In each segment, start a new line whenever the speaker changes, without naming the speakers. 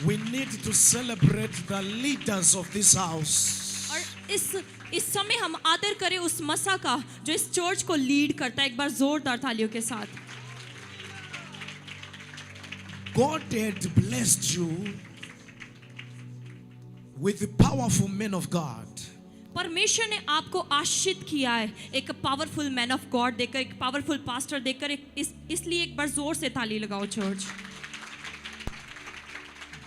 We need to celebrate the leaders of this house.
और इस समय हम आदर करें उस मसा का जो इस चर्च को लीड करता है। एक बार जोरदार तालियों के साथ।
God had blessed you with the powerful men of God.
परमेश्वर ने आपको आशीषित किया है एक पावरफुल मैन ऑफ गॉड देकर, एक पावरफुल पास्टर देकर। इसलिए एक बार जोर से ताली लगाओ church.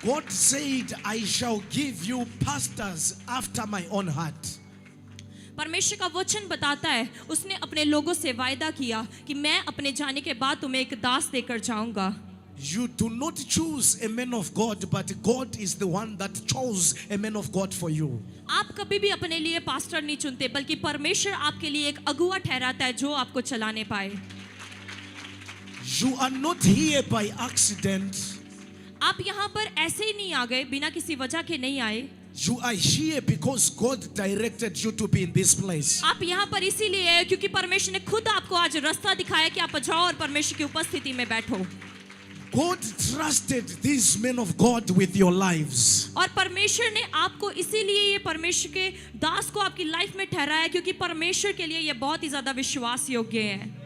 God said, I shall give you pastors after my own heart.
परमेश्वर का वचन बताता है उसने अपने लोगों से वायदा किया कि मैं अपने जाने के बाद तुम्हें एक दास देकर जाऊंगा।
You do not choose a man of God, but God is the one that chose a man of God for you.
आप कभी भी अपने लिए पास्टर नहीं चुनते, बल्कि परमेश्वर आपके लिए एक अगुआ ठहराता है जो आपको चलाने पाए।
You are not here by accident.
आप यहाँ पर ऐसे ही नहीं आ गए, बिना किसी वजह के नहीं आए।
You are here because God directed you to be in this place.
आप यहाँ पर इसीलिए आए क्योंकि परमेश्वर ने खुद आपको आज रास्ता दिखाया कि आप जाओ और परमेश्वर की उपस्थिति में बैठो।
God trusted these men of God with your lives.
और परमेश्वर ने आपको इसीलिए ये परमेश्वर के दास को आपकी लाइफ में ठहराया क्योंकि परमेश्वर के लिए ये बहुत ही ज्यादा विश्वास योग्य है।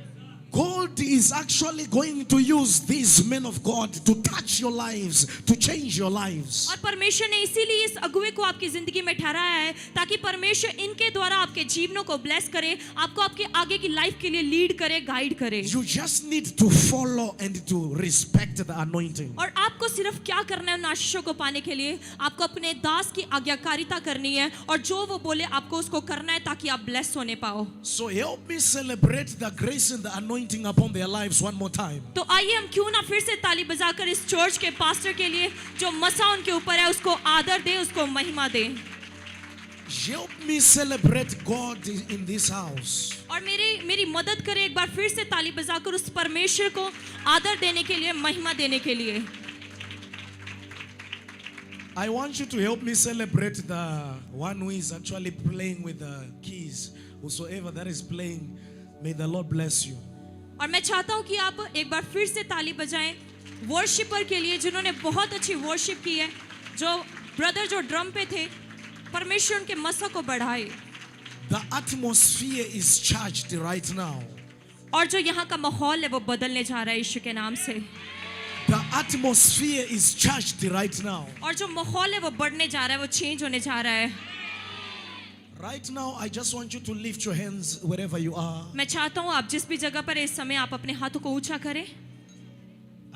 God is actually going to use these men of God to touch your lives, to change your lives.
और परमेश्वर ने इसीलिए इस अगुवे को आपकी जिंदगी में ठहराया है ताकि परमेश्वर इनके द्वारा आपके जीवनों को ब्लेस करे, आपको आपके आगे की लाइफ के लिए लीड करे, गाइड करे।
You just need to follow and to respect the anointing.
और आपको सिर्फ क्या करना है उन आशीषों को पाने के लिए? आपको अपने दास की आज्ञाकारिता करनी है और जो वो बोले आपको उसको करना है ताकि आप ब्लेस होने पाओ।
So help me celebrate the grace and the anointing upon their lives one more time.
तो आइए हम क्यों ना फिर से ताली बजाकर इस चर्च के पास्टर के लिए जो मसा उनके ऊपर है उसको आदर दे, उसको महिमा दे।
Help me celebrate God in this house.
और मेरी मदद करे एक बार फिर से ताली बजाकर उस परमेश्वर को आदर देने के लिए, महिमा देने के लिए।
I want you to help me celebrate the one who is actually playing with the keys. Whosoever that is playing, may the Lord bless you.
और मैं चाहता हूं कि आप एक बार फिर से ताली बजाएं वर्शिपर के लिए जिन्होंने बहुत अच्छी वर्शिप की है। जो ब्रदर जो ड्रम पे थे, परमेश्वर उनके मसा को बढ़ाए।
The atmosphere is charged right now.
और जो यहाँ का माहौल है वो बदलने जा रहा है यीशु के नाम से।
The atmosphere is charged right now.
और जो माहौल है वो बढ़ने जा रहा है, वो चेंज होने जा रहा है।
Right now, I just want you to lift your hands wherever you are.
मैं चाहता हूँ आप जिस भी जगह पर इस समय आप अपने हाथों को ऊंचा करें।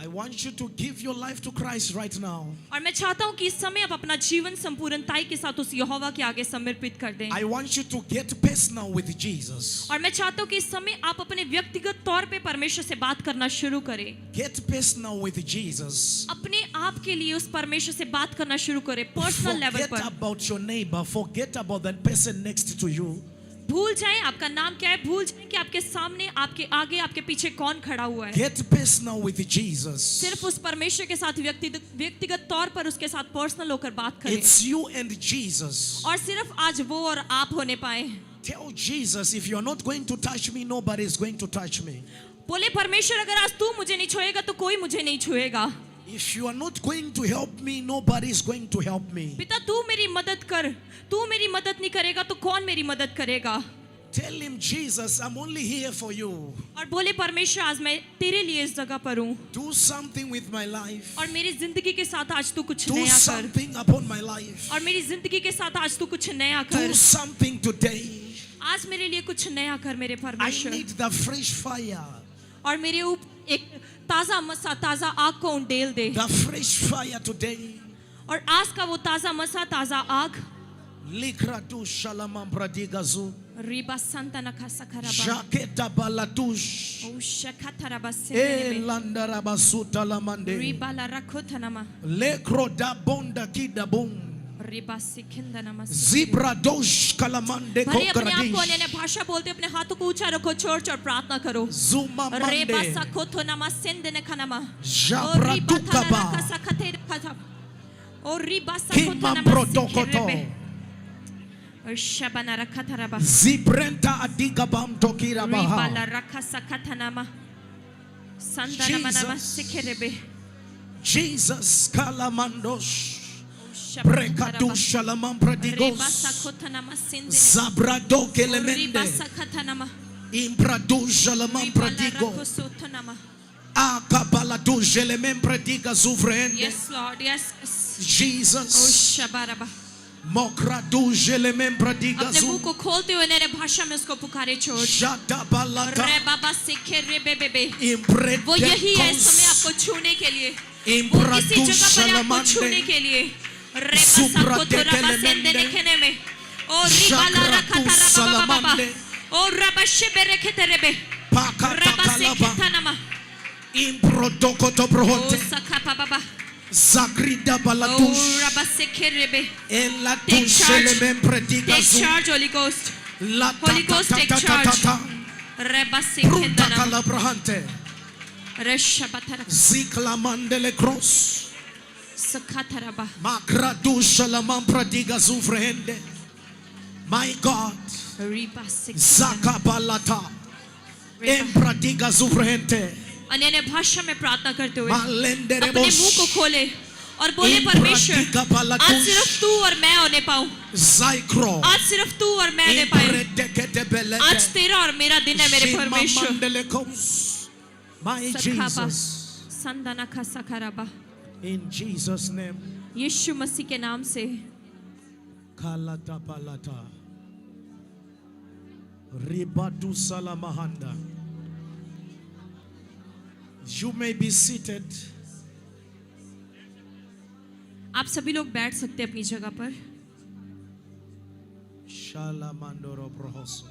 I want you to give your life to Christ right now.
और मैं चाहता हूँ कि इस समय आप अपना जीवन संपूर्णताई के साथ उस यहोवा के आगे समर्पित कर दें।
I want you to get personal with Jesus.
और मैं चाहता हूँ कि इस समय आप अपने व्यक्तिगत तौर पे परमेश्वर से बात करना शुरू करें।
Get personal with Jesus.
अपने आप के लिए उस परमेश्वर से बात करना शुरू करें पर्सनल लेवल
Forget
पर।
about your neighbor. Forget about that person next to you.
भूल जाएं आपका नाम क्या है, भूल जाएं कि आपके सामने, आपके आगे, आपके पीछे कौन खड़ा हुआ है।
Get personal with Jesus.
सिर्फ उस परमेश्वर के साथ व्यक्तिगत तौर पर उसके साथ पर्सनल होकर बात करें।
It's you and Jesus.
और सिर्फ आज वो और आप होने पाए।
Tell Jesus, if you're not going to touch me, nobody is going to touch me.
बोले परमेश्वर अगर आज तू मुझे नहीं छुएगा तो कोई मुझे नहीं छुएगा।
If you are not going to help me, nobody is going to help me.
पिता तू मेरी मदद कर, तू मेरी मदद नहीं करेगा तो कौन मेरी मदद करेगा।
Tell him, Jesus, I'm only here for you.
और बोले परमेश्वर आज मैं तेरे लिए इस जगह पर हूँ।
Do something with my life.
और मेरी जिंदगी के साथ आज तू कुछ
Do
नया कर।
something upon my life.
और मेरी जिंदगी के साथ आज तू कुछ नया
Do
कर।
something today.
आज मेरे लिए कुछ नया कर मेरे
I
परमेश्वर।
need the fresh fire.
और मेरे ऊपर एक ताजा मसा, ताजा आग को उंडेल दे।
The fresh fire today.
और आज का वो ताजा मसा, ताजा आग।
Likratu shalamam pradigazu.
रिबा संता नखा सकरबा।
Jaketa balatush.
ओ शखतरबा सेने में।
Elandarabasuta lamande.
रिबा ला रखो थनमा।
Lekro da bonda kidabum.
Riba सिखंदा नमस।
Zebra dosh kalamande
भले अपने आप को
kokradish.
अन्य भाषा बोलते अपने हाथों को ऊंचा रखो चर्च और प्रार्थना करो।
Zuma
रेबा
mande.
सखोथो नमस सेंदने खनमा।
Jabra tukaba.
ओ रिबा
Kima
सखोथो नमस
protokoto.
सिखरबे। और शबना रखा थरबा।
Zibrenta adigabam tokira
Riba
baha.
ला रखा सकथनमा। संदना मनवा सिखरबे।
Jesus Kalamandos. Prekatu Shalamam Pradigos. Zabrado Kelemende. Impradu Shalamam Pradigo. Akabaladu Jelemem Pradiga Zuvren.
Yes, Lord. Yes.
Jesus.
Shabaraba.
Mokradu Jelemem Pradiga
अपने मुंह
Zu.
को खोलते हुए नए भाषा में उसको पुकारे छोड़
Shadabalata.
रे बाबा सिखे रे बे बे बे
Impred.
वो यही है समय आपको छूने के लिए वो किसी जगह पर आपको छूने के लिए रे बासा को तो रबा सेंदे लिखने में ओ रिबाला रखा था रबा बाबा ओ रबा शेबे रखे तेरे बे रबा सिखे था नमा
Improdokoto
ओ
Prohote.
सखा बाबा
Zagrida
ओ
Balatush.
रबा सिखे रे बे
Elatush Jelemem Pradiga
take
Zu.
charge Holy Ghost
La
Holy Ghost take charge reba siखे
Prunta
तना
Calabrahante.
रे शबतरा
Zikla Mandele Cross.
सखा थरबा
Magradu Shalamam Pradiga Zuvrehende. My God.
Riba सिखे
Zakabalata.
Reba.
Empradiga Zuvrehente.
अन्य भाषा में प्रार्थना करते हुए
Malendere
अपने मुंह को
Bosh.
खोले और बोले परमेश्वर आज सिर्फ तू और मैं होने पाऊं
Zycro.
आज सिर्फ तू और मैं होने पाए
Impredekete Belete.
आज तेरा और मेरा दिन है मेरे
Shima
परमेश्वर
Mandele Kos. My
सखाबा
Jesus.
Sandna का सखाराबा
In Jesus' name.
यीशु मसीह के नाम से
Kalata Palata. Ribadu Salamahanda. You may be seated.
आप सभी लोग बैठ सकते हैं अपनी जगह पर
Shalamandoro Prohoso.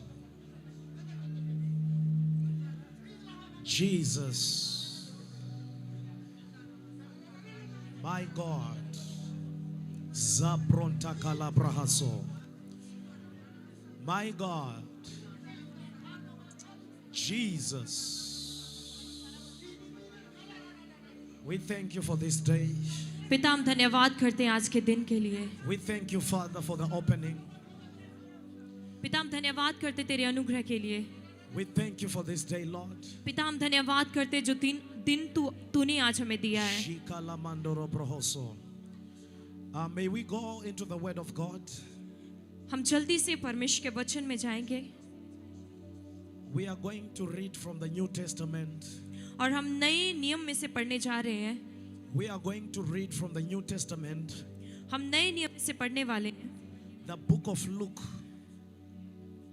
Jesus. My God. Zabronta Calabrahaso. My God. Jesus. We thank you for this day.
पिता हम धन्यवाद करते हैं आज के दिन के लिए
We thank you, Father, for the opening.
पिता हम धन्यवाद करते तेरे अनुग्रह के लिए
We thank you for this day, Lord.
पिता हम धन्यवाद करते जो दिन तूने आज हमें दिया है
Shikala Mandoro Prohoso. May we go into the Word of God.
हम जल्दी से परमेश्वर के वचन में जाएंगे
We are going to read from the New Testament.
और हम नए नियम में से पढ़ने जा रहे हैं
We are going to read from the New Testament,
हम नए नियम से पढ़ने वाले हैं
the book of Luke.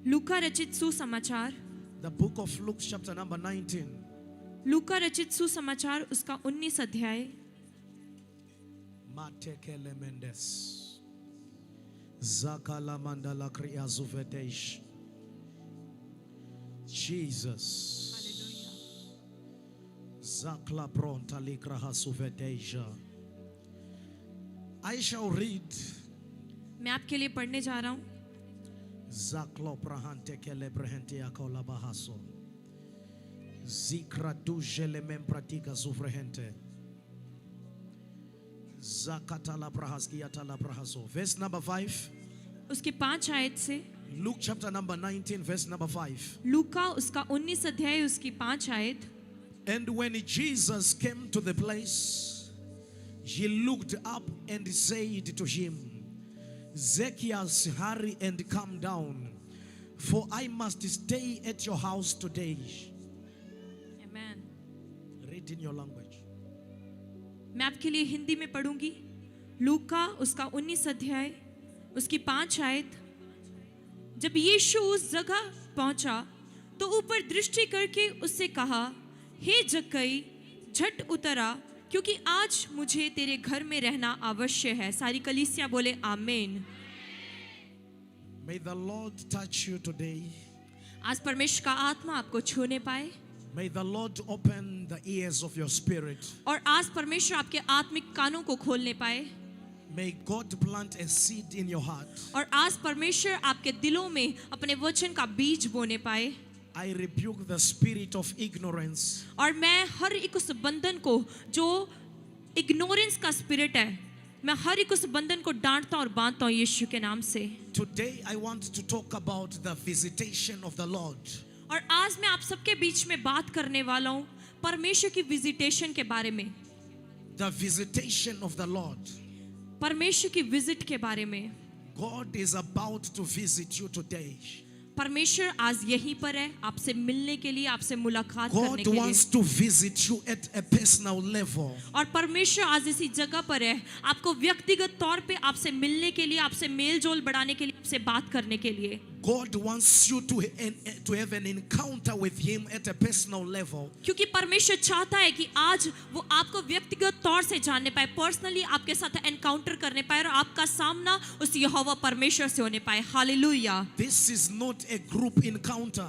लूका रचित सुसमाचार
The book of Luke, chapter number 19.
लूका रचित सुसमाचार उसका 19 अध्याय
Matekele Mendes. Zakala Mandala Kriazuvedesh. Jesus. Zakla Bronta Likraha Suvedeja. I shall read.
मैं आपके लिए पढ़ने जा रहा हूँ
Zaklo Prahante Kelebrehente Akola Bahaso. Zikra Dujele Mempratika Zuvrehente. Zakatala Prahaskiatala Prahaso. Verse number 5.
उसकी 5 आयत से
Luke chapter number 19, verse number 5.
लूका उसका 19 अध्याय उसकी 5 आयत
And when Jesus came to the place, he looked up and said to him, Zacchaeus, hurry and come down, for I must stay at your house today.
Amen.
Read in your language.
मैं आपके लिए हिंदी में पढ़ूंगी लूका उसका 19 अध्याय उसकी 5 आयत जब यीशु उस जगह पहुंचा तो ऊपर दृष्टि करके उससे कहा हे जक्कई झट उतरा क्योंकि आज मुझे तेरे घर में रहना आवश्यक है सारी कलीसिया बोले आमीन
May the Lord touch you today.
आज परमेश्वर का आत्मा आपको छूने पाए
May the Lord open the ears of your spirit.
और आज परमेश्वर आपके आत्मिक कानों को खोलने पाए
May God plant a seed in your heart.
और आज परमेश्वर आपके दिलों में अपने वचन का बीज बोने पाए
I rebuke the spirit of ignorance.
और मैं हर एक उस बंधन को जो इग्नोरेंस का स्पिरिट है मैं हर एक उस बंधन को डांटता और बांधता हूँ यीशु के नाम से
Today I want to talk about the visitation of the Lord.
और आज मैं आप सबके बीच में बात करने वाला हूँ परमेश्वर की विजिटेशन के बारे में
The visitation of the Lord.
परमेश्वर की विजिट के बारे में।
God is about to visit you today.
परमेश्वर आज यहीं पर है आपसे मिलने के लिए, आपसे मुलाकात करने
God
के लिए।
wants to visit you at a personal level.
और परमेश्वर आज इसी जगह पर है आपको व्यक्तिगत तौर पे आपसे मिलने के लिए, आपसे मेल जोल बढ़ाने के लिए, आपसे बात करने के लिए।
God wants you to have an encounter with Him at a personal level.
क्योंकि परमेश्वर चाहता है कि आज वो आपको व्यक्तिगत तौर से जानने पाए, पर्सनली आपके साथ एनकाउंटर करने पाए और आपका सामना उस यहोवा परमेश्वर से होने पाए। Hallelujah.
This is not a group encounter.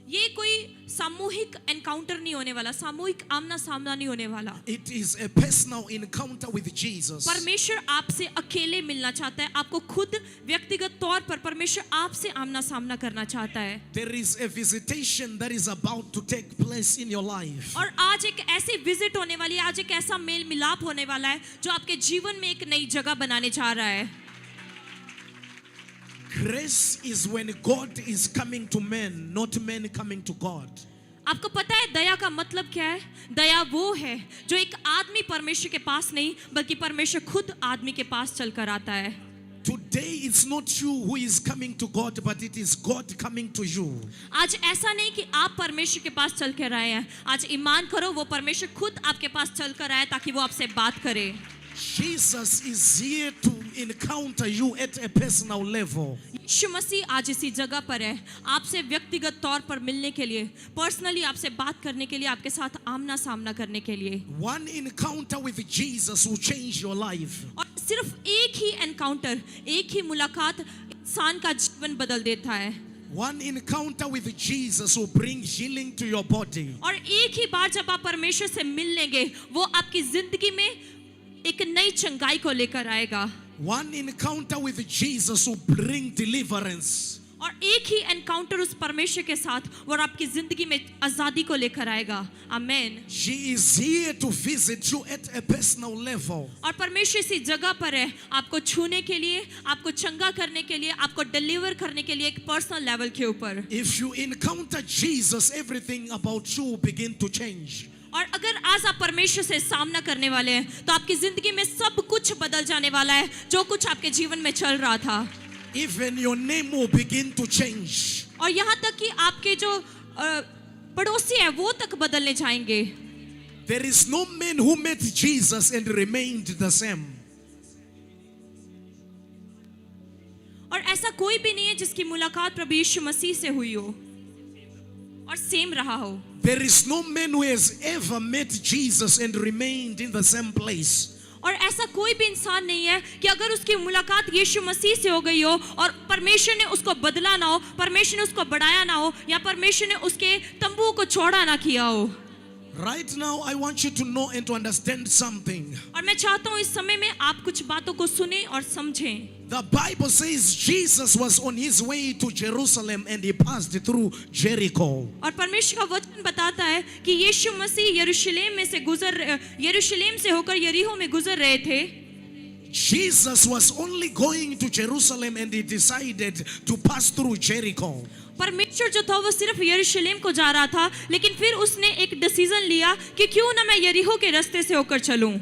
ये कोई सामूहिक एनकाउंटर नहीं होने वाला, सामूहिक आमना सामना नहीं होने वाला।
It is a personal encounter with Jesus.
परमेश्वर आपसे अकेले मिलना चाहता है, आपको खुद व्यक्तिगत तौर पर परमेश्वर आपसे आमना सामना करना चाहता है।
There is a visitation that is about to take place in your life.
और आज एक ऐसी विजिट होने वाली है, आज एक ऐसा मेल मिलाप होने वाला है जो आपके जीवन में एक नई जगह बनाने जा रहा है।
Grace is when God is coming to men, not men coming to God.
आपको पता है दया का मतलब क्या है? दया वो है जो एक आदमी परमेश्वर के पास नहीं बल्कि परमेश्वर खुद आदमी के पास चलकर आता है।
Today it's not you who is coming to God, but it is God coming to you.
आज ऐसा नहीं कि आप परमेश्वर के पास चल कर आए हैं, आज ईमान करो वो परमेश्वर खुद आपके पास चल कर आए ताकि वो आपसे बात करे।
Jesus is here to encounter you at a personal level.
यीशु मसीह आज इसी जगह पर है आपसे व्यक्तिगत तौर पर मिलने के लिए, पर्सनली आपसे बात करने के लिए, आपके साथ आमना सामना करने के लिए।
One encounter with Jesus will change your life.
और सिर्फ एक ही एनकाउंटर, एक ही मुलाकात इंसान का जीवन बदल देता है।
One encounter with Jesus will bring healing to your body.
और एक ही बार जब आप परमेश्वर से मिल लेंगे वो आपकी जिंदगी में एक नई चंगाई को लेकर आएगा।
One encounter with Jesus will bring deliverance.
और एक ही एनकाउंटर उस परमेश्वर के साथ वो आपकी जिंदगी में आजादी को लेकर आएगा। आमीन।
He is here to visit you at a personal level.
और परमेश्वर इसी जगह पर है आपको छूने के लिए, आपको चंगा करने के लिए, आपको डिलीवर करने के लिए एक पर्सनल लेवल के ऊपर।
If you encounter Jesus, everything about you will begin to change.
और अगर आज आप परमेश्वर से सामना करने वाले हैं तो आपकी जिंदगी में सब कुछ बदल जाने वाला है जो कुछ आपके जीवन में चल रहा था।
Even your name will begin to change.
और यहाँ तक कि आपके जो पड़ोसी है वो तक बदलने जाएंगे।
There is no man who met Jesus and remained the same.
और ऐसा कोई भी नहीं है जिसकी मुलाकात प्रभु यीशु मसीह से हुई हो और सेम रहा हो।
There is no man who has ever met Jesus and remained in the same place.
और ऐसा कोई भी इंसान नहीं है कि अगर उसकी मुलाकात यीशु मसीह से हो गई हो और परमेश्वर ने उसको बदला ना हो, परमेश्वर ने उसको बढ़ाया ना हो या परमेश्वर ने उसके तंबू को चौड़ा ना किया हो।
Right now, I want you to know and to understand something.
और मैं चाहता हूँ इस समय में आप कुछ बातों को सुने और समझें।
The Bible says Jesus was on his way to Jerusalem and he passed through Jericho.
और परमेश्वर का वचन बताता है कि यीशु मसीह यरूशलेम से होकर यरीहो में गुजर रहे थे।
Jesus was only going to Jerusalem and he decided to pass through Jericho.
परमेश्वर जो था वो सिर्फ यरूशलेम को जा रहा था, लेकिन फिर उसने एक डिसीजन लिया कि क्यों ना मैं यरीहो के रास्ते से होकर चलूं।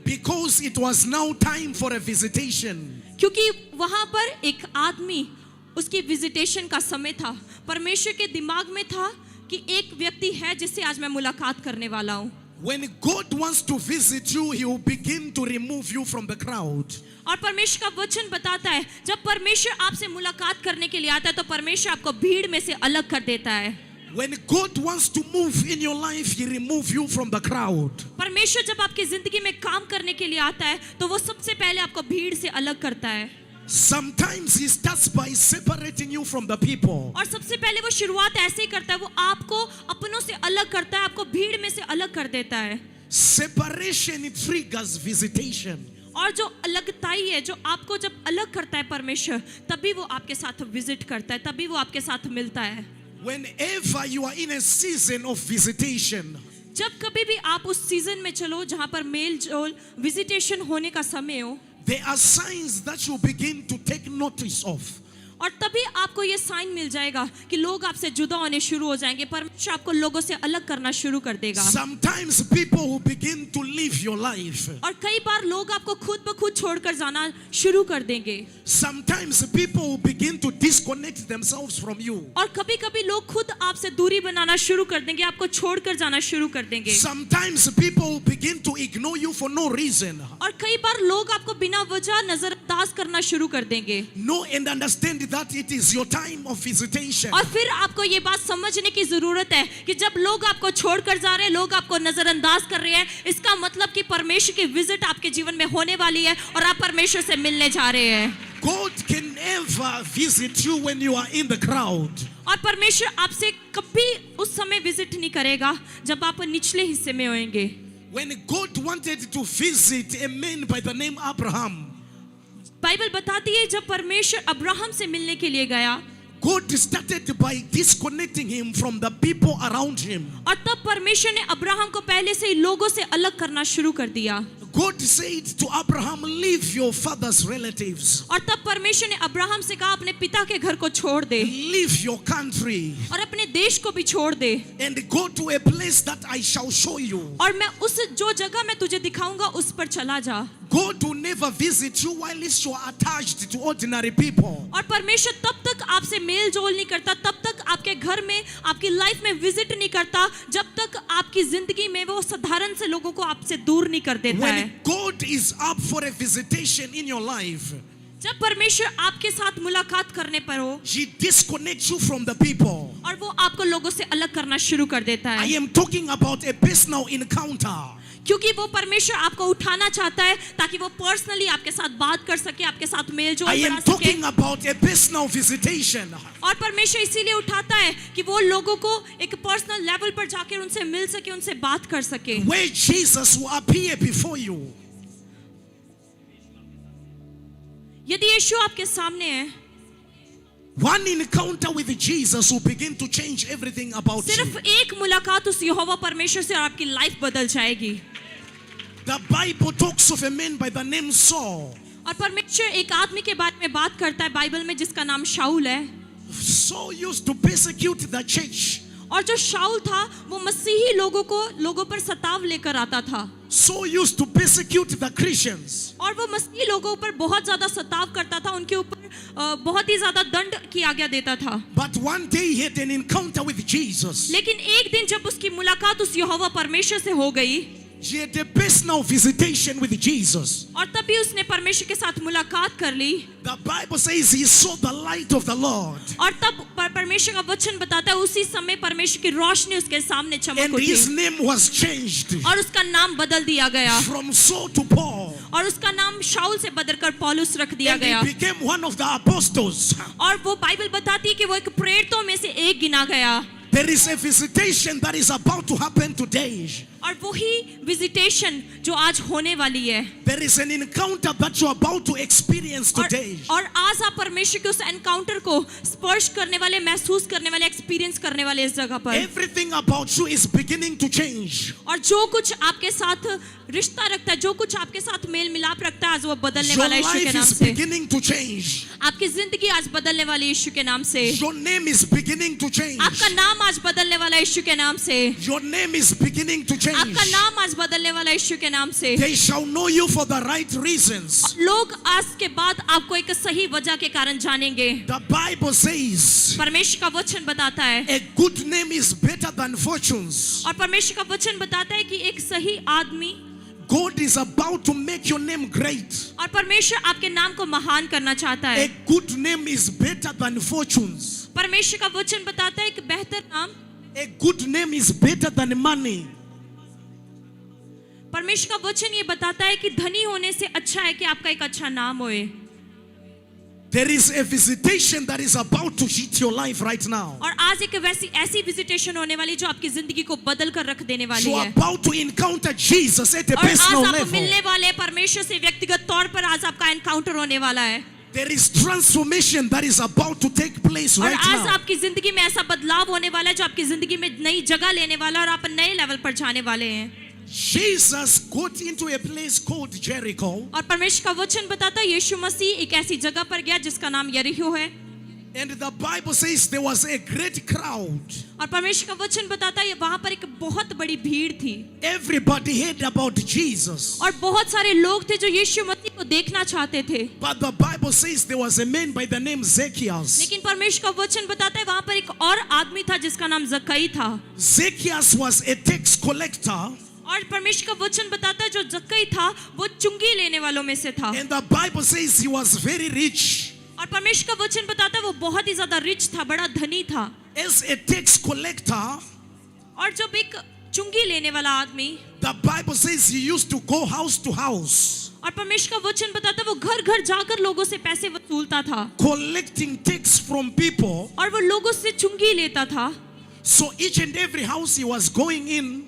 Because it was now time for a visitation.
क्योंकि वहां पर एक आदमी, उसकी विजिटेशन का समय था। परमेश्वर के दिमाग में था कि एक व्यक्ति है जिससे आज मैं मुलाकात करने वाला हूँ।
When God wants to visit you, he will begin to remove you from the crowd.
और परमेश्वर का वचन बताता है जब परमेश्वर आपसे मुलाकात करने के लिए आता है तो परमेश्वर आपको भीड़ में से अलग कर देता है।
When God wants to move in your life, he removes you from the crowd.
परमेश्वर जब आपकी जिंदगी में काम करने के लिए आता है तो वो सबसे पहले आपको भीड़ से अलग करता है।
Sometimes he starts by separating you from the people.
और सबसे पहले वो शुरुआत ऐसे ही करता है, वो आपको अपनों से अलग करता है, आपको भीड़ में से अलग कर देता है।
Separation triggers visitation.
और जो अलगताई है, जो आपको जब अलग करता है परमेश्वर, तभी वो आपके साथ विजिट करता है, तभी वो आपके साथ मिलता है।
Whenever you are in a season of visitation,
जब कभी भी आप उस सीजन में चलो जहां पर मेल जोल विजिटेशन होने का समय हो,
there are signs that you begin to take notice of.
और तभी आपको ये साइन मिल जाएगा कि लोग आपसे जुदा होने शुरू हो जाएंगे, परमेश्वर आपको लोगों से अलग करना शुरू कर देगा।
Sometimes people who begin to live your life.
और कई बार लोग आपको खुद ब खुद छोड़कर जाना शुरू कर देंगे।
Sometimes people who begin to disconnect themselves from you.
और कभी कभी लोग खुद आपसे दूरी बनाना शुरू कर देंगे, आपको छोड़कर जाना शुरू कर देंगे।
Sometimes people who begin to ignore you for no reason.
और कई बार लोग आपको बिना वजह नजरअंदाज करना शुरू कर देंगे।
Know and understand that it is your time of visitation.
और फिर आपको ये बात समझने की जरूरत है कि जब लोग आपको छोड़कर जा रहे हैं, लोग आपको नजरअंदाज कर रहे हैं, इसका मतलब कि परमेश्वर की विजिट आपके जीवन में होने वाली है और आप परमेश्वर से मिलने जा रहे हैं।
God can never visit you when you are in the crowd.
और परमेश्वर आपसे कभी उस समय विजिट नहीं करेगा जब आप निचले हिस्से में होंगे।
When God wanted to visit a man by the name Abraham,
Bible बताती है जब परमेश्वर अब्राहम से मिलने के लिए गया,
God started by disconnecting him from the people around him.
और तब परमेश्वर ने अब्राहम को पहले से ही लोगों से अलग करना शुरू कर दिया।
God said to Abraham, leave your father's relatives.
और तब परमेश्वर ने अब्राहम से कहा अपने पिता के घर को छोड़ दे
Leave your country
और अपने देश को भी छोड़ दे
and go to a place that I shall show you.
और मैं उस जो जगह मैं तुझे दिखाऊंगा उस पर चला जा।
God will never visit you while you are attached to ordinary people.
और परमेश्वर तब तक आपसे मेल जोल नहीं करता, तब तक आपके घर में, आपकी लाइफ में विजिट नहीं करता, जब तक आपकी जिंदगी में वो साधारण से लोगों को आपसे दूर नहीं कर देता है।
When God is up for a visitation in your life,
जब परमेश्वर आपके साथ मुलाकात करने पर हो,
He disconnects you from the people.
और वो आपको लोगों से अलग करना शुरू कर देता
I
है,
am talking about a personal encounter.
क्योंकि वो परमेश्वर आपको उठाना चाहता है ताकि वो पर्सनली आपके साथ बात कर सके, आपके साथ मेल जोल
I
बढ़ा
am
सके।
talking about a personal visitation.
और परमेश्वर इसीलिए उठाता है कि वो लोगों को एक पर्सनल लेवल पर जाकर उनसे मिल सके, उनसे बात कर सके।
Where Jesus will appear before you.
यदि यीशु आपके सामने है,
One encounter with Jesus will begin to change everything about you.
सिर्फ एक मुलाकात उस यहोवा परमेश्वर से और आपकी लाइफ बदल जाएगी।
The Bible talks of a man by the name Saul.
और परमेश्वर एक आदमी के बारे में बात करता है बाइबल में जिसका नाम शाऊल है।
Saul used to persecute the church.
और जो शाऊल था वो मसीही लोगों पर सताव लेकर आता था।
Saul used to persecute the Christians.
और वो मसीही लोगों पर बहुत ज्यादा सताव करता था, उनके ऊपर बहुत ही ज्यादा दंड की आज्ञा देता था।
But one day he had an encounter with Jesus.
लेकिन एक दिन जब उसकी मुलाकात उस यहोवा परमेश्वर से हो गई,
He had a personal visitation with Jesus.
और तभी उसने परमेश्वर के साथ मुलाकात कर ली।
The Bible says he saw the light of the Lord.
और तब परमेश्वर का वचन बताता है उसी समय परमेश्वर की रोशनी उसके सामने चमक
And his
उठी
name was changed
और उसका नाम बदल दिया गया
from Saul to Paul.
और उसका नाम शाऊल से बदलकर पौलुस रख दिया
And
गया।
he became one of the apostles.
और वो बाइबल बताती है कि वो एक प्रेरितों में से एक गिना गया।
There is a visitation that is about to happen today.
और वही विजिटेशन जो आज होने वाली है,
There is an encounter that you are about to experience today.
और आज आप परमेश्वर के उस एनकाउंटर को स्पर्श करने वाले, महसूस करने वाले, एक्सपीरियंस करने वाले इस जगह पर।
Everything about you is beginning to change.
और जो कुछ आपके साथ रिश्ता रखता है, जो कुछ आपके साथ मेल मिलाप रखता है, आज वो बदलने
Your
वाला है यीशु के
life
नाम
is
से।
beginning to change.
आपकी जिंदगी आज बदलने वाली यीशु के नाम से।
Your name is beginning to change.
आपका नाम आज बदलने वाला यीशु के नाम से।
Your name is beginning to change.
आपका नाम आज बदलने वाला यीशु के नाम से।
They shall know you for the right reasons.
लोग आज के बाद आपको एक सही वजह के कारण जानेंगे।
The Bible says
परमेश्वर का वचन बताता है,
a good name is better than fortunes.
और परमेश्वर का वचन बताता है कि एक सही आदमी,
God is about to make your name great.
और परमेश्वर आपके नाम को महान करना चाहता
A
है।
good name is better than fortunes.
परमेश्वर का वचन बताता है कि बेहतर नाम,
A good name is better than money.
परमेश्वर का वचन ये बताता है कि धनी होने से अच्छा है कि आपका एक अच्छा नाम होए।
There is a visitation that is about to hit your life right now.
और आज एक ऐसी विजिटेशन होने वाली जो आपकी जिंदगी को बदल कर रख देने वाली
You are
है।
about to encounter Jesus at a
और आज
personal
आप
level.
मिलने वाले हैं परमेश्वर से व्यक्तिगत तौर पर, आज आपका एनकाउंटर होने वाला है।
There is transformation that is about to take place
और
right
आज
now.
आपकी जिंदगी में ऐसा बदलाव होने वाला है जो आपकी जिंदगी में नई जगह लेने वाला है और आप नए लेवल पर जाने वाले हैं।
Jesus got into a place called Jericho.
और परमेश्वर का वचन बताता है यीशु मसीह एक ऐसी जगह पर गया जिसका नाम यरीहो है।
And the Bible says there was a great crowd.
और परमेश्वर का वचन बताता है वहां पर एक बहुत बड़ी भीड़ थी
Everybody heard about Jesus.
और बहुत सारे लोग थे जो यीशु मसीह को देखना चाहते थे।
But the Bible says there was a man by the name Zacchaeus.
लेकिन परमेश्वर का वचन बताता है वहां पर एक और आदमी था जिसका नाम जक्कई था।
Zacchaeus was a tax collector.
और परमेश्वर का वचन बताता है जो जक्कई था वो चुंगी लेने वालों में से था।
And the Bible says he was very rich.
और परमेश्वर का वचन बताता है वो बहुत ही ज्यादा रिच था, बड़ा धनी था।
As a tax collector,
और जब एक चुंगी लेने वाला आदमी,
the Bible says he used to go house to house,
और परमेश्वर का वचन बताता है वो घर घर जाकर लोगों से पैसे वसूलता था
collecting tax from people.
और वो लोगों से चुंगी लेता था।
So each and every house he was going in,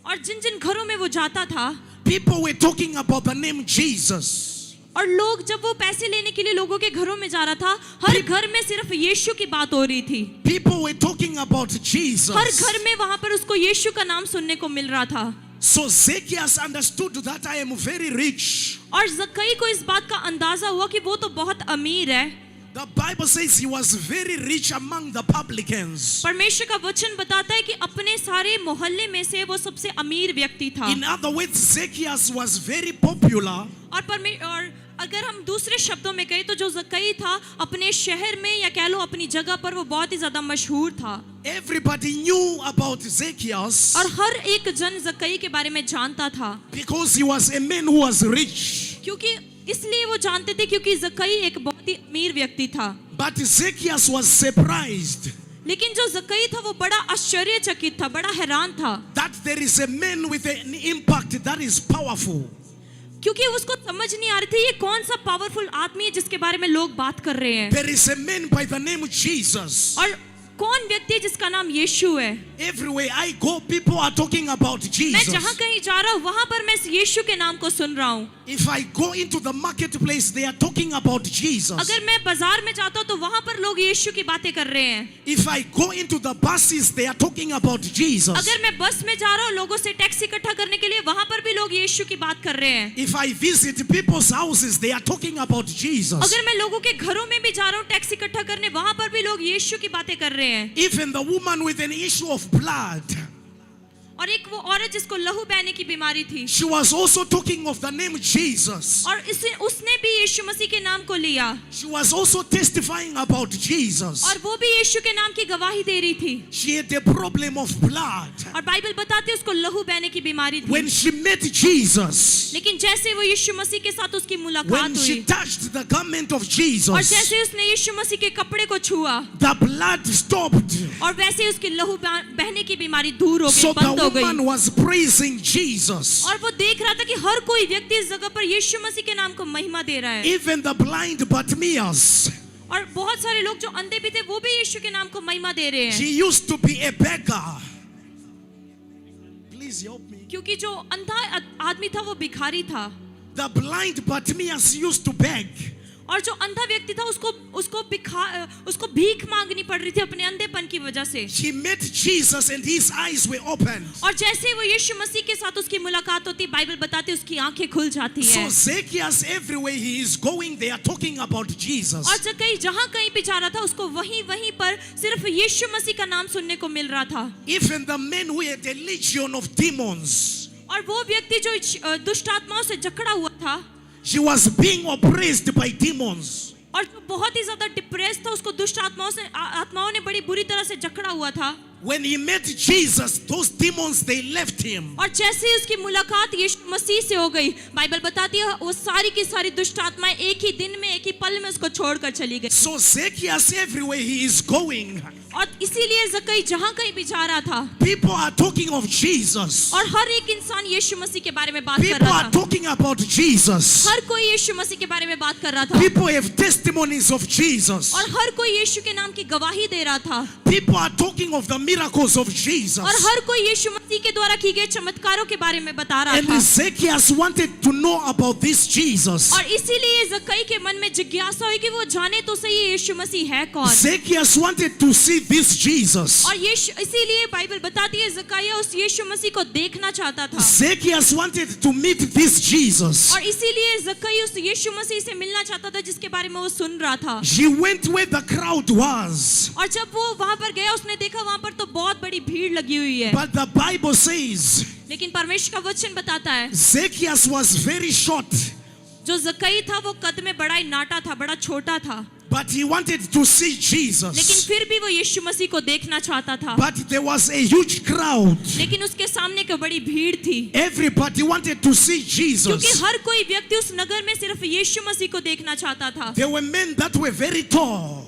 और जिन जिन घरों में वो जाता था
people were talking about the name Jesus.
और लोग जब वो पैसे लेने के लिए लोगों के घरों में जा रहा था हर घर में सिर्फ यीशु की बात हो रही थी।
People were talking about Jesus.
हर घर में वहां पर उसको यीशु का नाम सुनने को मिल रहा था।
So Zacchaeus understood that I am very rich.
और जक्कई को इस बात का अंदाजा हुआ कि वो तो बहुत अमीर है।
The Bible says he was very rich among the publicans.
परमेश्वर का वचन बताता है कि अपने सारे मोहल्ले में से वो सबसे अमीर व्यक्ति था।
In other words, Zacchaeus was very popular.
और अगर हम दूसरे शब्दों में कहें तो जो जक्कई था अपने शहर में या कह लो अपनी जगह पर वो बहुत ही ज्यादा मशहूर था।
Everybody knew about Zacchaeus
और हर एक जन जक्कई के बारे में जानता था
because he was a man who was rich.
क्योंकि इसलिए वो जानते थे क्योंकि जक्कई एक बहुत ही अमीर व्यक्ति था।
But Zacchaeus was surprised
लेकिन जो जक्कई था वो बड़ा आश्चर्यचकित था, बड़ा हैरान था
that there is a man with an impact that is powerful.
क्योंकि उसको समझ नहीं आ रही थी ये कौन सा पावरफुल आदमी है जिसके बारे में लोग बात कर रहे हैं।
There is a man by the name Jesus.
और कौन व्यक्ति है जिसका नाम यीशु है।
Everywhere I go, people are talking about
मैं
Jesus.
जहाँ कहीं जा रहा हूँ वहां पर मैं इस यीशु के नाम को सुन रहा हूँ।
If I go into the marketplace, they are talking about Jesus.
अगर मैं बाजार में जाता हूँ तो वहां पर लोग यीशु की बातें कर रहे हैं।
If I go into the buses, they are talking about Jesus.
अगर मैं बस में जा रहा हूँ लोगों से टैक्स इकट्ठा करने के लिए वहां पर भी लोग यीशु की बात कर रहे हैं।
If I visit people's houses, they are talking about Jesus.
अगर मैं लोगों के घरों में भी जा रहा हूँ टैक्स इकट्ठा करने वहां पर भी लोग यीशु की बातें कर रहे हैं।
Even the woman with an issue of blood,
और एक वो औरत जिसको लहू बहने की बीमारी थी
she was also talking of the name Jesus.
और उसने भी यीशु मसीह के नाम को लिया
She was also testifying about Jesus.
और वो भी यीशु के नाम की गवाही दे रही थी।
She had a problem of blood.
और बाइबल बताती है उसको लहू बहने की बीमारी थी।
When she met Jesus,
लेकिन जैसे वो यीशु मसीह के साथ उसकी
when
मुलाकात
she
हुई
touched the garment of
और
Jesus,
जैसे उसने यीशु मसीह के कपड़े को छुआ
the blood stopped.
और वैसे उसकी लहू बहने की बीमारी दूर हो
So
गई, बंद हो
the woman
गई।
was praising Jesus.
और वो देख रहा था कि हर कोई व्यक्ति इस जगह पर यीशु मसीह के नाम को महिमा दे रहा है।
Even the blind Bartimaeus,
और बहुत सारे लोग जो अंधे भी थे वो भी यीशु के नाम को महिमा दे रहे हैं।
he used to be a beggar. Please help me.
क्योंकि जो अंधा आदमी था वो भिखारी था
The blind Bartimaeus used to beg.
और जो अंधा व्यक्ति था उसको भीख मांगनी पड़ रही थी अपने अंधेपन की वजह से।
He met Jesus and his eyes were opened.
और जैसे वो यीशु मसीह के साथ उसकी मुलाकात होती बाइबल बताती है उसकी आंखें खुल जाती
So
है।
Zacchaeus, everywhere he is going, they are talking about Jesus.
और जहाँ कहीं भी जा रहा था उसको वहीं पर सिर्फ यीशु मसीह का नाम सुनने को मिल रहा था।
Even the men who had a legion of demons,
और वो व्यक्ति जो दुष्ट आत्माओं से जकड़ा हुआ था
he was being oppressed by demons.
और जो बहुत ही ज्यादा डिप्रेस था उसको दुष्ट आत्माओं ने बड़ी बुरी तरह से जकड़ा हुआ था।
When he met Jesus, those demons, they left him.
और जैसे ही उसकी मुलाकात यीशु मसीह से हो गई बाइबल बताती है वो सारी की सारी दुष्ट आत्माएं एक ही दिन में एक ही पल में उसको छोड़कर चली गई।
So Zacchaeus, everywhere he is going,
और इसीलिए जक्कई जहाँ कहीं भी जा रहा था
people are talking of Jesus.
और हर एक इंसान यीशु मसीह के बारे में बात कर
People
रहा
are
था।
talking about Jesus.
हर कोई यीशु मसीह के बारे में बात कर रहा था
People have testimonies of Jesus.
और हर कोई यीशु के नाम की गवाही दे रहा था
People are talking of the miracles of Jesus.
और हर कोई यीशु मसीह के द्वारा की गए चमत्कारों के बारे में बता रहा
And
था।
Zacchaeus wanted to know about this Jesus.
और इसीलिए जक्कई के मन में जिज्ञासा हुई कि वो जाने तो सही यीशु मसीह है कौन।
Zacchaeus wanted to see this Jesus.
और यीशु, इसीलिए बाइबल बताती है जकारिया उस यीशु मसीह को देखना चाहता था।
Zacchaeus wanted to meet this Jesus.
और इसीलिए जक्कई उस यीशु मसीह से मिलना चाहता था जिसके बारे में वो सुन रहा था।
He went where the crowd was.
और जब वो वहां पर गया उसने देखा वहां पर तो बहुत बड़ी भीड़ लगी हुई है।
But the Bible says
लेकिन परमेश्वर का वचन बताता है
Zacchaeus was very short,
जो जक्कई था वो कद में बड़ा ही नाटा था, बड़ा छोटा था,
but he wanted to see
लेकिन
Jesus.
फिर भी वो यीशु मसीह को देखना चाहता था।
But there was a huge crowd.
लेकिन उसके सामने एक बड़ी भीड़ थी,
Everybody wanted to see
क्योंकि
Jesus.
हर कोई व्यक्ति उस नगर में सिर्फ यीशु मसीह को देखना चाहता था।
There were men that were very tall.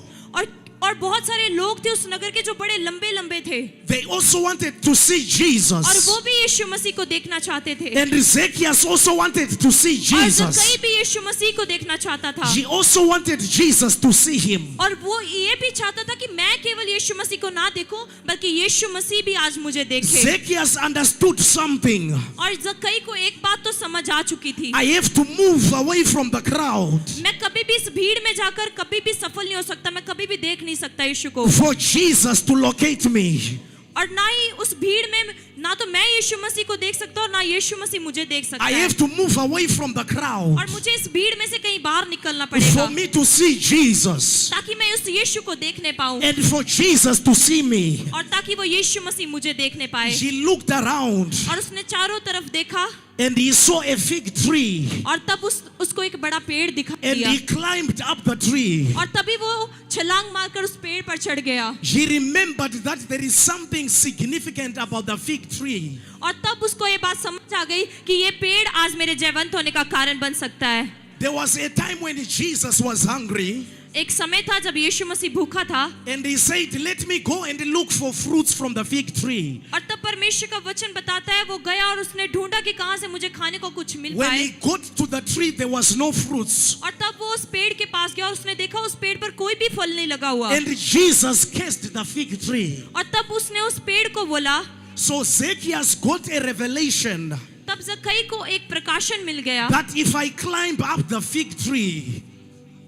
और बहुत सारे लोग थे उस नगर के जो बड़े लंबे लंबे थे,
They also wanted to see
और
Jesus.
वो भी यीशु मसीह को देखना चाहते थे।
And Zacchaeus also wanted to see
और
Jesus.
जक्कई भी यीशु मसीह को देखना चाहता था,
He also wanted Jesus to see him.
और वो ये भी चाहता था कि मैं केवल यीशु मसीह को ना देखूं बल्कि यीशु मसीह भी आज मुझे देखे।
Zacchaeus understood something.
और जक्कई को एक बात तो समझ आ चुकी थी,
I have to move away from the crowd
मैं कभी भी इस भीड़ में जाकर कभी भी सफल नहीं हो सकता, मैं कभी भी देख नहीं सकता यीशु को,
for Jesus to locate me.
और ना ही उस भीड़ में ना तो मैं यीशु मसीह को देख सकता हूँ ना यीशु मसीह मुझे देख सकता
I
है,
have to move away from the crowd
और मुझे इस भीड़ में से कहीं बाहर निकलना
for
पड़ेगा
me to see Jesus
ताकि मैं उस यीशु को देखने पाऊं
and for Jesus to see me.
और ताकि वो यीशु मसीह मुझे देखने पाए।
He looked around
और उसने चारों तरफ देखा
and he saw a fig tree
और तब उसको एक बड़ा पेड़ दिखाई
and
दिया,
he climbed up the tree.
और तभी वो छलांग मारकर उस पेड़ पर चढ़ गया,
He remembered that there is something significant about the fig tree.
और तब उसको ये बात समझ आ गई कि ये पेड़ आज मेरे जीवंत होने का कारण बन सकता है।
There was a time when Jesus was hungry
एक समय था जब यीशु मसीह भूखा था,
and he said, let me go and look for fruits from the fig tree.
और तब परमेश्वर का वचन बताता है वो गया और उसने ढूंढा कि कहां से मुझे खाने को कुछ मिल
When
पाए,
he got to the tree, there was no fruits.
और तब वो उस पेड़ के पास गया और उसने देखा उस पेड़ पर कोई भी फल नहीं लगा हुआ,
And Jesus cursed the fig tree.
और तब उसने उस पेड़ को बोला।
So Zacchaeus got a revelation
तब जक्कई को एक प्रकाशन मिल गया
that if I climb up the fig tree,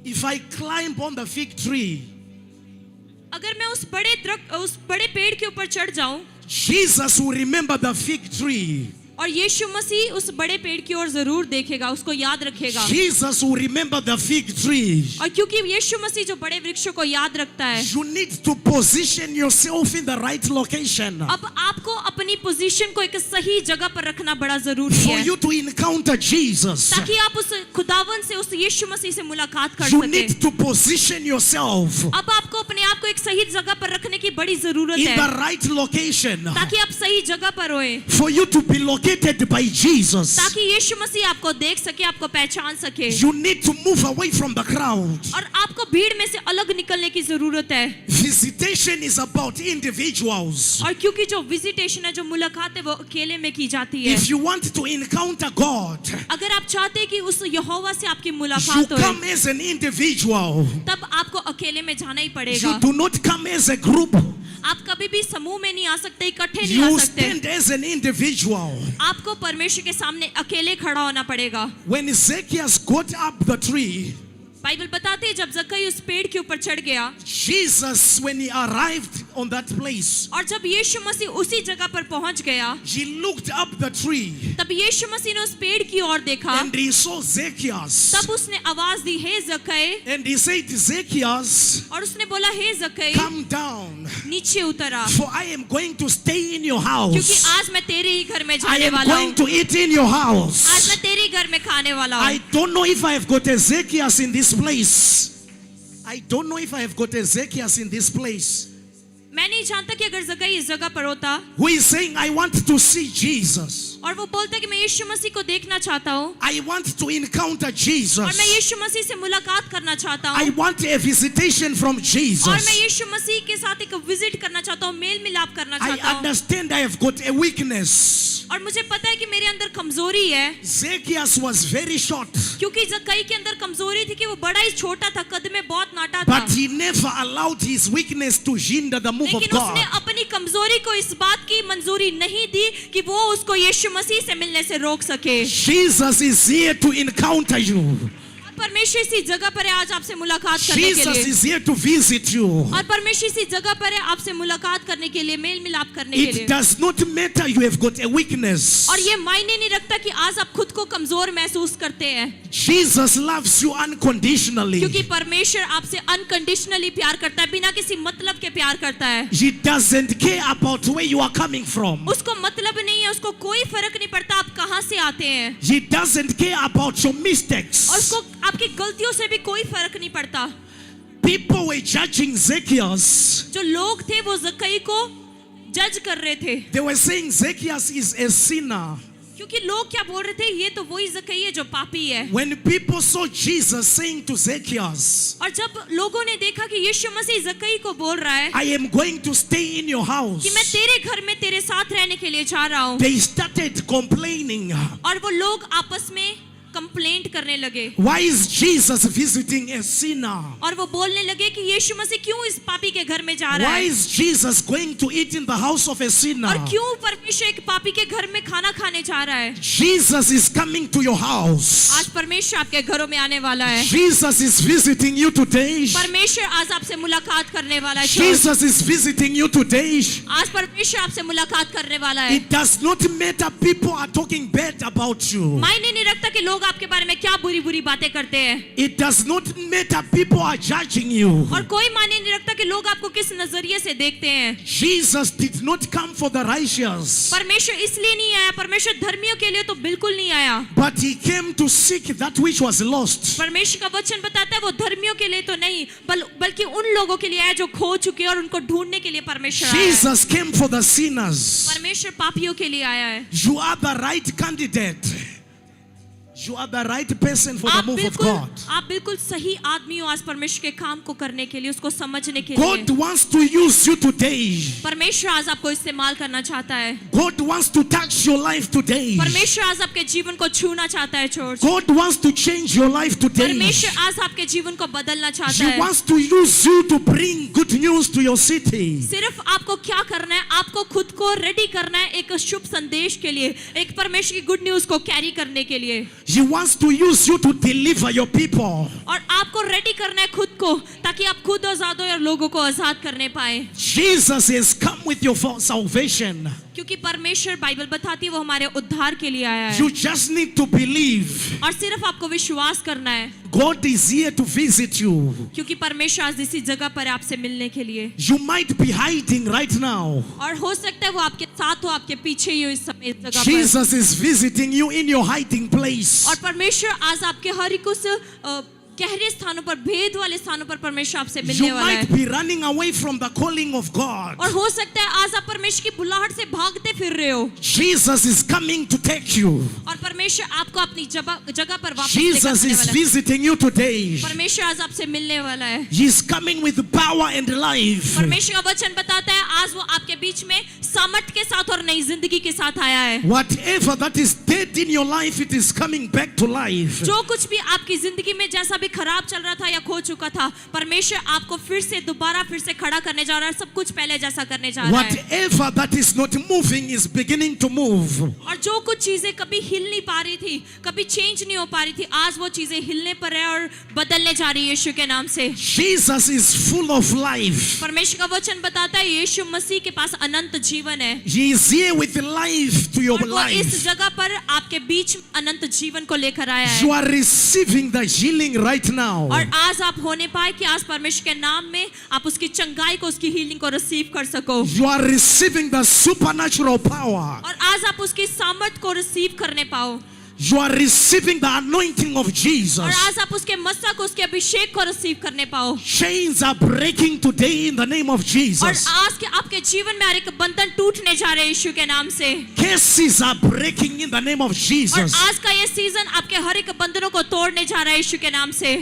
if I climb on the fig tree,
अगर मैं उस बड़े पेड़ के ऊपर चढ़ जाऊं
Jesus will remember the fig tree.
और यीशु मसीह उस बड़े पेड़ की ओर जरूर देखेगा, उसको याद रखेगा,
Jesus will remember the fig tree.
और क्योंकि यीशु मसीह जो बड़े वृक्षों को याद रखता है,
You need to position yourself in the right location
अब आपको अपनी पोजीशन को एक सही जगह पर रखना बड़ा जरूरी
for
है
you to encounter Jesus.
ताकि आप उस खुदावन से उस यीशु मसीह से मुलाकात कर
You
सके।
need to position yourself
अब आपको अपने आप को एक सही जगह पर रखने की बड़ी जरूरत
in
है
the right location
ताकि आप सही जगह पर होए,
for you to be located by Jesus.
ताकि यीशु मसीह आपको देख सके, आपको पहचान सके,
You need to move away from the crowd.
और आपको भीड़ में से अलग निकलने की जरूरत है।
Visitation is about individuals.
और क्योंकि जो विजिटेशन है, जो मुलाकात है, वो अकेले में की जाती है।
If you want to encounter God,
अगर आप चाहते हैं कि उस यहोवा से आपकी
you
मुलाकात हो,
come as an individual.
तब आपको अकेले में जाना ही
You
पड़ेगा।
do not come as a group.
आप कभी भी समूह में नहीं आ सकते, इकट्ठे नहीं आ
You
सकते,
stand as an individual.
आपको परमेश्वर के सामने अकेले खड़ा होना पड़ेगा।
When Zacchaeus got up the tree,
Bible बताते है जब जक्कई उस पेड़ के ऊपर चढ़ गया,
Jesus, when he arrived on that place,
और जब यीशु मसीह उसी जगह पर पहुंच गया,
he looked up the tree
तब यीशु मसीह ने उस पेड़ की ओर देखा,
and he saw Zacchaeus.
तब उसने आवाज दी, हे जक्कई,
And he said, Zacchaeus,
और उसने बोला, हे जक्कई,
come down,
नीचे उतरा,
for I am going to stay in your
क्योंकि
house.
आज मैं तेरे ही घर में
I
जाने
am
वाला
going
हूँ,
to eat in your
आज
house.
मैं तेरे ही घर में खाने वाला
I
हूँ।
don't know if I have got a Zacchaeus in this place. I don't know if I have got a Zacchaeus in this place
मैं नहीं जानता कि अगर जक्कई इस जगह पर होता
who is saying, I want to see Jesus.
और वो बोलता कि मैं यीशु मसीह को देखना चाहता हूँ,
I want to encounter
और मैं
Jesus.
यीशु मसीह से मुलाकात करना चाहता
I
हूँ,
want a visitation from
और मैं
Jesus.
यीशु मसीह के साथ एक विजिट करना चाहता हूँ, मेल मिलाप करना
I
चाहता हूँ,
understand I have got a weakness.
और मुझे पता है कि मेरे अंदर कमजोरी है,
Zacchaeus was very short,
क्योंकि जक्कई के अंदर कमजोरी थी कि वो बड़ा ही छोटा था, कद में बहुत नाटा था,
but he never allowed his weakness to hinder the move of
लेकिन
God.
उसने अपनी कमजोरी को इस बात की मंजूरी नहीं दी कि वो उसको यीशु मसीह से मिलने से रोक सके।
Jesus is here to encounter you.
परमेश्वर इसी जगह पर है आज आपसे मुलाकात करने के
Jesus
लिए,
is here to visit you.
और परमेश्वर इसी जगह पर है आपसे मुलाकात करने के लिए, मेल मिलाप करने के
It
लिए।
does not matter you have got a weakness.
और ये मायने नहीं रखता कि आज आप खुद को कमजोर महसूस करते हैं,
Jesus loves you unconditionally.
क्योंकि परमेश्वर आपसे अनकंडीशनली प्यार करता है, बिना किसी मतलब के प्यार करता है।
He doesn't care about where you are coming from.
उसको मतलब नहीं है, उसको कोई फर्क नहीं पड़ता आप कहाँ से आते हैं,
He doesn't care about your mistakes.
और उसको आपकी गलतियों से भी कोई फर्क नहीं पड़ता।
People were judging Zacchaeus.
जो लोग थे वो जक्कई को जज कर रहे थे,
They were saying Zacchaeus is a sinner.
क्योंकि लोग क्या बोल रहे थे, ये तो वही जक्कई है जो पापी है।
When people saw Jesus saying to Zacchaeus,
और जब लोगों ने देखा कि यीशु मसीह जक्कई को बोल रहा है
I am going to stay in your house,
कि मैं तेरे घर में तेरे साथ रहने के लिए जा रहा हूँ,
they started complaining.
और वो लोग आपस में कंप्लेंट करने लगे,
Why is Jesus visiting a sinner?
और वो बोलने लगे कि यीशु मसीह क्यों इस पापी के घर में जा रहा
Why
है,
is Jesus going to eat in the house of a sinner?
और क्यों परमेश्वर एक पापी के घर में खाना खाने जा रहा है।
Jesus is coming to your house.
आज परमेश्वर आपके घरों में आने वाला है,
Jesus is visiting you today.
परमेश्वर आज आपसे मुलाकात करने वाला है।
Jesus is visiting you today.
आज परमेश्वर आपसे मुलाकात करने वाला है।
It does not matter people are talking bad about you.
मायने नहीं रखता कि लोग आपके बारे में क्या बुरी बुरी बातें करते हैं,
It does not matter people are judging you.
और कोई मायने नहीं रखता कि लोग आपको किस नजरिए से देखते हैं।
Jesus did not come for the righteous,
परमेश्वर इसलिए नहीं आया, परमेश्वर धर्मियों के लिए तो बिल्कुल नहीं आया,
but he came to seek that which was lost.
परमेश्वर का वचन बताता है वो धर्मियों के लिए तो नहीं बल्कि उन लोगों के लिए आया जो खो चुके हैं, और उनको ढूंढने के लिए परमेश्वर आया है।
Jesus came for the sinners.
परमेश्वर पापियों के लिए आया है।
You are the right candidate. You are the right person for the move of God.
आप बिल्कुल सही आदमी हो आज परमेश्वर के काम को करने के लिए, उसको समझने के लिए।
God wants to use you today.
परमेश्वर आज आपको इस्तेमाल करना चाहता है,
God wants to touch your life today.
परमेश्वर आज आपके जीवन को छूना चाहता है। चोर
God wants to change your life today.
परमेश्वर आज आपके जीवन को बदलना चाहता
He
है।
wants to use you to bring good news to your city.
सिर्फ आपको क्या करना है, आपको खुद को रेडी करना है एक शुभ संदेश के लिए, एक परमेश्वर की गुड न्यूज को कैरी करने के लिए,
He wants to use you to deliver your people.
और आपको रेडी करना है खुद को, ताकि आप खुद आजाद हो और लोगों को आजाद करने पाए।
Jesus has come with your salvation.
क्योंकि परमेश्वर बाइबल बताती है वो हमारे उद्धार के लिए आया है,
You just need to believe.
और सिर्फ आपको विश्वास करना है,
God is here to visit you.
क्योंकि परमेश्वर आज इसी जगह पर है आपसे मिलने के लिए।
You might be hiding right now.
और हो सकता है वो आपके साथ हो, आपके पीछे ही हो इस समय इस जगह पर।
Jesus is visiting you in your hiding place.
और परमेश्वर आज आपके हर एक उस गहरे स्थानों पर, भेद वाले स्थानों पर परमेश्वर आपसे मिलने
You
वाला
might
है।
be running away from the calling of God.
और हो सकता है आज आप परमेश्वर की बुलाहट से भागते फिर रहे हो,
Jesus is coming to take you.
और परमेश्वर आपको अपनी जगह पर वापस लेकर
Jesus
आने
is
वाला है।
visiting you today.
परमेश्वर आज आपसे मिलने वाला है।
He is coming with power and life.
परमेश्वर का वचन बताता है आज वो आपके बीच में सामर्थ के साथ और नई जिंदगी के साथ आया है।
Whatever that is dead in your life, it is coming back to life.
जो कुछ भी आपकी जिंदगी में जैसा भी खराब चल रहा था या खो चुका था, परमेश्वर आपको फिर से खड़ा करने जा रहा है, सब कुछ पहले जैसा करने जा रहा है।
Whatever that is not moving is beginning to move.
और जो कुछ चीजें कभी हिल नहीं पा रही थी, कभी चेंज नहीं हो पा रही थी, आज वो चीजें हिलने पर है और बदलने जा रही है यीशु के नाम से।
Jesus is full of life.
परमेश्वर का वचन बताता है यीशु मसीह के पास अनंत जीवन है,
He is here with life to your
और वो इस
life.
जगह पर आपके बीच अनंत जीवन को लेकर आया है।
You are receiving the healing right now.
और आज आप होने पाए कि आज परमेश्वर के नाम में आप उसकी चंगाई को, उसकी हीलिंग को रिसीव कर सको,
You are receiving the supernatural power.
और आज आप उसकी सामर्थ को रिसीव करने पाओ,
You are receiving the anointing of
और
Jesus.
आज आप उसके मस्तक, उसके अभिषेक को रिसीव करने पाओ।
Chains are breaking today in the name of
और
Jesus.
आज के आपके जीवन में हर एक बंधन टूटने जा रहे हैं यीशु के नाम से,
Cases are breaking in the name of
और
Jesus.
आज का ये सीजन आपके हर एक बंधनों को तोड़ने जा रहा है यीशु के नाम से।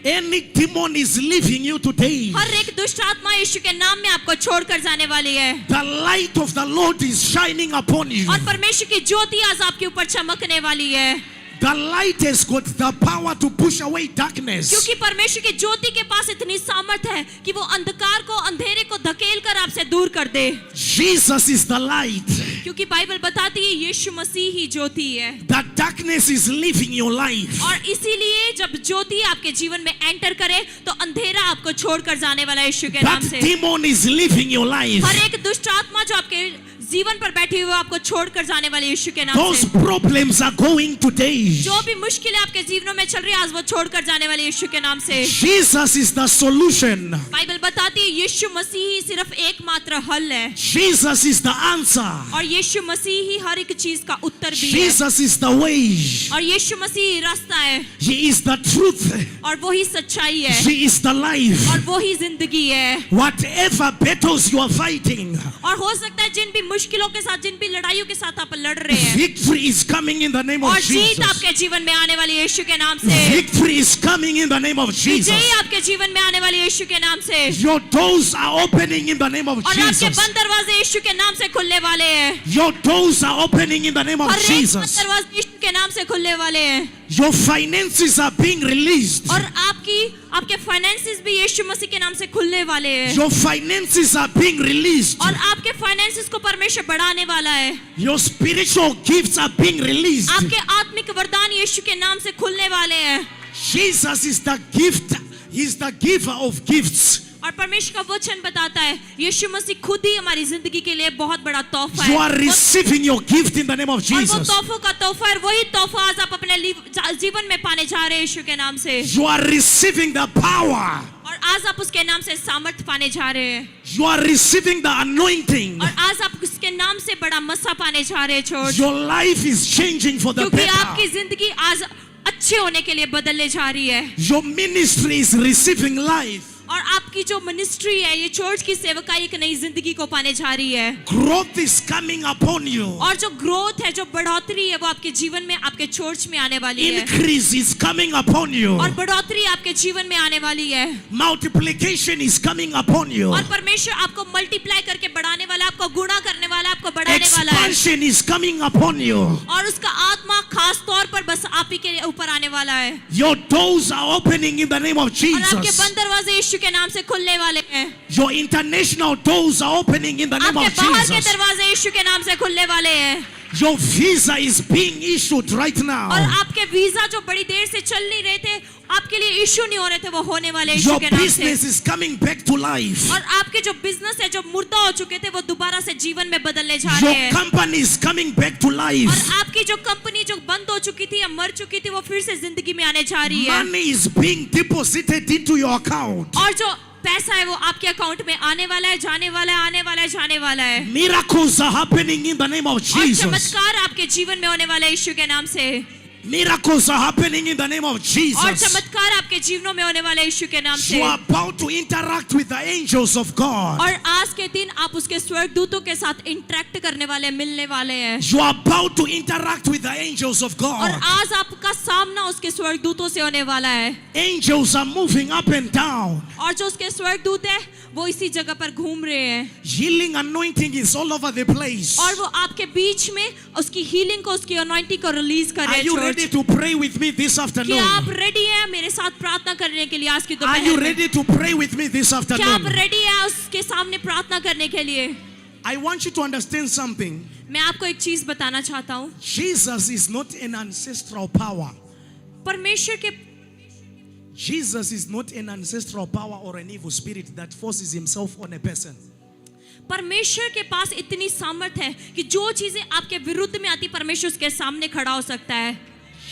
Any demon is leaving you today.
हर एक दुष्ट आत्मा यीशु के नाम में आपको छोड़कर जाने वाली है,
The light of the Lord is shining upon you.
और परमेश्वर की ज्योति आज आपके ऊपर चमकने वाली है।
The light has got the power to push away darkness.
क्योंकि परमेश्वर की ज्योति के पास इतनी सामर्थ है कि वो अंधकार को, अंधेरे को धकेल कर आपसे दूर कर दे।
Jesus is the light.
क्योंकि बाइबल बताती है यीशु मसीह ही ज्योति है।
That darkness is living your life.
और इसीलिए जब ज्योति आपके जीवन में एंटर करे तो अंधेरा आपको छोड़कर जाने वाला है यीशु के नाम
That
से।
demon is living your life.
हर एक दुष्ट आत्मा जो आपके जीवन पर बैठी हुई आपको छोड़कर जाने वाले यीशु के नाम
Those
से।
problems are going today.
जो भी मुश्किलें आपके जीवनों में चल रही है आज वो छोड़कर जाने वाले यीशु के नाम से।
Jesus is the solution.
Bible बताती है यीशु मसीह ही सिर्फ एकमात्र हल है
Jesus is the answer.
और यीशु मसीह ही हर एक चीज का उत्तर भी है
Jesus is the way.
और यीशु मसीह ही रास्ता है
He is the truth.
और वो ही सच्चाई है
He is the life.
और वो ही जिंदगी है।
Whatever battles you are fighting,
और हो सकता है जिन भी मुश्किलों के साथ, जिन भी लड़ाइयों के साथ आप लड़ रहे हैं,
victory is coming in the name of
और जीत
Jesus.
आपके जीवन में आने वाली यीशु के नाम से।
Victory is coming in the name of Jesus.
विजयी आपके जीवन में आने वाली यीशु के नाम से।
Your doors are opening in the name of
और आपके
Jesus.
बंद दरवाजे यीशु के नाम से खुलने वाले हैं।
Your doors are opening in the name of
और एक बंद
Jesus.
दरवाजे यीशु के नाम से खुलने वाले हैं।
Your finances are being released.
और आपके फाइनेंसेस भी यीशु मसीह के नाम से खुलने वाले हैं।
Your finances are being released.
और आपके फाइनेंसेस को परमेश्वर बढ़ाने वाला है।
Your spiritual gifts are being released.
आपके आत्मिक वरदान यीशु के नाम से खुलने वाले हैं।
Jesus is the gift. He is the giver of gifts.
और परमेश्वर का वचन बताता है यीशु मसीह खुद ही हमारी जिंदगी के लिए बहुत बड़ा तोहफा
You
है।
are receiving your gift in the name of
और वो
Jesus.
तोहफों का तोहफा है, वही तोहफा आज आप अपने जीवन में पाने जा रहे हैं यीशु के नाम से।
You are receiving the power.
और आज आप उसके नाम से सामर्थ पाने जा रहे हैं।
You are receiving the anointing.
और आज आप उसके नाम से बड़ा मसा पाने जा रहे हैं छोड़।
Your life is changing for the
क्योंकि आपकी
better.
जिंदगी आज अच्छे होने के लिए बदलने जा रही है।
Your ministry is receiving life.
और आपकी जो मिनिस्ट्री है, ये चर्च की सेवकाई एक नई जिंदगी को पाने जा रही है।
Growth is coming upon you.
और जो ग्रोथ है, जो बढ़ोतरी है, वो आपके जीवन में, आपके चर्च में आने वाली है।
Increase is coming upon you.
और बढ़ोतरी आपके जीवन में आने वाली है।
Multiplication is coming upon you.
और परमेश्वर आपको मल्टीप्लाई करके बढ़ाने वाला, आपको गुणा करने वाला, आपको बढ़ाने वाला है।
Expansion is coming upon you.
और उसका आत्मा खास तौर पर बस आप ही के ऊपर आने वाला है।
Your doors are opening in the name of
और आपके
Jesus.
बंद दरवाजे यीशु के नाम से खुलने वाले हैं।
Your international doors are opening in the name
आपके
of
बाहर के
Jesus.
दरवाजे यीशु के नाम से खुलने वाले हैं।
Your visa is being issued right
और
now.
आपके वीजा जो बड़ी देर से चल नहीं रहे थे, आपके लिए इशू नहीं हो रहे थे, वो होने वाले यीशु
Your
के नाम से।
business is coming back to life.
और आपके जो बिजनेस है, जो मुर्दा हो चुके थे, वो दोबारा से जीवन में बदलने जा रहे
Your
हैं।
company is coming back to
और
life.
आपकी जो कंपनी जो बंद हो चुकी थी या मर चुकी थी, वो फिर से जिंदगी में आने जा रही है।
Money is being deposited into your account.
और जो पैसा है वो आपके अकाउंट में आने वाला है, जाने वाला है, आने वाला है, जाने वाला है।
Miracles are happening in the name of
और
Jesus.
चमत्कार आपके जीवन में होने वाला है यीशु के नाम से।
Miracles are happening in the name of
और
Jesus.
चमत्कार आपके जीवनों में होने वाले यीशु के नाम से।
You are about to interact with the angels of God.
और आज के दिन आप उसके स्वर्गदूतों के साथ इंटरेक्ट करने वाले, मिलने वाले हैं।
You are about to interact with the angels of
और
God.
आज आपका सामना उसके स्वर्गदूतों से होने वाला है।
Angels are moving up and down.
और जो उसके स्वर्गदूत है वो इसी जगह पर घूम रहे हैं।
Healing anointing is all over the place.
और वो आपके बीच में उसकी हीलिंग को, उसकी अनॉइंटिंग को रिलीज कर रहे
Are
हैं।
you
church,
ready to pray with me this
क्या
afternoon?
आप रेडी हैं मेरे साथ प्रार्थना करने के लिए आज की
Are you
दोपहर में?
ready to pray with me this
क्या आप
afternoon?
रेडी हैं उसके सामने प्रार्थना करने के लिए?
I want you to understand something.
मैं आपको एक चीज बताना चाहता हूँ।
Jesus is not an ancestral power.
परमेश्वर के
Jesus is not an ancestral power or an evil spirit that forces himself on a person.
परमेश्वर के पास इतनी सामर्थ है कि जो चीजें आपके विरुद्ध में आती, परमेश्वर उसके सामने खड़ा हो सकता है।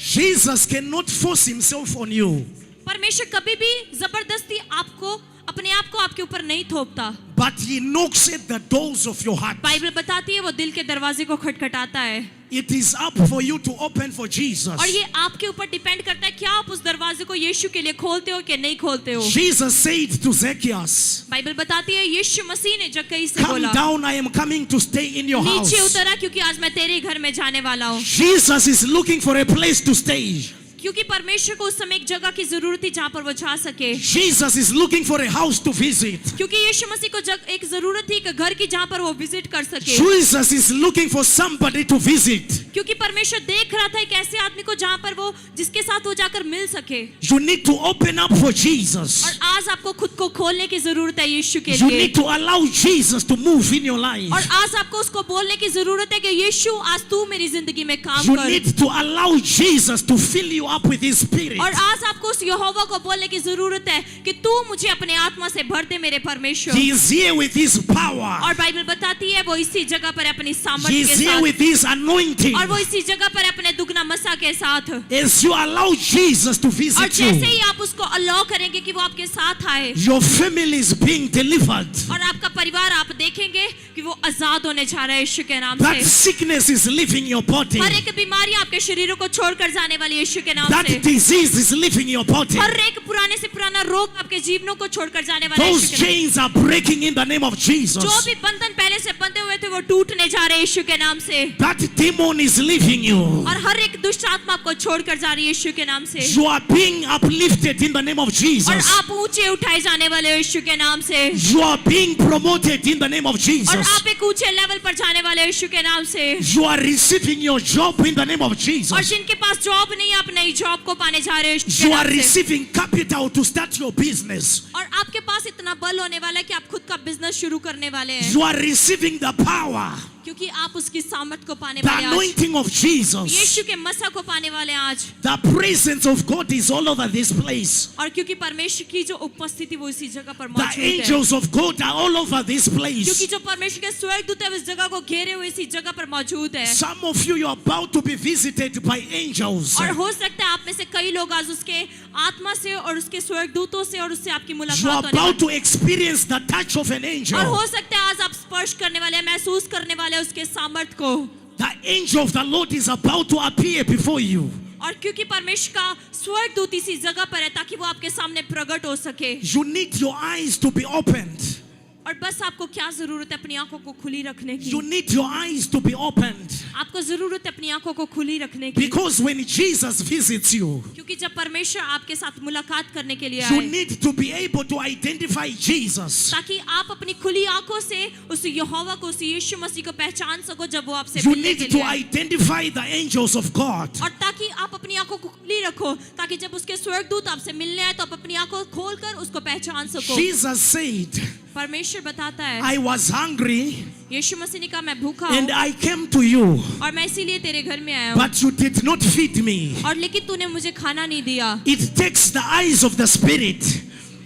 Jesus cannot force himself on you.
परमेश्वर कभी भी जबरदस्ती आपको, अपने आप को आपके ऊपर नहीं थोपता।
But he knocks at the doors of your heart.
Bible बताती है वो दिल के दरवाजे को खटखटाता है।
It is up for you to open for Jesus.
और ये आपके ऊपर डिपेंड करता है क्या आप उस दरवाजे को यीशु के लिए खोलते हो कि नहीं खोलते हो।
Jesus said to Zacchaeus,
Bible बताती है यीशु मसीह ने जक्कई से
come
बोला,
down, I am coming to stay in your house.
नीचे उतरा क्योंकि आज मैं तेरे घर में जाने वाला हूँ।
Jesus is looking for a place to stay.
क्योंकि परमेश्वर को उस समय एक जगह की जरूरत थी जहाँ पर वो जा सके।
Jesus is looking for a house to visit.
क्योंकि यीशु मसीह को एक जरूरत थी एक घर की जहाँ पर वो विजिट कर सके।
Jesus is looking for somebody to visit.
क्योंकि परमेश्वर देख रहा था एक ऐसे आदमी को जहां पर वो जिसके साथ वो जाकर मिल सके।
You need to open up for Jesus.
और आज आपको खुद को खोलने की जरूरत है यीशु के
You
लिए।
need to allow Jesus to move in your life.
और आज आपको उसको बोलने की जरूरत है कि यीशु आज तू मेरी जिंदगी में काम
You
कर।
need to allow Jesus to fill you up with His Spirit.
और आज आपको उस यहोवा को बोलने की जरूरत है कि तू मुझे अपने आत्मा से भर दे मेरे परमेश्वर।
He is here with His power.
और बाइबल बताती है वो इसी जगह पर अपनी
He
सामर्थ्य
is
के
here
साथ,
with His anointing.
और वो इसी जगह पर अपने दुगना मसा के साथ।
As you allow Jesus to
और
visit
जैसे
you,
ही आप उसको अलाउ करेंगे कि वो आपके साथ आए,
your family is being delivered.
और आपका परिवार आप देखेंगे कि वो आजाद होने जा रहा है यीशु के नाम
That
से।
sickness is leaving your body.
हर एक बीमारी आपके शरीरों को छोड़कर जाने वाली यीशु के नाम
That
से।
disease is leaving your body.
हर एक पुराने से पुराना रोग आपके जीवनों को छोड़कर जाने वाला है
Those
यीशु के नाम
chains are breaking in the name of
से।
Jesus.
जो भी बंधन पहले से बंधे हुए थे वो टूटने जा रहे हैं यीशु के नाम से।
That demon is leaving you.
और हर एक दुष्ट आत्मा आपको छोड़कर जा रही है यीशु के नाम से।
You are being uplifted in the name of
और
Jesus.
आप ऊंचे उठाए जाने वाले हो यीशु के नाम से।
You are being promoted in the name of
और
Jesus.
आप एक ऊंचे लेवल पर जाने वाले हो यीशु के नाम से।
You are receiving your job in the name of
और
Jesus.
जिनके पास जॉब नहीं है आप नई जॉब को पाने जा रहे हो यीशु
You
के
are
नाम से।
receiving capital to start your business.
और आपके पास इतना बल होने वाला है कि आप खुद का बिजनेस शुरू करने वाले हैं,
You are receiving the power,
क्योंकि आप उसकी सामर्थ को पाने
the
वाले हैं आज।
anointing of Jesus.
यीशु के मसा को पाने वाले हैं आज।
The presence of God is all over this place.
और क्योंकि परमेश्वर की जो उपस्थिति वो इसी जगह पर
The
मौजूद है,
angels of God are all over this
क्योंकि
place.
जो परमेश्वर के स्वर्गदूत है वो इस जगह को घेरे हुए इसी जगह पर मौजूद है।
Some of you are about to be visited by angels.
और हो सकता है आप में से कई लोग आज उसके आत्मा से और उसके स्वर्गदूतों से और उससे आपकी
You
मुलाकात
are
होने
about
वाली
to experience the touch of an
है। और
angel.
हो सकता है आज आप स्पर्श करने वाले हैं, महसूस करने वाले हैं उसके सामर्थ को।
The angel of the Lord is about to appear before you.
और क्योंकि परमेश्वर का स्वर्गदूत इसी जगह पर है ताकि वो आपके सामने प्रकट हो सके।
You need your eyes to be opened.
और बस आपको क्या जरूरत है अपनी आंखों को खुली रखने की।
You need your eyes to be opened.
आपको जरूरत है अपनी आंखों को खुली रखने की,
Because when Jesus visits you,
क्योंकि जब परमेश्वर आपके साथ मुलाकात करने के लिए
you
आए,
need to be able to identify Jesus.
ताकि आप अपनी खुली आंखों से उस यहोवा को, उस यीशु मसीह को पहचान सको जब वो आपसे
You
मिलने
need
के
to
लिए आए।
identify the angels of God.
और ताकि आप अपनी आंखों को खुली रखो, ताकि जब उसके स्वर्गदूत आपसे मिलने आए तो आप अपनी आंखों खोलकर उसको पहचान सको।
Jesus said,
परमेश्वर बताता है,
I was hungry
यीशु मसीह ने कहा मैं भूखा
and
हूँ
I came to you,
और मैं इसीलिए तेरे घर में आया हूँ,
but you did not feed me.
और लेकिन तूने मुझे खाना नहीं दिया।
It takes the eyes of the Spirit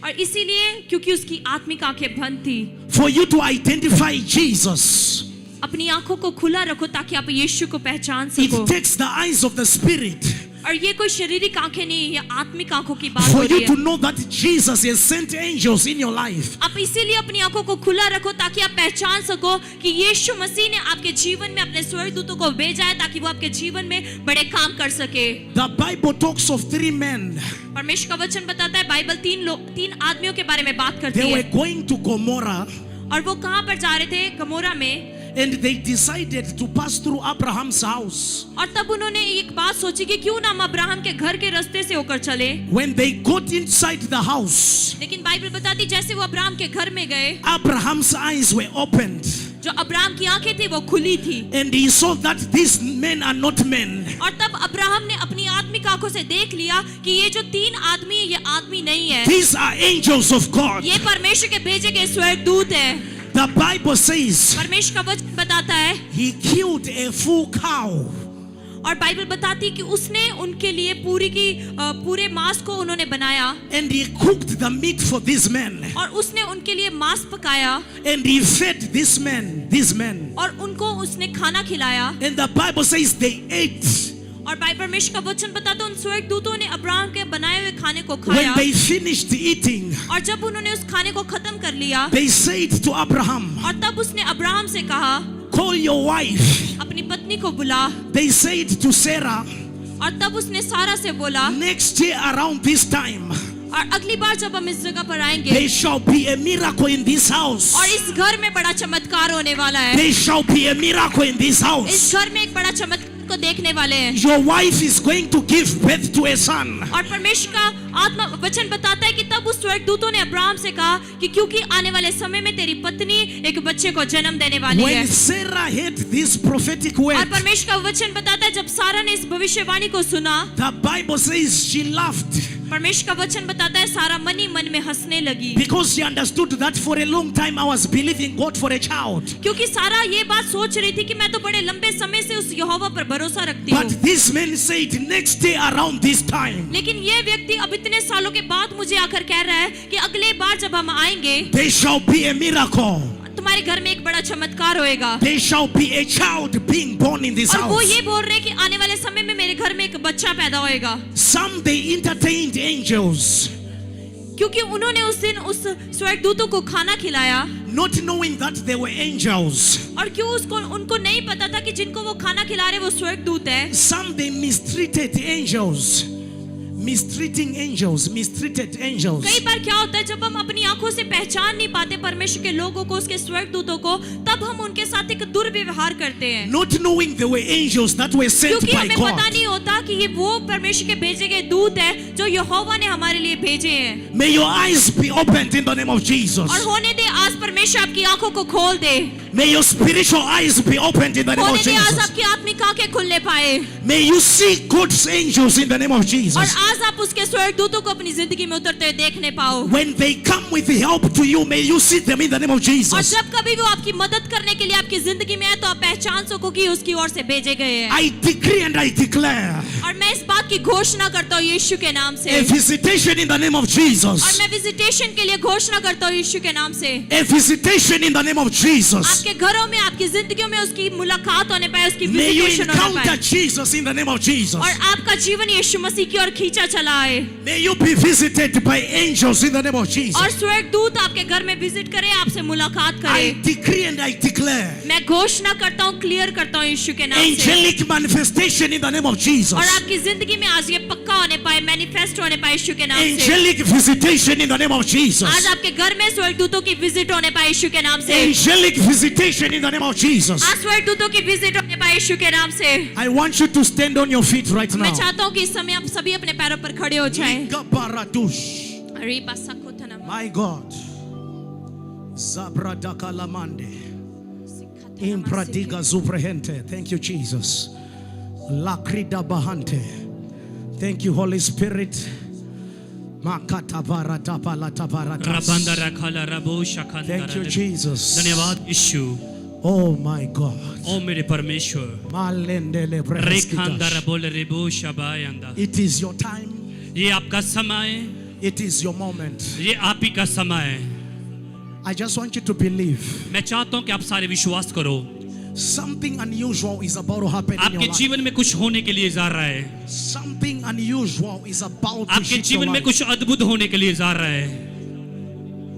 और इसीलिए क्योंकि उसकी आत्मिक आंखें बंद थी,
for you to identify Jesus.
अपनी आंखों को खुला रखो ताकि आप यीशु को पहचान सको।
It takes the eyes of the Spirit
और ये कोई शारीरिक आंखें नहीं, ये आत्मिक आंखों की बात हो
for
रही
you
है।
to know that Jesus has sent angels in your life.
आप इसीलिए अपनी आंखों को खुला रखो ताकि आप पहचान सको कि यीशु मसीह ने आपके जीवन में अपने स्वर्गदूतों को भेजा है ताकि वो आपके जीवन में बड़े काम कर सके।
The Bible talks of 3 men.
परमेश्वर का वचन बताता है, बाइबल तीन आदमियों के बारे में बात करती
They were
है,
going to Gomorrah
और वो कहाँ पर जा रहे थे? गमोरा में।
and they decided to pass through Abraham's house.
और तब उन्होंने एक बात सोची कि क्यों ना हम अब्राहम के घर के रास्ते से होकर चले।
When they got inside the house,
लेकिन बाइबल बताती जैसे वो अब्राहम के घर में गए,
Abraham's eyes were opened
जो अब्राहम की आंखें थी वो खुली थी,
and he saw that these men are not men.
और तब अब्राहम ने अपनी आत्मिक आंखों से देख लिया कि ये जो 3 आदमी है ये आदमी नहीं है,
These are angels of God.
ये परमेश्वर के भेजे गए स्वर्गदूत है।
The Bible says
परमेश्वर का वचन बताता है,
he killed a full cow.
और बाइबल बताती है कि उसने उनके लिए पूरे मांस को उन्होंने बनाया,
And he cooked the meat for these men.
और उसने उनके लिए मांस पकाया,
And he fed these men.
और उनको उसने खाना खिलाया।
And the Bible says they ate.
और बाइबल परमेश्वर का वचन बताता है उन स्वर्गदूतों ने अब्राहम के बनाए हुए खाने को
When
खाया,
they finished eating,
और जब उन्होंने उस खाने को खत्म कर लिया,
they said to Abraham,
और तब उसने अब्राहम से कहा,
call your wife.
अपनी पत्नी को बुला।
They said to Sarah,
और तब उसने सारा से बोला,
next year around this time,
और अगली बार जब हम इस जगह पर आएंगे,
there shall be a miracle in this house.
और इस घर में बड़ा चमत्कार होने वाला है,
There shall be a miracle in this
इस
house.
घर में एक बड़ा चमत्कार को देखने वाले हैं।
Your wife is going to give birth to a son.
और परमेश्वर का आत्मा वचन बताता है कि तब तब उस स्वर्गदूतों ने अब्राहम से कहा कि क्योंकि आने वाले समय में तेरी पत्नी एक बच्चे को जन्म देने वाली है।
When Sarah heard this prophetic
और
word,
परमेश्वर का वचन बताता है जब सारा ने इस भविष्यवाणी को सुना,
the Bible says she laughed
परमेश्वर का वचन बताता है सारा मन ही मन में हंसने लगी,
because she understood that for a long time I was believing God for a child.
क्योंकि सारा ये बात सोच रही थी कि मैं तो बड़े लंबे समय से उस यहोवा पर भरोसा रखती
But
हूँ।
this man said next day around this time,
लेकिन ये व्यक्ति अब इतने सालों के बाद मुझे आकर कह रहा है कि अगले बार जब हम आएंगे
there shall be a miracle.
तुम्हारे घर में एक बड़ा चमत्कार होएगा।
There shall be a child being born in this
और वो
house.
ये बोल रहे हैं कि आने वाले समय में मेरे घर में एक बच्चा पैदा होएगा,
Some they entertained angels,
क्योंकि उन्होंने उस दिन उस स्वर्गदूतों को खाना खिलाया
not knowing that they were angels.
और क्यों उसको उनको नहीं पता था कि जिनको वो खाना खिला रहे वो स्वर्गदूत है।
Some they mistreated angels. Mistreating angels, mistreated angels.
कई बार क्या होता है जब हम अपनी आंखों से पहचान नहीं पाते परमेश्वर के लोगों को, उसके स्वर्गदूतों को, तब हम उनके साथ एक दुर्व्यवहार करते हैं,
Not knowing they were angels that were sent
क्योंकि
by
हमें पता
God.
नहीं होता कि ये वो परमेश्वर के भेजे गए दूत है जो यहोवा ने हमारे लिए भेजे हैं।
May your eyes be opened in the name of Jesus.
और होने दे आज परमेश्वर आपकी आंखों को खोल दे,
May your spiritual eyes be opened in the name
होने
of
दे आज
Jesus.
आपकी आत्मिक आंखें खुलने पाए,
May you see God's angels in the name of
और
Jesus.
आज आप उसके स्वर्गदूतों को अपनी जिंदगी में उतरते हुए देखने पाओ।
When they come with help to you, may you see them in the name of
और
Jesus.
जब कभी वो आपकी मदद करने के लिए आपकी जिंदगी में है तो आप पहचान सको कि उसकी ओर से भेजे गए हैं।
I decree and I declare
और मैं इस बात की घोषणा करता हूँ यीशु के नाम से,
a visitation in the name of
और
Jesus.
मैं विजिटेशन के लिए घोषणा करता हूँ यीशु के नाम से।
A visitation in the name of Jesus.
आपके घरों में, आपकी जिंदगियों में उसकी मुलाकात होने पाए, उसकी
May you
विजिटेशन होने
encounter
पाए,
Jesus in the name of Jesus.
और आपका जीवन यीशु मसीह की ओर खींचा चला आए,
May you be visited by angels in the name of
और
Jesus.
स्वर्गदूत आपके घर में विजिट करे, आपसे मुलाकात
I
करे।
decree and I declare
मैं घोषणा करता हूँ, क्लियर करता हूँ यीशु के नाम से,
angelic manifestation in the name of Jesus.
और आपकी जिंदगी में आज ये पक्का होने पाए, मैनिफेस्ट होने पाए यीशु के नाम से।
Angelic visitation in the name of
आज
Jesus.
आपके घर में स्वर्गदूतों की विजिट होने पाए यीशु के नाम से।
Angelic visitation in the name of Jesus.
आज स्वर्गदूतों की विजिट होने पाए यीशु के नाम से।
I want you to stand on your feet right
मैं
now.
चाहता हूँ कि इस समय आप सभी अपने पैरों पर खड़े हो जाएं।
Gabaratush.
अरे बासाको थनम,
My God. Zabradakalamande. Impradiga zuprehente. Thank you, Jesus. Lakrida bahante. Thank you, Holy Spirit. Makatavara tapala
रबंदा
taparatas.
रखाला रबो शखंदा
Thank you, Jesus.
धन्यवाद यीशु।
Oh my God.
ओ मेरे परमेश्वर
Malendele
रेखांदा
brehaskidash.
रबोल रेबो शबायंदा।
It is your time.
ये आपका समय,
It is your moment.
ये आप ही का समय है।
I just want you to believe.
मैं चाहता हूँ कि आप सारे विश्वास करो,
Something unusual is about to happen in your
आपके
life.
जीवन में कुछ होने के लिए जा रहा है,
Something unusual is about to
आपके
hit your
जीवन में
life.
कुछ अद्भुत होने के लिए जा रहा है।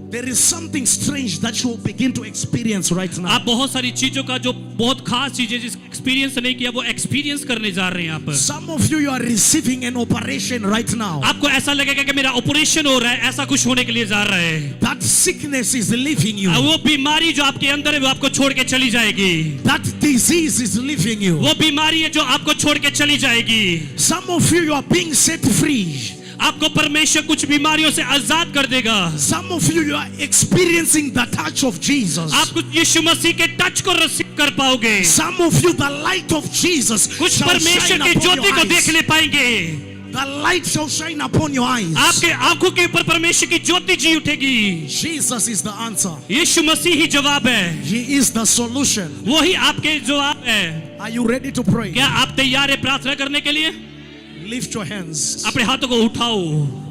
There is something strange that you will begin to experience right now.
आप बहुत सारी चीजों का जो बहुत खास चीजें जिस एक्सपीरियंस नहीं किया वो एक्सपीरियंस करने जा रहे हैं यहाँ पर।
Some of you are receiving an operation right now.
आपको ऐसा लगेगा कि मेरा ऑपरेशन हो रहा है, ऐसा कुछ होने के लिए जा रहा है।
That sickness is leaving you.
वो बीमारी जो आपके अंदर है वो आपको छोड़ के चली जाएगी।
That disease is leaving you.
वो बीमारी है जो आपको छोड़ के चली जाएगी।
Some of you are being set free.
आपको परमेश्वर कुछ बीमारियों से आजाद कर देगा।
Some of you are experiencing the touch of Jesus.
आप कुछ यीशु मसीह के टच को रिसीव कर पाओगे।
Some of you, the light of Jesus
कुछ
shall
परमेश्वर
shine
की
upon
ज्योति
your
को देख
eyes.
ले पाएंगे।
The light shall shine upon your eyes.
आपके आंखों के ऊपर परमेश्वर की ज्योति जी उठेगी।
Jesus is the answer.
यीशु मसीह ही जवाब है,
He is the solution.
वो ही आपके जवाब है।
Are you ready to pray?
क्या आप तैयार है प्रार्थना करने के लिए?
Lift your hands.
अपने हाथों को उठाओ।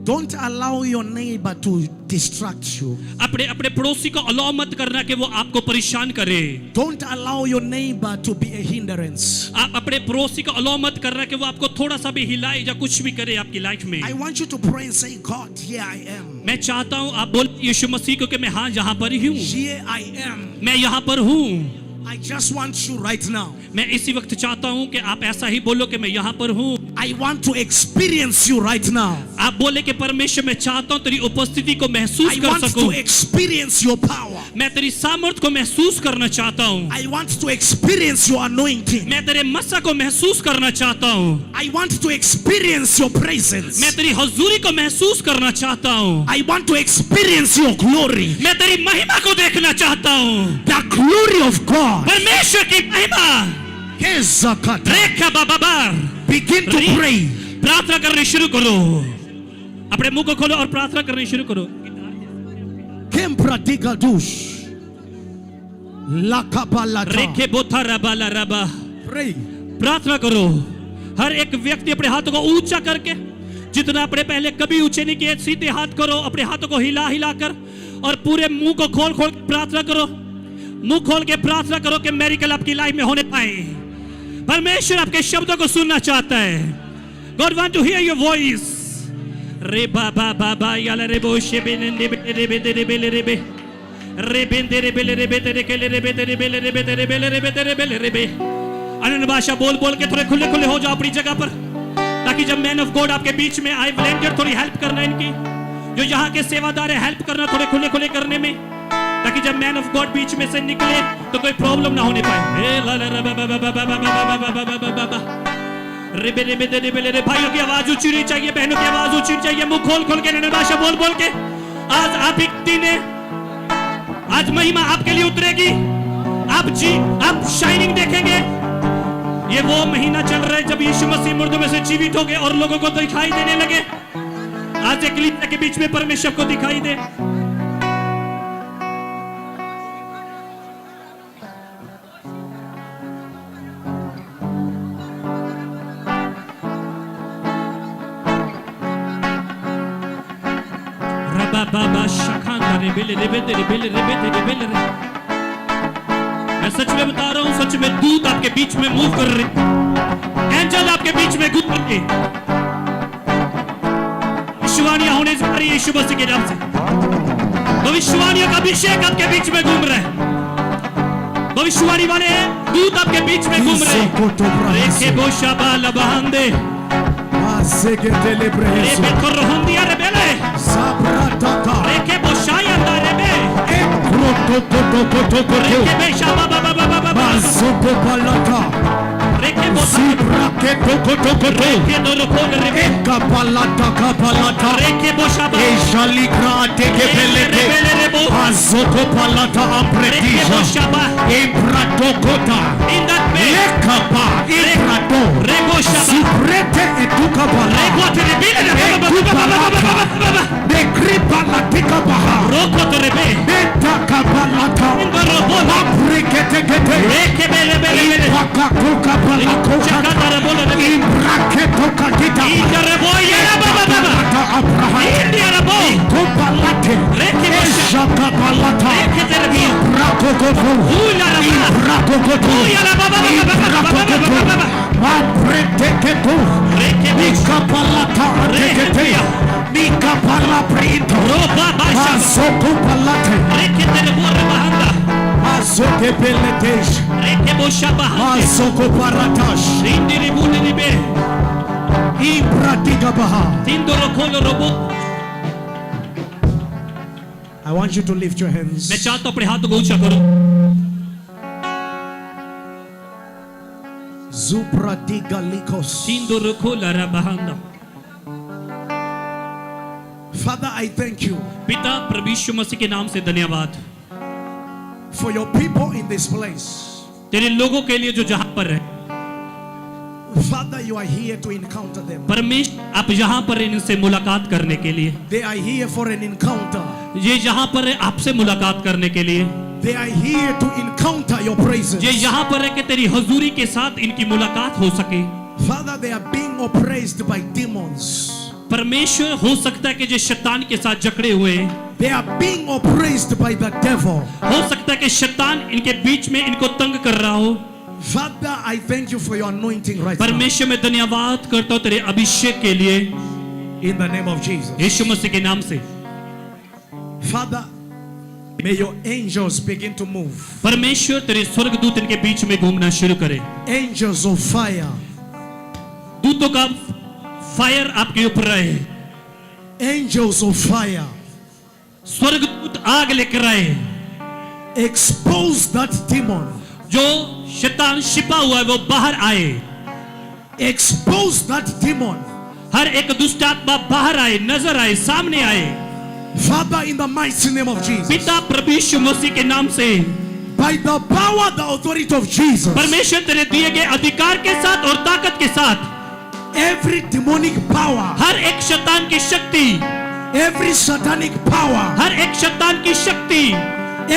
Don't allow your neighbor to distract you.
अपने अपने पड़ोसी को अलाउ मत करना कि वो आपको परेशान करे।
Don't allow your neighbor to be a hindrance.
आप अपने पड़ोसी को अलाउ मत करना कि वो आपको थोड़ा सा भी हिलाए या कुछ भी करे आपकी लाइफ में।
I want you to pray and say, God, here I am.
मैं चाहता हूँ आप बोल यीशु मसीह को कि मैं हाँ यहाँ पर ही हूँ,
Here I am.
मैं यहाँ पर हूँ।
I just want you right now.
मैं इसी वक्त चाहता हूँ कि आप ऐसा ही बोलो कि मैं यहाँ पर हूँ।
I want to experience you right now.
आप बोले कि परमेश्वर मैं चाहता हूं तेरी उपस्थिति को महसूस
I
कर
want
सकूं।
to experience your power.
मैं तेरी सामर्थ को महसूस करना चाहता हूं।
I want to experience your anointing.
मैं तेरे मसा को महसूस करना चाहता हूं।
I want to experience your presence.
मैं तेरी हजूरी को महसूस करना चाहता हूं।
I want to experience your glory.
मैं तेरी महिमा को देखना चाहता हूं।
The glory of God.
परमेश्वर की महिमा।
Kezakata.
Rekha बाबाबार।
Begin to pray.
प्रार्थना करने शुरू करो। अपने मुंह को खोलो और प्रार्थना करनी शुरू करो।
Kempratika dush. Lakabalata.
रेखे बोथा रबाला रबा।
Pray.
प्रार्थना करो। हर एक व्यक्ति अपने हाथों को ऊंचा करके, जितना अपने पहले कभी ऊंचे नहीं किए, सीधे हाथ करो। अपने हाथों को हिला हिला कर और पूरे मुंह को खोल खोल के प्रार्थना करो। मुंह खोल के प्रार्थना करो कि मेरिकल आपकी लाइफ में होने पाए। परमेश्वर आपके शब्दों को सुनना चाहता है। God want to hear your voice. रे बाबा बाबा याला रे बोशे बेनंदे बेरे बेरे बेरे रे बे रे बेंदे रे बेले रे बेरे केले रे बेरे बेले रे बेरे बेले रे बेरे बेले रे बे। अन्य भाषा बोल बोल के थोड़े खुले खुले हो जाओ अपनी जगह पर, ताकि जब मैन ऑफ गॉड आपके बीच में आए, वॉलंटियर थोड़ी हेल्प करना इनकी, जो यहाँ के सेवादार है हेल्प करना थोड़े खुले खुले करने में, ताकि जब मैन ऑफ गॉड बीच में से निकले तो कोई प्रॉब्लम ना होने पाए। भाइयों की आवाज ऊंची नहीं चाहिए, बहनों की आवाज ऊंची चाहिए। मुंह खोल खोल के अन्य भाषा बोल बोल के आज आप एक दिन है, आज महिमा आपके लिए उतरेगी। आप शाइनिंग देखेंगे। ये वो महीना चल रहा है जब यीशु मसीह मुर्दों में से जीवित हो गए और लोगों को दिखाई देने लगे। आज एक कलीसिया के बीच में परमेश्वर को दिखाई दे। बाबा शखांदा रे बेले रे बेले रे बेले रे बेले रे बेले रे। मैं सच में बता रहा हूँ, सच में दूत आपके बीच में मूव कर रहे, एंजल आपके बीच में घूम रहे। भविष्यवाणियां होने जा रही है यीशु मसीह के नाम से। भविष्यवाणियों का अभिषेक आपके बीच में घूम रहे हैं। भविष्यवाणी वाले दूत आपके बीच में घूम रहे हैं। रेखे बोशाबा लबहांदे रे बेकर होंदिया रे बेले
Sabrataka.
रेखे बोशाया रे बे रेखे बेशाबा बाबा बाबा बाबा
Mazuko palata.
रेखे बोशा
Sibrake toko toko to.
रेखे दोरो खोल रे बे
Kapalata kapalata.
रेखे बोशाबा
Eshaligra teke pelete.
बेले रे बो
Mazuko palata
रेखे
ampretija.
बोशाबा
Impratokota.
इन दैट बे
Lekapa. Imprato.
रे बोशाबा
Sibrete etukapala.
रेको तेरे बेले रे बाबा
Dekripalatika baha.
रोको तेरे बे
Betakapalata.
इंदरो बोल
Apreketekete.
रेखे बेले बेले बेले
Ipakakuka palakota.
चकाता रे बोल रे
Ibraketuka dita.
इंदर बो ये बाबा बाबा
Palata Abraham.
इंडिया बो
Kupalate.
रेखे बोशा
Eshakapalata.
रेखे तेरे बे
Ibrakokoto.
उला रे
Ibrakokoto.
उला बाबा
Ibrakokoto. Apreteketu.
रेखे बोशा
Mikapalata atekete. Mikapala prito.
रो बाबा शा
Masokupalate.
रेखे तेरे बो रे बहंदा
Masokepeletesh.
रेखे बोशा बहंदे
Masokoparatash.
इंदिरी बुने बे
Ibratika baha.
इंदरो खोलो robo.
I want you to lift your hands.
मैं चाहता हूं अपने हाथों को ऊंचा करो।
Zubradiga likos.
इंदरो खोला रे बहंदा।
Father, I thank you
पिता प्रभु यीशु मसीह के नाम से धन्यवाद
for your people in this place.
तेरे लोगों के लिए जो जहां पर है।
Father, you are here to encounter them.
परमेश्वर आप यहाँ पर इनसे मुलाकात करने के लिए,
They are here for an encounter.
ये यहाँ पर है आपसे मुलाकात करने के लिए,
They are here to encounter your presence.
ये यहाँ पर है कि तेरी हजूरी के साथ इनकी मुलाकात हो सके।
Father, they are being oppressed by demons.
परमेश्वर हो सकता है कि जो शैतान के साथ जकड़े हुए हैं,
They are being oppressed by the devil.
हो सकता है कि शैतान इनके बीच में इनको तंग कर रहा हो।
Father, I thank you for your anointing right now.
परमेश्वर मैं धन्यवाद करता हूँ तेरे अभिषेक के लिए,
In the name of Jesus.
Yeshu मसीह के नाम से।
Father, may your angels begin to move.
परमेश्वर तेरे स्वर्गदूत इनके बीच में घूमना शुरू करे।
Angels of fire.
दूतों का फायर आपके ऊपर रहे,
angels of fire.
स्वर्गदूत आग लेकर आए,
Expose that demon.
जो शैतान छिपा हुआ है वो बाहर आए,
Expose that demon.
हर एक दुष्ट आत्मा बाहर आए, नजर आए, सामने आए।
Father, in the mighty name of Jesus,
पिता प्रभु यीशु मसीह के नाम से,
by the power, the authority of Jesus,
परमेश्वर तेरे दिए गए अधिकार के साथ और ताकत के साथ
every demonic power,
हर एक शैतान की शक्ति,
every satanic power,
हर एक शैतान की शक्ति,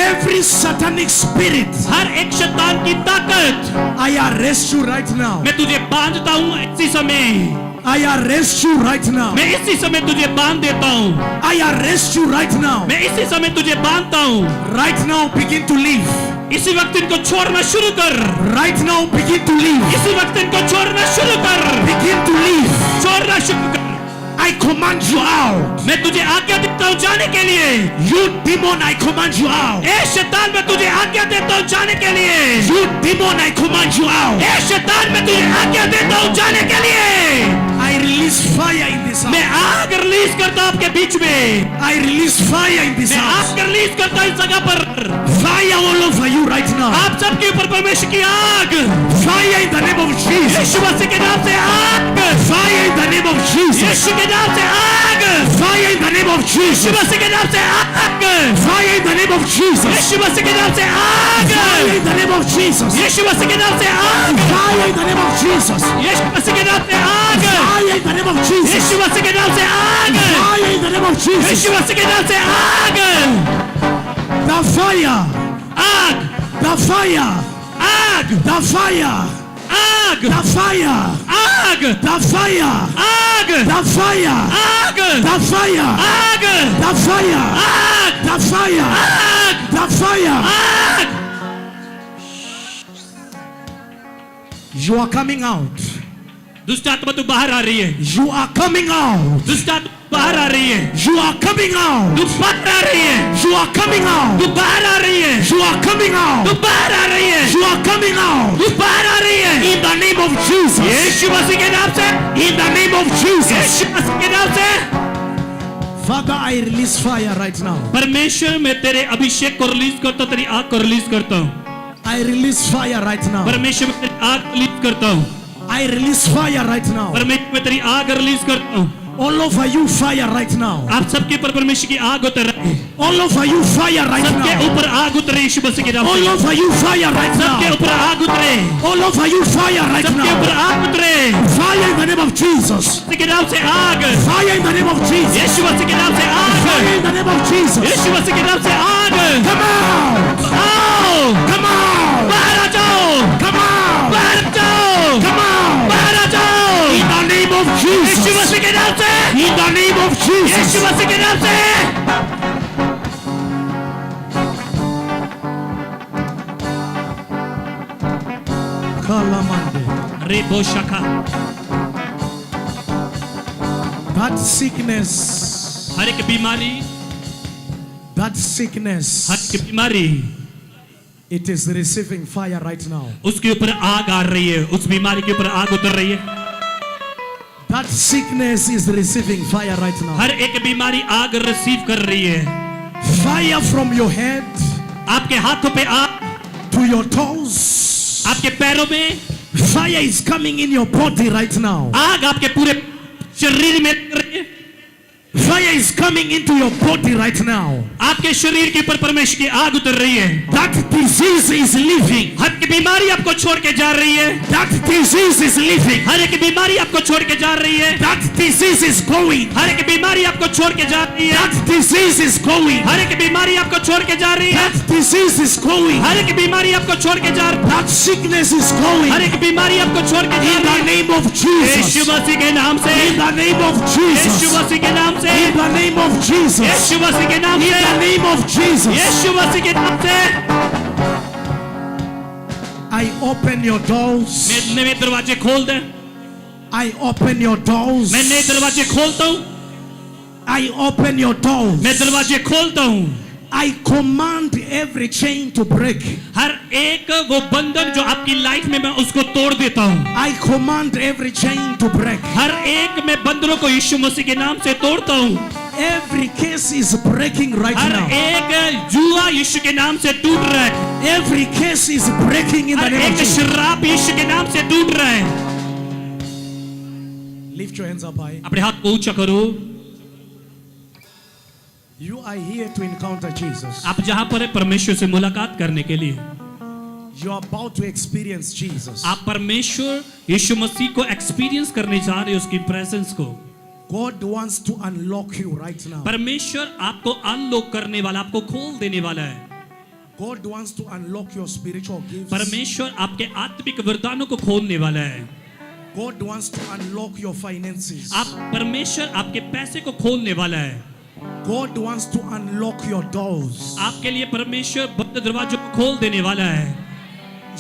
every satanic spirit,
हर एक शैतान की ताकत,
I arrest you right now.
मैं तुझे बांधता हूँ इसी समय,
I arrest you right now.
मैं इसी समय तुझे बांध देता हूँ,
I arrest you right now.
मैं इसी समय तुझे बांधता हूँ।
Right now, begin to leave.
इसी वक्त इनको छोड़ना शुरू कर,
Right now, begin to leave.
इसी वक्त इनको छोड़ना शुरू कर,
Begin to leave.
छोड़ना शुरू कर।
I command you out.
मैं तुझे आज्ञा देता हूँ जाने के लिए।
You demon, I command you out.
ए शैतान, मैं तुझे आज्ञा देता हूँ जाने के लिए।
You demon, I command you out.
ए शैतान, मैं तुझे आज्ञा देता हूँ जाने के लिए।
I release fire in this
मैं
house.
आग रिलीज करता हूँ आपके बीच में।
I release fire in this
मैं
house.
आग रिलीज करता हूँ इस जगह पर।
Fire all over you right now.
आप सबके ऊपर परमेश्वर की आग,
Fire in the name of Jesus.
Yeshu मसीह के नाम से आग,
Fire in the name of Jesus.
यीशु के नाम से आग,
Fire in the name of
Yeshu
Jesus.
मसीह के नाम से आग,
Fire in the name of Jesus.
Yeshu मसीह के नाम से आग,
Fire in the name of Jesus.
Yeshu मसीह के नाम से आग,
Fire in the name of Jesus.
Yeshu मसीह के नाम से आग,
Fire in the name of Jesus.
Yeshu मसीह के नाम से आग,
Fire in the name of Jesus.
Yeshu मसीह के नाम से आग,
The fire.
आग,
The fire.
आग,
The fire.
आग,
The fire.
आग,
The fire.
आग,
The fire.
आग,
The fire.
आग,
The fire.
आग,
The fire.
आग,
The fire.
आग।
You are coming out.
दुष्ट आत्मा तू बाहर आ रही है,
You are coming out.
दुष्ट आत्मा बाहर आ रही है,
You are coming out.
तू बाहर आ रही है,
You are coming out.
तू बाहर आ रही है,
You are coming
तू
out.
बाहर आ रही है,
You are coming out.
तू बाहर आ रही है।
In the name of Jesus.
Yeshu मसीह के नाम से,
In the name of Jesus.
Yeshu मसीह के नाम से।
Father, I release fire right now.
परमेश्वर, मैं तेरे अभिषेक को रिलीज करता हूँ, तेरी आग को रिलीज करता हूँ।
I release fire right now.
परमेश्वर, मैं तेरी आग रिलीज करता हूँ।
I release fire right now.
परमेश्वर, मैं तेरी आग रिलीज करता हूँ।
All over you fire right now.
आप सबके ऊपर परमेश्वर की आग उतर रही है,
All over you fire right
सबके
now.
ऊपर आग उतरे यीशु मसीह के नाम
All
से,
over you fire right
सबके
now.
ऊपर आग उतरे,
All over you fire right
सबके ऊपर
now.
आग उतरे,
Fire in the name of Jesus.
मसीह के नाम से आग,
Fire in the name of Jesus.
Yeshu मसीह के नाम से
Fire
आग,
in the name of Jesus.
Yeshu मसीह के नाम से आग।
Come out.
आओ,
Come out.
बाहर आ जाओ,
Come out.
बाहर आ जाओ,
Come out.
बाहर आ जाओ,
In the name of
Yeshu
Jesus.
मसीह के नाम से,
In the name of
Yeshu
Jesus.
मसीह के नाम से।
Kalamande.
रे बोशका,
That sickness.
हर एक बीमारी,
That sickness.
हर एक बीमारी,
It is receiving fire right now.
उसके ऊपर आग आ रही है, उस बीमारी के ऊपर आग उतर रही है।
That sickness is receiving fire right now.
हर एक बीमारी आग रिसीव कर रही है।
Fire from your head
आपके हाथों पे आग,
to your toes.
आपके पैरों में
Fire is coming in your body right now.
आग, आपके पूरे शरीर में लग रही है।
Fire is coming into your body right now.
आपके शरीर के ऊपर परमेश्वर की आग उतर रही है।
That disease is leaving.
हर एक बीमारी आपको छोड़ के जा रही है,
That disease is leaving.
हर एक बीमारी आपको छोड़ के जा रही है,
That disease is going.
हर एक बीमारी आपको छोड़ के जा रही है,
That disease is going.
हर एक बीमारी आपको छोड़ के जा रही है,
That disease is going.
हर एक बीमारी आपको छोड़ के जा रही है,
That sickness is going.
हर एक बीमारी आपको छोड़ के जा
In the
रही है।
name of
Yeshu
Jesus.
मसीह के नाम से,
In the name of
Yeshu
Jesus.
मसीह के नाम से,
In the name of Jesus.
Yeshu मसीह के नाम
In
से,
the name of Jesus.
Yeshu मसीह के नाम से।
I open your doors.
मैं नए दरवाजे खोल दे,
I open your doors.
मैं नए दरवाजे खोलता हूँ,
I open your doors.
मैं दरवाजे खोलता हूँ,
I command every chain to break.
हर एक वो बंधन जो आपकी लाइफ में मैं उसको तोड़ देता हूँ।
I command every chain to break.
हर एक मैं बंधनों को यीशु मसीह के नाम से तोड़ता हूँ।
Every case is breaking right
her
now.
एक जुआ यीशु के नाम से टूट रहा है।
Every case is breaking in the
her
name of
एक
Jesus.
शराब यीशु के नाम से टूट रहा है।
Lift your hands up high.
अपने हाथ को ऊंचा करो।
You are here to encounter Jesus.
आप जहां पर है परमेश्वर से मुलाकात करने के लिए।
You are about to experience Jesus.
आप परमेश्वर यीशु मसीह को एक्सपीरियंस करने जा रहे हो, उसकी प्रेजेंस को।
God wants to unlock you right now.
परमेश्वर आपको अनलॉक करने वाला, आपको खोल देने वाला है।
God wants to unlock your spiritual gifts.
परमेश्वर आपके आत्मिक वरदानों को खोलने वाला है।
God wants to unlock your finances.
आप परमेश्वर आपके पैसे को खोलने वाला है।
God wants to unlock your doors.
आपके लिए परमेश्वर बंद दरवाजों को खोल देने वाला है।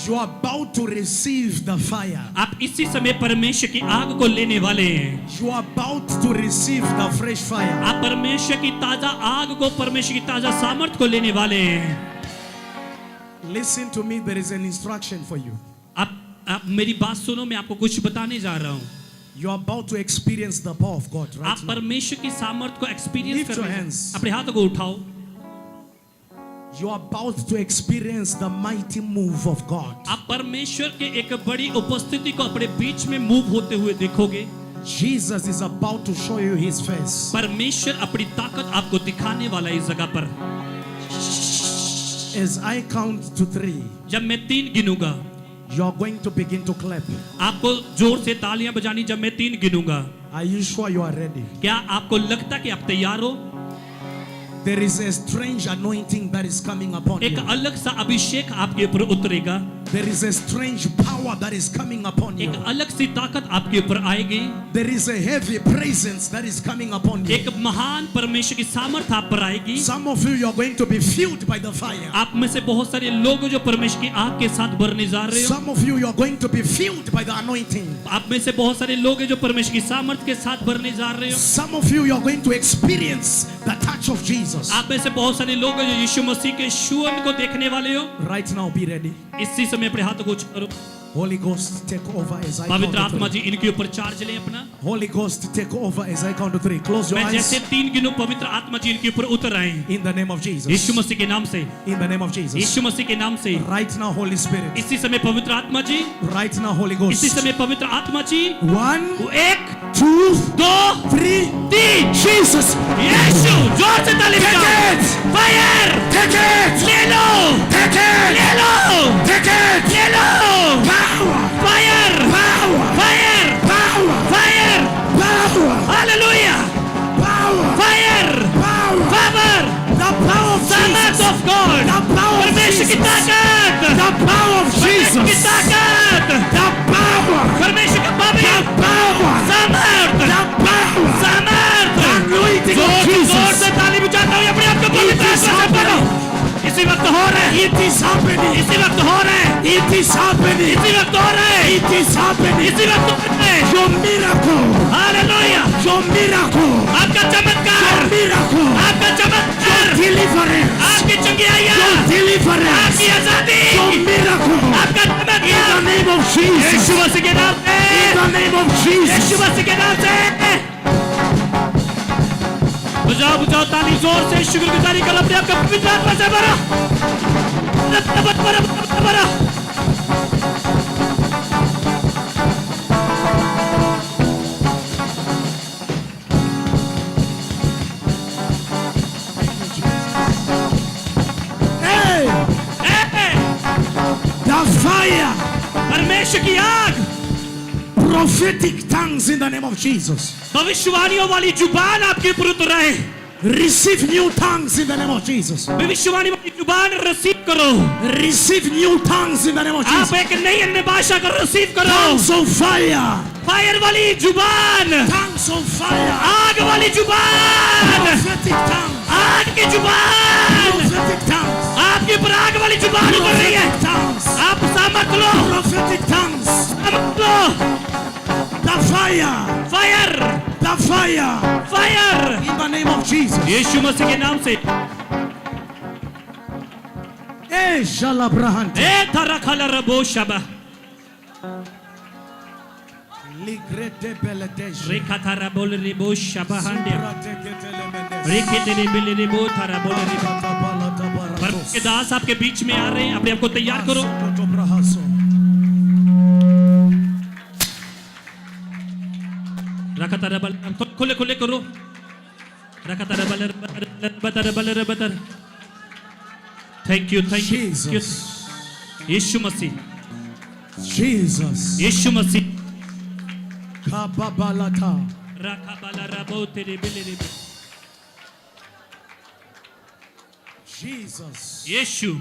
You are about to receive the fire.
आप इसी समय परमेश्वर की आग को लेने वाले हैं।
You are about to receive the fresh fire.
आप परमेश्वर की ताजा आग को, परमेश्वर की ताजा सामर्थ को लेने वाले हैं।
Listen to me, there is an instruction for you.
आप मेरी बात सुनो, मैं आपको कुछ बताने जा रहा हूँ।
You are about to experience the power of God right
आप
now.
परमेश्वर की सामर्थ को एक्सपीरियंस
Lift
कर
your
रहे हैं।
hands.
अपने हाथों को उठाओ।
You are about to experience the mighty move of God.
आप परमेश्वर के एक बड़ी उपस्थिति को अपने बीच में मूव होते हुए देखोगे।
Jesus is about to show you his face.
परमेश्वर अपनी ताकत आपको दिखाने वाला है इस जगह पर।
As I count to 3,
जब मैं 3 गिनूंगा,
you are going to begin to clap.
आपको जोर से तालियां बजानी। जब मैं 3 गिनूंगा,
Are you sure you are ready?
क्या आपको लगता है कि आप तैयार हो?
There is a strange anointing that is coming upon
एक
you.
अलग सा अभिषेक आपके ऊपर उतरेगा।
There is a strange power that is coming upon you.
एक अलग सी ताकत आपके ऊपर आएगी।
There is a heavy presence that is coming upon you.
एक महान परमेश्वर की सामर्थ आप पर आएगी।
Some of you are going to be filled by the fire.
आप में से बहुत सारे लोग जो परमेश्वर की आग के साथ भरने जा रहे हो।
Some of you are going to be filled by the anointing.
आप में से बहुत सारे लोग हैं जो परमेश्वर की सामर्थ के साथ भरने जा रहे हो।
Some of you are going to experience the touch of Jesus.
आप में से बहुत सारे लोग हैं जो यीशु मसीह के छुअन को देखने वाले हो।
Right now, be ready.
इसी समय अपने हाथों को ऊंचा करो।
Holy Ghost, take over as I count
पवित्र
to
आत्मा
3.
जी इनके ऊपर चार्ज लें अपना।
Holy Ghost, take over as I count to 3. Close your
मैं जैसे
eyes
3 गिनूं, पवित्र आत्मा जी इनके ऊपर उतर आए।
in the name of Jesus.
Yeshu मसीह के नाम से,
In the name of Jesus.
Yeshu मसीह के नाम से।
Right now, Holy Spirit.
इसी समय पवित्र आत्मा जी,
Right now, Holy
इसी
Ghost.
समय पवित्र आत्मा जी।
1,
1
2,
2
3.
3
Jesus.
यीशु, जोर से ताली
Take
बजाओ।
it.
Fire
Take it.
ले लो,
Take it.
ले लो,
Take it.
ले लो।
Power.
Fire
Power.
Fire
Power.
Fire
Power.
Hallelujah
Power.
Fire
Power.
Power
The power of
सामर्थ
Jesus.
Of God
The power of
परमेश्वर की
Jesus.
ताकत
The power of
परमेश्वर की
Jesus.
ताकत
The power.
परमेश्वर का
The
पावर
power.
सामर्थ
The power.
सामर्थ
The anointing of
जोर
Jesus.
से ताली बजाता हूँ अपने आप को पवित्र
It is
आत्मा से भरो इसी वक्त हो रहा है
It is happening.
इसी वक्त हो रहा है
It is happening.
इसी वक्त हो रहा है
It is happening.
इसी वक्त हो रहा है
Your miracle.
Hallelujah
Your miracle.
आपका चमत्कार
Your miracle.
आपका चमत्कार
Deliverance.
आपकी चंगियाइयाँ
Your deliverance.
आपकी आजादी
Your miracle.
आपका
In the
चमत्कार
name of Jesus.
यीशु मसीह के नाम से
In the name of Jesus.
Yeshu मसीह के नाम से बजाओ बजाओ ताली जोर से शुक्रगुजारी करो अपने आप को पवित्र आत्मा से भरो भरो
Hey, the fire.
परमेश्वर की आग
Prophetic tongues in the name of Jesus.
भविष्यवाणियों वाली जुबान आपके ऊपर उतर आए
Receive new tongues in the name of Jesus.
भविष्यवाणी वाली जुबान रिसीव करो
Receive new tongues in the name of
आप
Jesus.
एक नई अन्य भाषा को रिसीव करो
Tongues of fire.
फायर वाली जुबान
Tongues of fire.
आग वाली जुबान
Prophetic tongues.
आग की जुबान
Prophetic tongues.
आपके ऊपर आग वाली जुबान उतर रही है
Prophetic tongues.
आप सामर्थ लो
Prophetic tongues.
सामर्थ लो
The fire.
Fire
The fire.
Fire
In the name of Jesus.
Yeshu मसीह के नाम से
Shalabrahante.
ए थरा खला रबो शबा
Ligrete beledesh.
रेखा थरा बोल रिबो शबा हंडे
Suprateketelemendes.
रेखे तेरे बिले रिबो थरा बोल रिबो
Katabalatabarakos.
परमेश्वर के दास आपके बीच में आ रहे हैं अपने आप को तैयार करो
Asotobrahaso.
रखा तारा बल खुले खुले करो रखा तारा बल बतर बल बतर thank you
Jesus.
Yeshu Masih
Jesus.
Yeshu Masih
Kababalata.
रखा बाला रबो तेरे बिले रिबो
Jesus.
Yeshu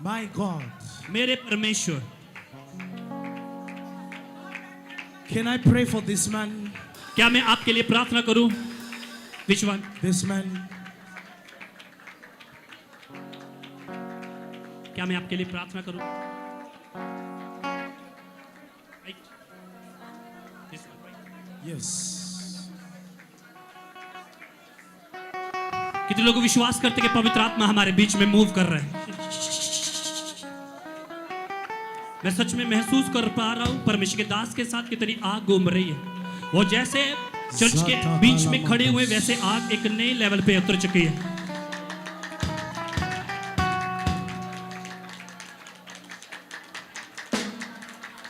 My God.
मेरे परमेश्वर
Can I pray for this man?
क्या मैं आपके लिए प्रार्थना करूं विश्वास
This man.
क्या मैं आपके लिए प्रार्थना करूं
Yes.
कितने लोग विश्वास करते कि पवित्र आत्मा हमारे बीच में मूव कर रहा है मैं सच में महसूस कर पा रहा हूं परमेश्वर के दास के साथ कितनी आग घूम रही है वो जैसे चर्च के बीच में खड़े हुए वैसे आग एक नए लेवल पे उतर चुकी है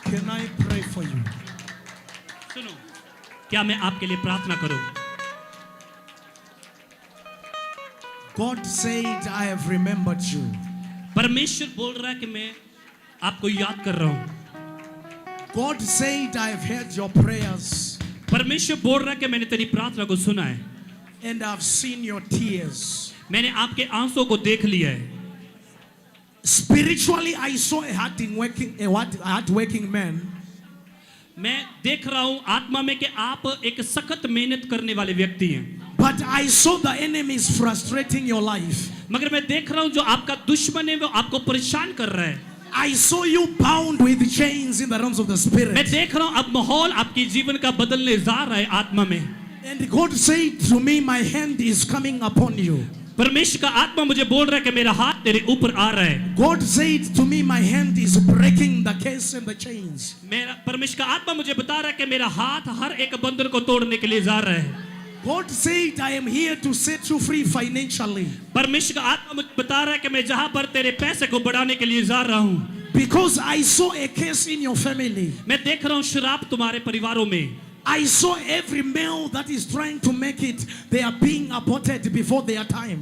Can I pray for you?
सुनो क्या मैं आपके लिए प्रार्थना करूं
God said, I have remembered you.
परमेश्वर बोल रहा है कि मैं आपको याद कर रहा हूं
God said, I have heard your prayers
परमेश्वर बोल रहा है कि मैंने तेरी प्रार्थना को सुना है
and I've seen your tears.
मैंने आपके आंसुओं को देख लिया है
Spiritually, I saw a hard-working man,
मैं देख रहा हूं आत्मा में कि आप एक सख्त मेहनत करने वाले व्यक्ति हैं
but I saw the enemy is frustrating your life.
मगर मैं देख रहा हूं जो आपका दुश्मन है वो आपको परेशान कर रहा है
I saw you bound with chains in the realms of the
मैं
spirit.
देख रहा हूं अब माहौल आपके जीवन का बदलने जा रहा है आत्मा में
And God said to me, my hand is coming upon you.
परमेश्वर का आत्मा मुझे बोल रहा है कि मेरा हाथ तेरे ऊपर आ रहा है
God said to me, my hand is breaking the case and the chains.
मेरा परमेश्वर का आत्मा मुझे बता रहा है कि मेरा हाथ हर एक बंधन को तोड़ने के लिए जा रहा है
God said, I am here to set you free financially.
परमेश्वर का आत्मा मुझे बता रहा है कि मैं जहां पर तेरे पैसे को बढ़ाने के लिए जा रहा हूं
Because I saw a case in your family.
मैं देख रहा हूं शराब तुम्हारे परिवारों में
I saw every male that is trying to make it, they are being aborted before their time.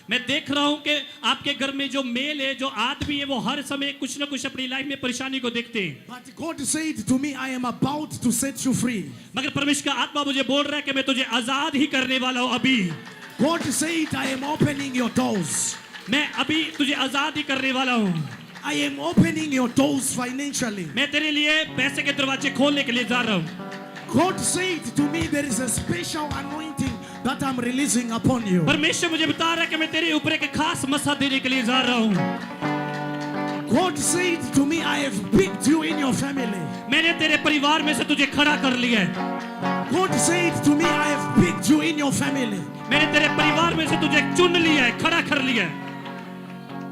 मैं देख रहा हूं कि आपके घर में जो मेल है जो आदमी है वो हर समय कुछ ना कुछ अपनी लाइफ में परेशानी को देखते हैं
But God said to me, I am about to set you free.
मगर परमेश्वर का आत्मा मुझे बोल रहा है कि मैं तुझे आजाद ही करने वाला हूं अभी
God said, I am opening your doors.
मैं अभी तुझे आजाद ही करने वाला हूं
I am opening your doors financially.
मैं तेरे लिए पैसे के दरवाजे खोलने के लिए जा रहा हूं
God said to me, there is a special anointing that I'm releasing upon you.
परमेश्वर मुझे बता रहा है कि मैं तेरे ऊपर एक खास मसा देने के लिए जा रहा हूं
God said to me, I have picked you in your family.
मैंने तेरे परिवार में से तुझे खड़ा कर लिया है
God said to me, I have picked you in your family.
मैंने तेरे परिवार में से तुझे चुन लिया है खड़ा कर लिया है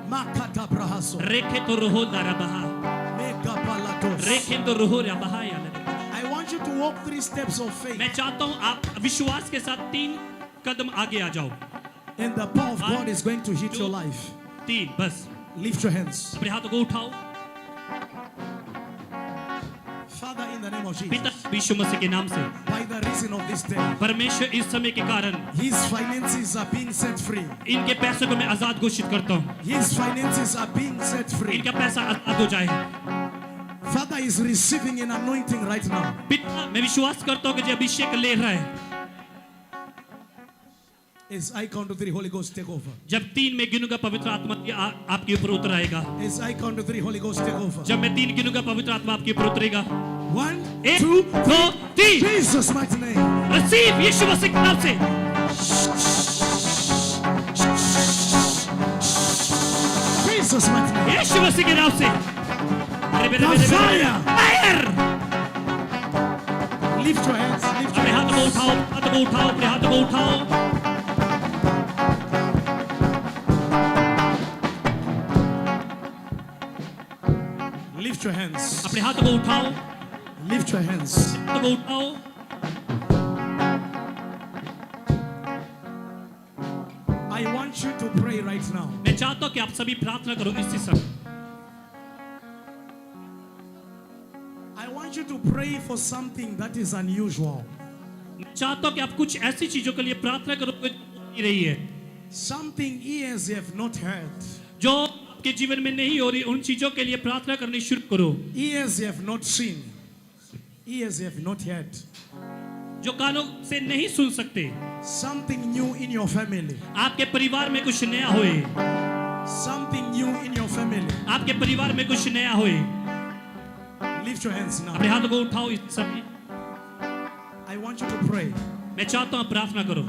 Makata brahaso.
रेखे तो रोहो दारा बहा
Mega palatos.
रेखे तो रोहो रा बहा या लगे।
I want you to walk 3 steps of faith.
मैं चाहता हूं आप विश्वास के साथ 3 कदम आगे आ जाओ
And the power of God is going to hit your life.
3 बस
Lift your hands.
अपने हाथों को उठाओ
Father, in the name of
पिता
Jesus,
यीशु मसीह के नाम से
by the reason of this day,
परमेश्वर इस समय के कारण
his finances are being set free.
इनके पैसों को मैं आजाद घोषित करता हूं
His finances are being set free.
इनका पैसा आजाद हो जाए
Father is receiving an anointing right now.
पिता मैं विश्वास करता हूं कि जो अभिषेक ले रहा है
As I count to 3, Holy Ghost take over.
जब 3 में गिनूंगा पवित्र आत्मा आपके ऊपर उतर आएगा
As I count to 3, Holy Ghost take over.
जब मैं 3 गिनूंगा पवित्र आत्मा आपके ऊपर उतरेगा
1,
1
2,
2 3
Jesus' mighty name.
रिसीव यीशु मसीह के नाम से
Jesus' mighty name.
यीशु मसीह के नाम से
The fire.
Fire
Lift your hands. Lift your
अपने हाथों को
hands.
उठाओ हाथों को उठाओ अपने हाथों को उठाओ
Lift your hands.
अपने हाथों को उठाओ,
Lift your hands.
हाथों को उठाओ।
I want you to pray right now.
मैं चाहता हूं कि आप सभी प्रार्थना करो इसी समय।
I want you to pray for something that is unusual.
मैं चाहता हूं कि आप कुछ ऐसी चीजों के लिए प्रार्थना करो जो नहीं रही है,
Something ears have not heard.
जो आपके जीवन में नहीं हो रही, उन चीजों के लिए प्रार्थना करनी शुरू करो।
Ears have not seen. Ears have not heard.
जो कानों से नहीं सुन सकते,
Something new in your family.
आपके परिवार में कुछ नया होए,
Something new in your family.
आपके परिवार में कुछ नया होए।
Lift your hands now.
अपने हाथों को उठाओ इस समय।
I want you to pray.
मैं चाहता हूं आप प्रार्थना करो।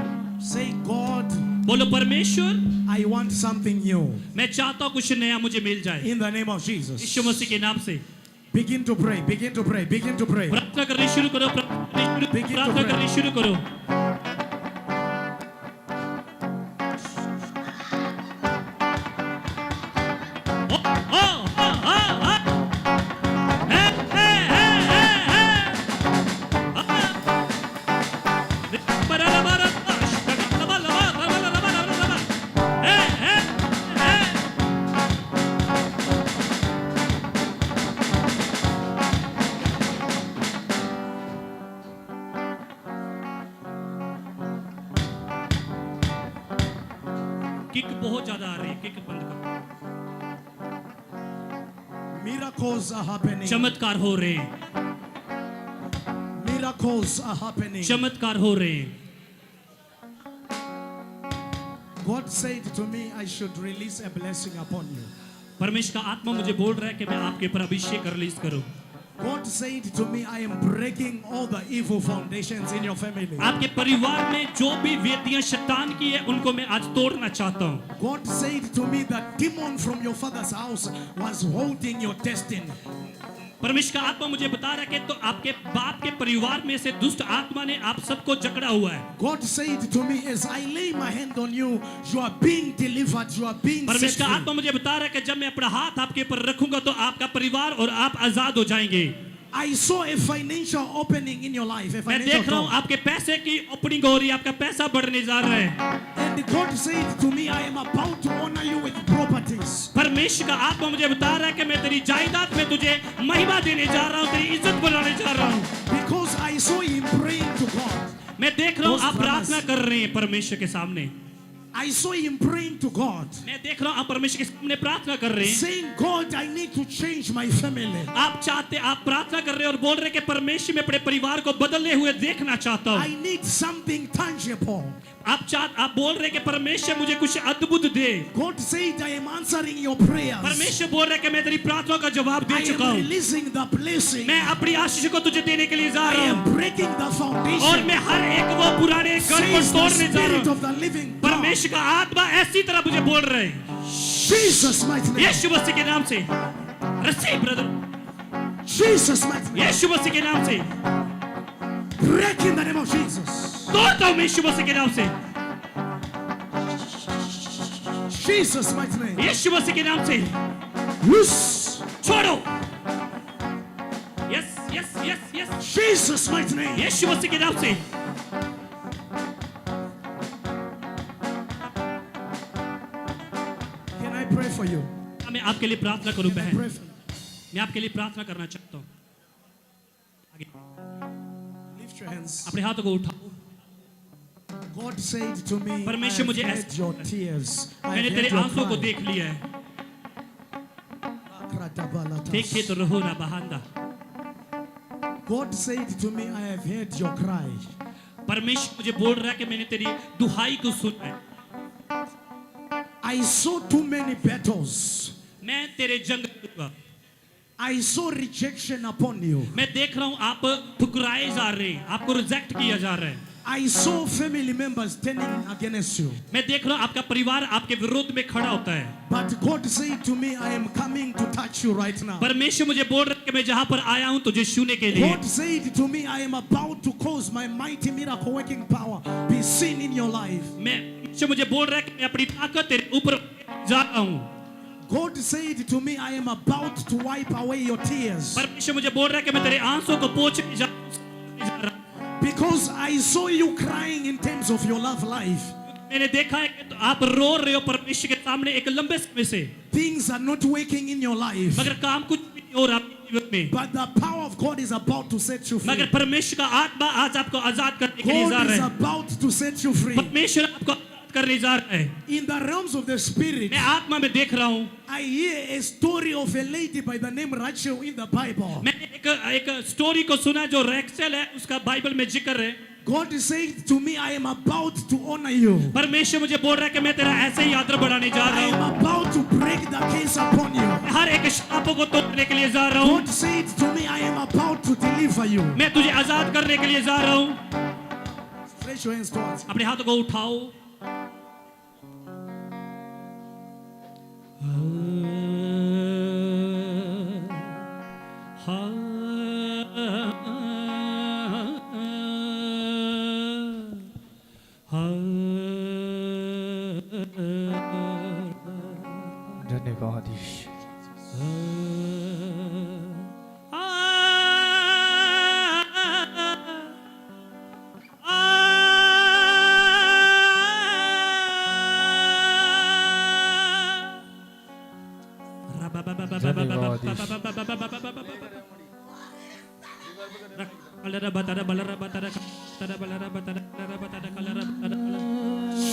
Say, God,
बोलो परमेश्वर,
I want something new.
मैं चाहता हूं कुछ नया मुझे मिल जाए।
In the name of Jesus.
Yeshu मसीह के नाम से
Begin to pray. Begin to pray. Begin to pray.
प्रार्थना करनी शुरू करो, प्रार्थना करनी शुरू करो। किक बहुत ज्यादा आ रही है, किक बंद करो।
Miracles are happening.
चमत्कार हो रहे हैं,
Miracles are happening.
चमत्कार हो रहे हैं।
God said to me, I should release a blessing upon you.
परमेश्वर का आत्मा मुझे बोल रहा है कि मैं आपके ऊपर अभिषेक रिलीज करूं।
God said to me, I am breaking all the evil foundations in your family.
आपके परिवार में जो भी वेदियां शैतान की है, उनको मैं आज तोड़ना चाहता हूं।
God said to me that demon from your father's house was holding your destiny.
परमेश्वर का आत्मा मुझे बता रहा है कि तो आपके बाप के परिवार में से दुष्ट आत्मा ने आप सबको जकड़ा हुआ है।
God said to me, as I lay my hand on you, you are being delivered, you are being set
परमेश्वर का
free.
आत्मा मुझे बता रहा है कि जब मैं अपना हाथ आपके ऊपर रखूंगा तो आपका परिवार और आप आजाद हो जाएंगे।
I saw a financial opening in your life. A
मैं
financial
देख रहा हूँ
door.
आपके पैसे की ओपनिंग हो रही है, आपका पैसा बढ़ने जा रहा है।
And God said to me, I am about to honor you with properties.
परमेश्वर का आत्मा मुझे बता रहा है कि मैं तेरी जायदाद में तुझे महिमा देने जा रहा हूँ, तेरी इज्जत बनाने जा रहा हूँ।
Because I saw him praying to God.
मैं देख रहा हूँ
Those
आप प्रार्थना कर रहे हैं परमेश्वर के सामने।
I saw him praying to God.
मैं देख रहा हूँ आप परमेश्वर के सामने प्रार्थना कर रहे हैं।
Saying, God, I need to change my family.
आप प्रार्थना कर रहे हैं और बोल रहे हैं कि परमेश्वर मैं अपने परिवार को बदलने हुए देखना चाहता हूँ।
I need something tangible.
आप बोल रहे हैं कि परमेश्वर मुझे कुछ अद्भुत दे।
God said, I am answering your prayers.
परमेश्वर बोल रहा है कि मैं तेरी प्रार्थना का जवाब
I
दे चुका
am
हूँ।
releasing the blessing.
मैं अपनी आशीष को तुझे देने के लिए जा
I
रहा
am
हूँ
breaking the
और
foundation.
मैं हर एक वो पुराने घर को
Says the
तोड़ने जा रहा
Spirit
हूँ।
of the living God.
परमेश्वर का आत्मा ऐसी तरह मुझे बोल रहे हैं।
Jesus mighty name.
यीशु मसीह के नाम से receive brother,
Jesus mighty name.
यीशु मसीह के नाम से
Break in the name of Jesus.
तोड़ता हूँ यीशु मसीह के नाम से,
Jesus mighty name.
यीशु मसीह के नाम से
Loose.
छोड़ो। Yes yes yes yes,
Jesus mighty name.
यीशु मसीह के नाम से।
Can I pray for you?
मैं आपके लिए प्रार्थना करूं
Can I
बहन,
pray for you?
मैं आपके लिए प्रार्थना करना चाहता हूं। आगे
Lift your hands.
अपने हाथों को उठाओ।
God said to me, I
परमेश्वर
have
मुझे
heard
ऐसा-
your tears. I
मैंने
have
तेरे
heard your
आंसुओं को
cry.
देख लिया है। देखे तो रहो ना बहांदा।
God said to me, I have heard your cry.
परमेश्वर मुझे बोल रहा है कि मैंने तेरी दुहाई को सुना है।
I saw too many battles.
मैं तेरे जंग लड़ूंगा।
I saw rejection upon you.
मैं देख रहा हूँ आप ठुकराए जा रहे हैं, आपको रिजेक्ट किया जा रहा है।
I saw family members turning against you.
मैं देख रहा हूँ आपका परिवार आपके विरोध में खड़ा होता है।
But God said to me, I am coming to touch you right now.
परमेश्वर मुझे बोल रहा है कि मैं जहाँ पर आया हूँ तुझे छूने के लिए।
God said to me, I am about to cause my mighty miracle working power be seen in your life.
मैं मुझे बोल रहा है कि मैं अपनी ताकत तेरे ऊपर जा रहा हूँ।
God said to me, I am about to wipe away your tears.
परमेश्वर मुझे बोल रहा है कि मैं तेरे आंसुओं को पोंछने जा रहा हूं।
Because I saw you crying in terms of your love life.
मैंने देखा है कि आप रो रहे हो परमेश्वर के सामने एक लंबे समय से,
Things are not working in your life.
मगर काम कुछ भी नहीं हो रहा आपके जीवन में।
But the power of God is about to set you free.
मगर परमेश्वर का आत्मा आज आपको आजाद करने के लिए जा
God
रहा
is
है।
about to set you free.
परमेश्वर आपको आजाद करने जा रहा है।
In the realms of the spirit,
मैं आत्मा में देख रहा हूँ।
I hear a story of a lady by the name Rachel in the Bible.
मैंने एक स्टोरी को सुना जो रैक्सेल है, उसका बाइबल में जिक्र है।
God said to me, I am about to honor you.
परमेश्वर मुझे बोल रहा है कि मैं तेरा ऐसे ही आदर बढ़ाने जा
I
रहा
am
हूँ।
about to break the case upon you.
हर एक शापों को तोड़ने के लिए जा रहा हूँ।
God said to me, I am about to deliver you.
मैं तुझे आजाद करने के लिए जा रहा हूँ।
Stretch your hands towards me.
अपने हाथों को उठाओ।
धन्यवाद यीशु।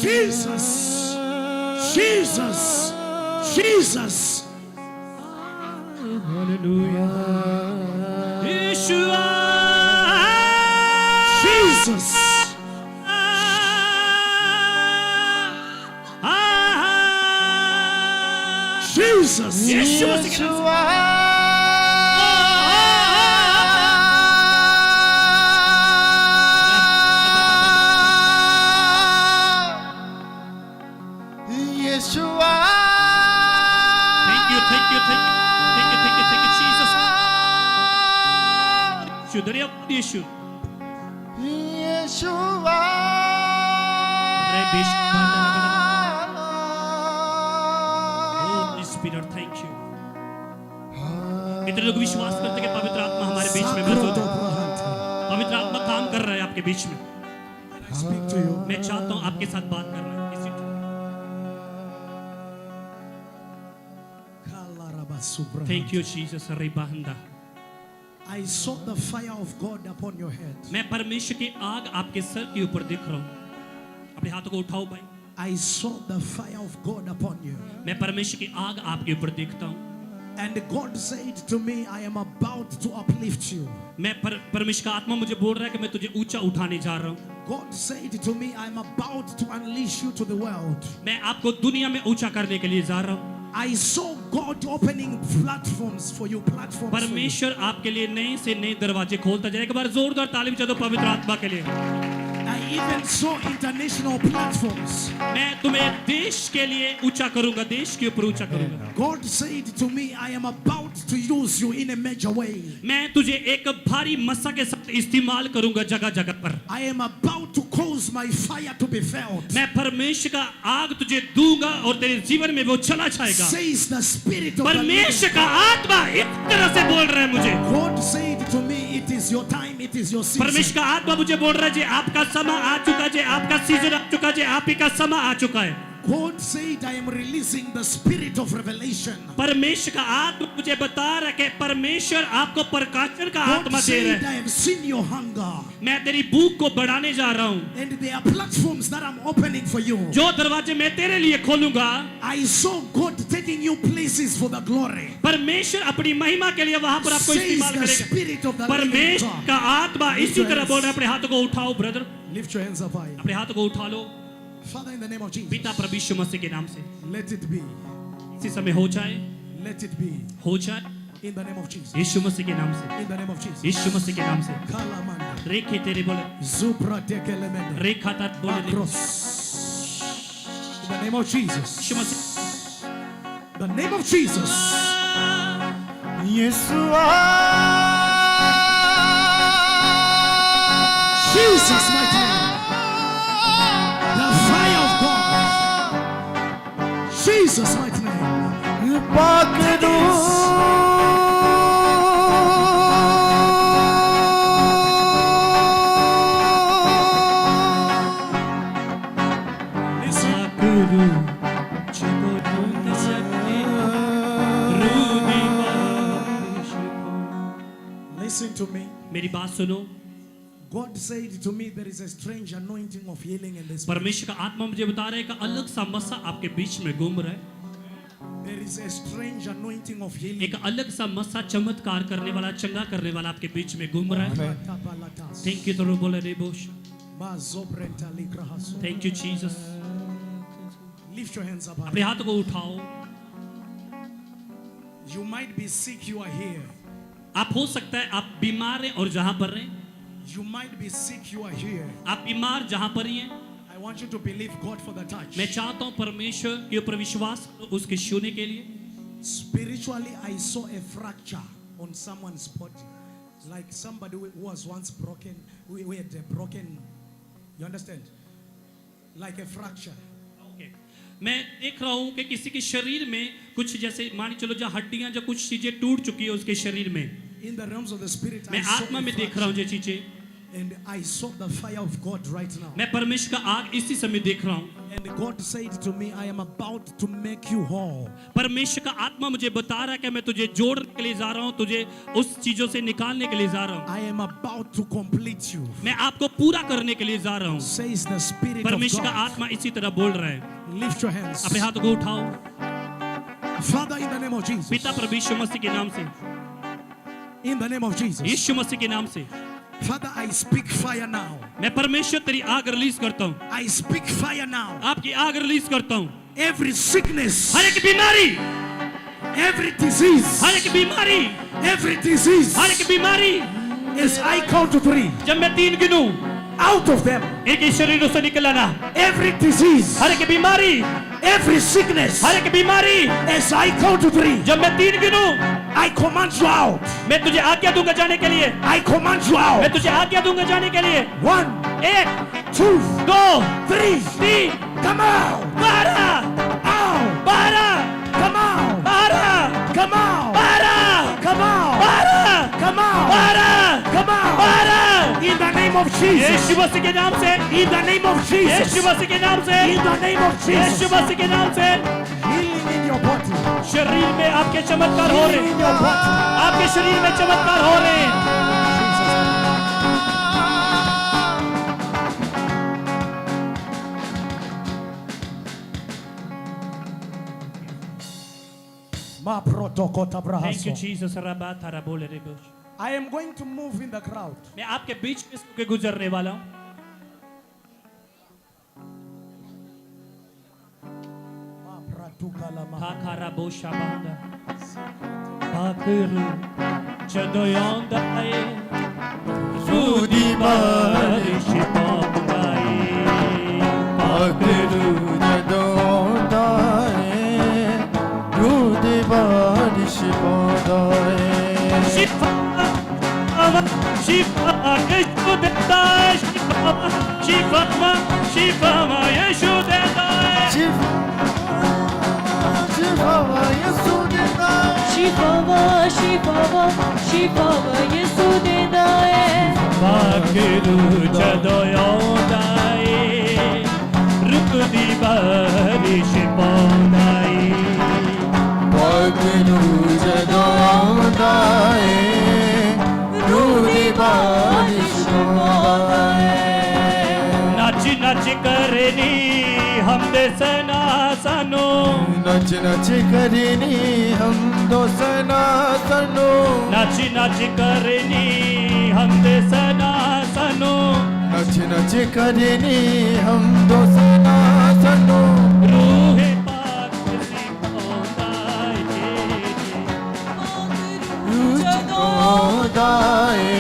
Jesus, Jesus, Jesus.
Yeshua,
Jesus. Jesus.
Yeshua, Thank you, thank you, thank you, thank you, thank you, thank you, Jesus. Shudriya Yeshu. Holy Spirit, thank you. इतने लोग विश्वास करते हैं कि पवित्र आत्मा हमारे बीच में मौजूद है। पवित्र आत्मा काम कर रहा है आपके बीच में।
I speak to you.
मैं चाहता हूँ आपके साथ बात करना। Thank you, Jesus. Ribahanda.
I saw the fire of God upon your head.
मैं परमेश्वर की आग आपके सर के ऊपर देख रहा हूँ। अपने हाथों को उठाओ भाई।
I saw the fire of God upon you.
मैं परमेश्वर की आग आपके ऊपर देखता हूँ।
And God said to me, I am about to uplift you.
मैं परमेश्वर का आत्मा मुझे बोल रहा है कि मैं तुझे ऊंचा उठाने जा रहा हूँ।
God said to me, I am about to unleash you to the world.
मैं आपको दुनिया में ऊंचा करने के लिए जा रहा हूँ।
I saw God opening platforms for you, platforms for you.
परमेश्वर आपके लिए नए से नए दरवाजे खोलता जाए। एक बार जोरदार ताली बजा दो पवित्र आत्मा के लिए।
I even saw international platforms.
मैं तुम्हें देश के लिए ऊंचा करूंगा, देश के ऊपर ऊंचा करूंगा।
God said to me, I am about to use you in a major way.
मैं तुझे एक भारी मसा के साथ इस्तेमाल करूंगा जगह जगह पर।
I am about to cause my fire to be felt.
मैं परमेश्वर का आग तुझे दूंगा और तेरे जीवन में वो चला जाएगा।
Says the Spirit of the
परमेश्वर
living
का
God.
आत्मा इस तरह से बोल रहा है मुझे।
God said to me, it is your time, it is your season.
परमेश्वर का आत्मा मुझे बोल रहा है जी आपका समय आ चुका है, आपका सीजन आ चुका है, आप ही का समय आ चुका है।
God said, I am releasing the spirit of revelation.
परमेश्वर का आत्मा मुझे बता रहा है कि परमेश्वर आपको प्रकाशन का
God
आत्मा दे रहा
said,
है।
I have seen your hunger.
मैं तेरी भूख को बढ़ाने जा रहा हूँ।
And there are platforms that I'm opening for you.
जो दरवाजे मैं तेरे लिए खोलूंगा,
I saw God taking you places for the glory.
परमेश्वर अपनी महिमा के लिए वहां पर आपको
Says
इस्तेमाल
the
करेगा।
spirit of the living
परमेश्वर
God.
का आत्मा इसी तरह बोल रहा है। अपने हाथों को उठाओ brother,
Lift your hands up high.
अपने हाथों को उठा लो।
Father, in the name of Jesus,
पिता प्रभु यीशु मसीह के नाम से
let it be.
इसी समय हो जाए,
Let it be.
हो जाए
In the name of Jesus.
Yeshu मसीह के नाम से,
In the name of Jesus.
Yeshu मसीह के नाम से।
Kalamanda.
रेखे तेरे बोले,
Zupra tekelemende.
रेखा तात बोले,
Across. In the name of Jesus.
Yeshu Masih.
The name of Jesus. Jesus, mighty name. The fire of God. Jesus, mighty name.
पाकरू चिकोटों सकते रूदी बारिशको।
Listen to me.
मेरी बात सुनो।
God said to me there is a strange anointing of healing in this.
परमेश्वर का आत्मा मुझे बता रहा है कि अलग सा मसा आपके बीच में घूम रहा है।
There is a strange anointing of healing.
एक अलग सा मसा चमत्कार करने वाला, चंगा करने वाला आपके बीच में घूम रहा है। थैंक यू तो बोले रे बोश। Thank you Jesus.
Lift your hands up high.
अपने हाथों को उठाओ।
You might be sick, you are here.
आप हो सकता है आप बीमार हैं और जहां पर हैं।
You might be sick, you are here.
आप बीमार जहां पर ही हैं।
I want you to believe God for the touch.
मैं चाहता हूं परमेश्वर के ऊपर विश्वास करो उसके छूने के लिए।
Spiritually, I saw a fracture on someone's body, like somebody who was once broken, who had a broken. You understand? Like a fracture.
मैं देख रहा हूं कि किसी के शरीर में कुछ जैसे मान चलो जो हड्डियां जो कुछ चीजें टूट चुकी है उसके शरीर में।
In the realms of the spirit,
मैं आत्मा में देख रहा हूं ये चीजें।
And I saw the fire of God right now.
मैं परमेश्वर का आग इसी समय देख रहा हूं।
And God said to me, I am about to make you whole.
परमेश्वर का आत्मा मुझे बता रहा है कि मैं तुझे जोड़ने के लिए जा रहा हूं, तुझे उस चीजों से निकालने के लिए जा रहा हूं।
I am about to complete you.
मैं आपको पूरा करने के लिए जा रहा हूं।
Says the spirit of
परमेश्वर का
God.
आत्मा इसी तरह बोल रहा है।
Lift your hands.
अपने हाथों को उठाओ।
Father, in the name of Jesus.
पिता प्रभु यीशु मसीह के नाम से।
In the name of Jesus.
Yeshu मसीह के नाम से।
Father, I speak fire now.
मैं परमेश्वर तेरी आग रिलीज करता हूं।
I speak fire now.
आपकी आग रिलीज करता हूं।
Every sickness,
हर एक बीमारी,
every disease,
हर एक बीमारी,
every disease,
हर एक बीमारी,
as I count to 3,
जब मैं 3 गिनूं,
out of them,
एक शरीरों से निकल आना।
every disease,
हर एक बीमारी,
every sickness,
हर एक बीमारी,
as I count to 3,
जब मैं 3 गिनूं,
I command you out.
मैं तुझे आज्ञा दूंगा जाने के लिए।
I command you
मैं
out.
तुझे आज्ञा दूंगा जाने के लिए।
1,
1,
2,
2,
3,
3,
come out,
12,
out,
12,
come out,
12,
come out,
12,
come out,
12,
come out,
12,
come out,
12,
in the name of Jesus,
Yeshu मसीह के नाम से,
in the name of Jesus,
Yeshu मसीह के नाम से,
in the name of
Yeshu
Jesus,
मसीह के नाम से।
healing in your body,
शरीर में आपके चमत्कार हो रहे
healing in
हैं।
your body.
आपके शरीर में चमत्कार हो रहे हैं।
Ma protokota
Thank you
brahaso.
Jesus रबा थारा बोले रे बोश।
I am going to move in the crowd.
मैं आपके बीच में से गुजरने वाला हूँ।
Ma pratukala ma.
खारा बोशा बांधा। पाकरू चदोयंदा आए। रूदी बारिश पांगाए।
पाकरू जदोंदाए रूदी बारिश पांगाए
शिफा शिफा यीशु देता है। शिफा शिफा यीशु देता है।
शिफावा यीशु देता है
शिफावा यीशु देता है।
पाकरू चदोयंदा आए। रूदी बारिश पांगाए।
पाकरू जदोंदाए रूदी बारिश पांगाए
नाच नाच करनी हम दे सना सनो।
नच नच करिनी हम दो सना सनो
नाच नाच करनी हम दे सना सनो।
नच नच करिनी हम दो सना सनो
रूहे पाक सी पौंदाए।
जदोंदाए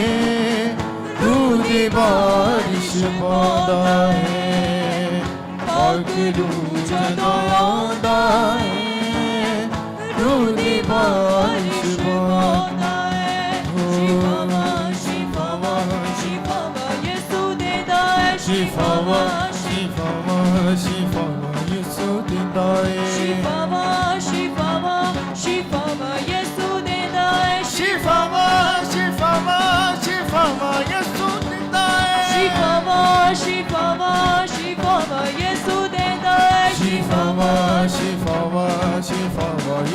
रूदी बारिश पांगाए पाकरू जदोंदाए रूदी बारिश पांगाए
शिफावा यीशु देता है।
शिफावा शिफावा शिफावा यीशु देता है
शिफावा यीशु देता है।
शिफावा शिफावा शिफावा यीशु देता है
शिफावा यीशु देता है।
शिफावा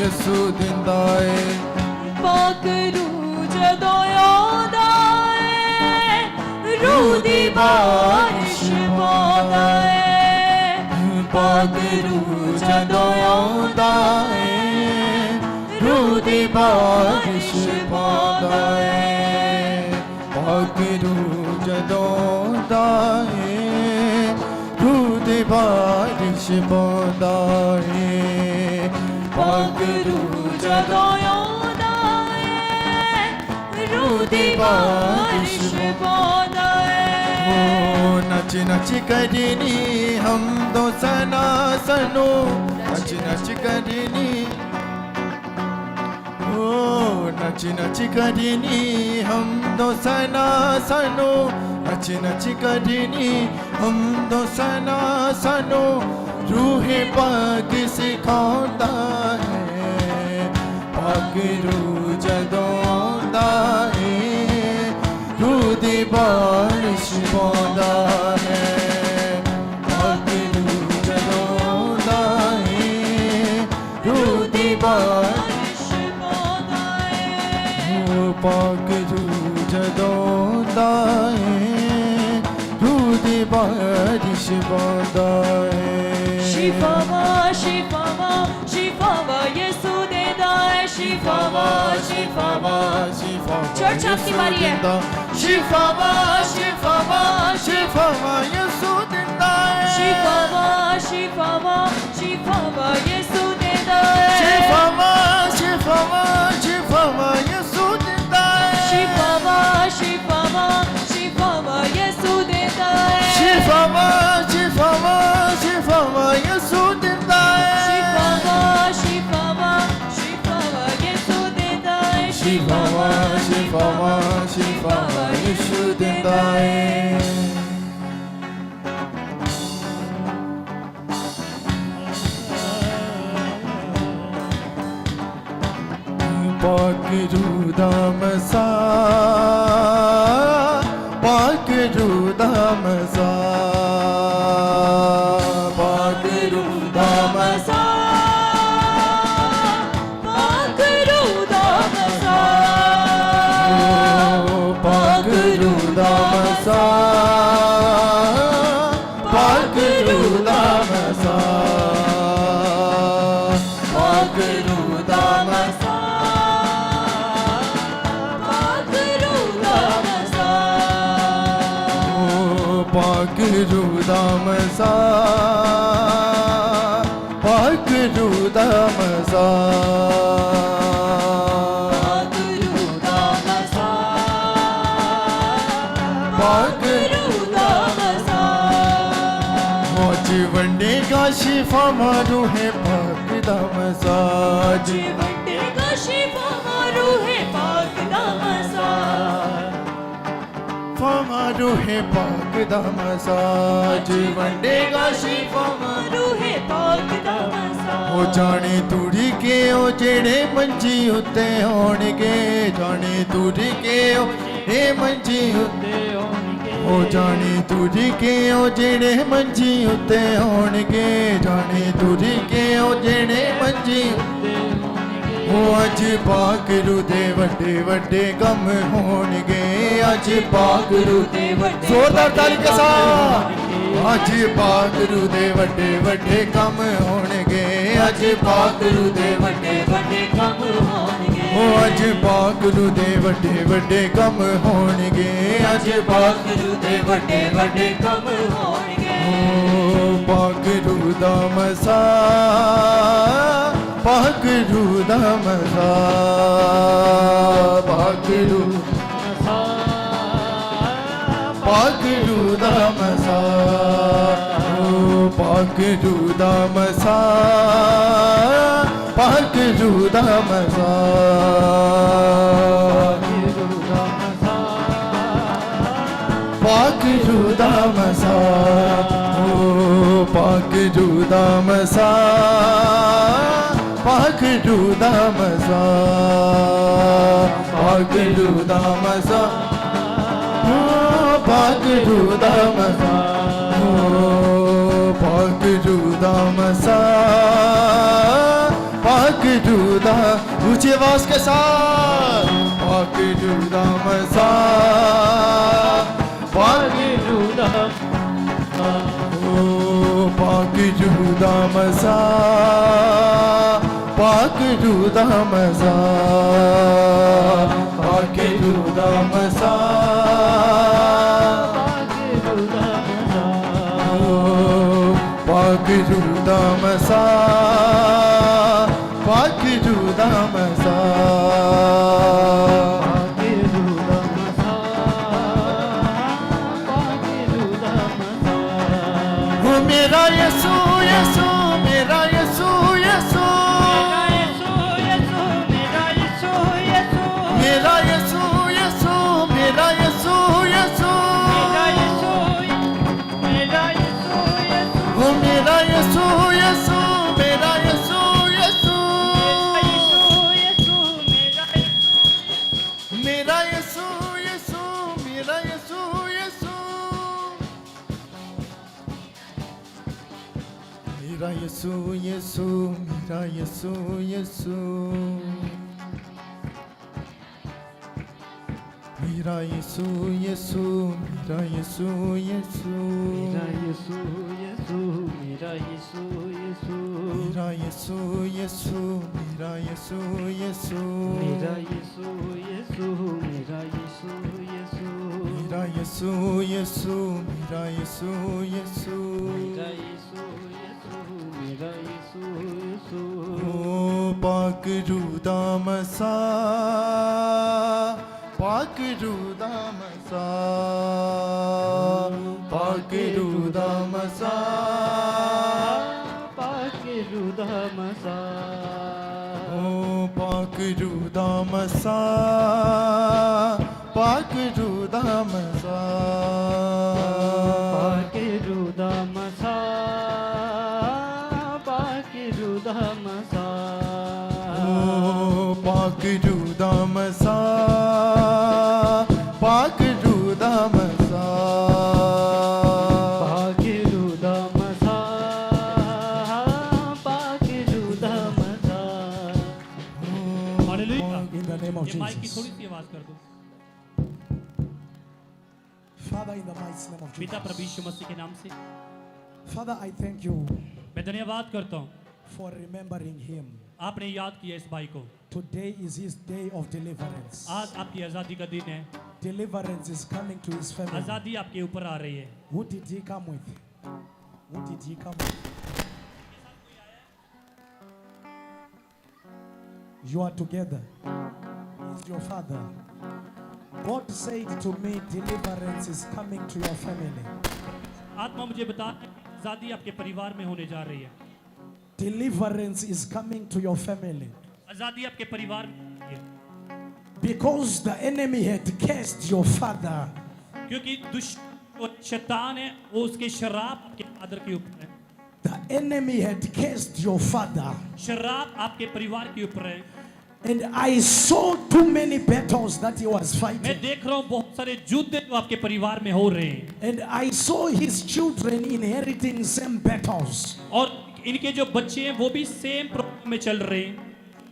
यसु दिंदा है
पाकरू जदों याद आए रूह दी बारिश पांदा है
पाकरू जदों याद आए रूह दी बारिश पांदा है पाकरू जदों दाए रूह दी बारिश पांदा है पाकरू
जदों याद आए रूह दी बारिश पांदा है
नच नच करनी हम दो सना सनो नच नच करनी ओ नच नच करनी हम दो सना सनो नच नच करनी हम दो सना सनो रूह पाक सिखाता है पाक रूह जदों आंदा है रूह दी बारिश पांदा है पाक रूह जदों आंदा है रूह दी बारिश
पांदा है
पाक रूह जदों आंदा है रूह दी बारिश पांदा है
शिफावा शिफावा शिफावा यीशु देता है शिफावा शिफावा चर्च आपकी बारी है
शिफावा शिफावा शिफावा यसु दिंदा है
शिफावा शिफावा शिफावा यीशु देता है
शिफावा शिफावा शिफावा यसु दिंदा है
शिफावा शिफावा शिफावा यीशु देता है
शिफावा शिफावा शिफावा यसु दिंदा है
शिफावा शिफावा शिफावा यीशु देता है
शिफावा शिफावा शिफावा यसु दिंदा है पाक रूह दा मसा पाक रूह दा मसा पाक रूह दा मसा
पाक रूह दा मसा
पाक रूह दा मसा पाक रूह दा मसा पाक रूह दा मसा
पाक रूह दा मसा
पाक रूह दा मसा पाक रूह दा मसा
पाक रूह दा मसा
पाक
रूह दा मसा
मौज वंडे का शिफा मारू है पाक दा मसा
वंडे का शिफा मारू है पाक दा मसा
मारू है पाक दा मसा वंडे का शिफा
मारू है पाक दा मसा
ओ जाने तुड़ी के ओ जेड़े मंजी उत्ते होणगे जाने तुड़ी के ओ ए मंजी उत्ते ओ जाने तुड़ी के ओ जेड़े मंजी उत्ते होणगे जाने तुड़ी के ओ जेड़े मंजी ओ अज पाकरू दे वड्डे वड्डे कम होणगे अज पाकरू दे वड्डे जोरदार ताली के साथ अज पाकरू दे वड्डे वड्डे कम होणगे अज पाकरू दे वड्डे वड्डे कम होणगे ओ अज पाकरू दे वड्डे वड्डे कम होणगे अज पाकरू दे वड्डे वड्डे कम होणगे ओ पाकरू दा मसा पाकरू दा मसा पाकरू पाकरू दा मसा ओ पाकरू दा मसा पाकरू दा मसा पाकरू दा मसा ओ पाकरू दा मसा पाकरू दा मसा पाकरू दा मसा पाकरू दा मसा पाकरू दा मसा पाकरू ऊंची आवाज के साथ पाकिरू दामसा पाकिरू दामसा पाकिरू दामसा पाकिरू दामसा पाकिरू दामसा पाकिरू दामसा पाकिरू दामसा वो मेरा यसू यसू मेरा यसू यसू मेरा यसू यसू मेरा यसू यसू वो मेरा यसू यसू मेरा यसू यसू मेरा यसू यसू मेरा यसू यसू मेरा यसू यसू मेरा यसू यसू मेरा यसू यसू मेरा यसू यसू मेरा यसू यसू मेरा यसू यसू मेरा यसू यसू मेरा यसू यसू मेरा यसू यसू मेरा यसू यसू मेरा यसू यसू मेरा यसू यसू मेरा यसू यसू मेरा यसू यसू ओ पाकिरू दामसा पाकिरू दामसा पाकिरू दामसा पाकिरू दामसा ओ पाकिरू दामसा पाकिरू दामसा पाकिरू दामसा पाकिरू दामसा ओ पाकिरू दामसा पाकिरू दामसा पाकिरू दामसा पाकिरू दामसा
hallelujah.
In the name of
ये माइक की
Jesus.
थोड़ी सी आवाज कर दो।
Father, in the mighty name of
पिता
Jesus.
प्रभु यीशु मसीह के नाम से
Father, I thank you
मैं धन्यवाद करता हूँ,
for remembering him.
आपने याद किया इस भाई को।
Today is his day of deliverance.
आज आपकी आजादी का दिन है।
Deliverance is coming to his family.
आजादी आपके ऊपर आ रही है।
Who did he come with? Who did he come with? You are together. He's your father. God said to me, deliverance is coming to your family.
आत्मा मुझे बता आजादी आपके परिवार में होने जा रही है।
Deliverance is coming to your family.
आजादी आपके परिवार में है।
Because the enemy had cursed your father.
क्योंकि दुष्ट और शैतान है, वो उसके शराब आपके फादर के ऊपर है।
The enemy had cursed your father.
शराब आपके परिवार के ऊपर है।
And I saw too many battles that he was
मैं
fighting.
देख रहा हूँ बहुत सारे युद्ध जो आपके परिवार में हो रहे हैं
And I saw his children inheriting same battles.
और इनके जो बच्चे हैं वो भी सेम प्रॉब्लम में चल रहे हैं।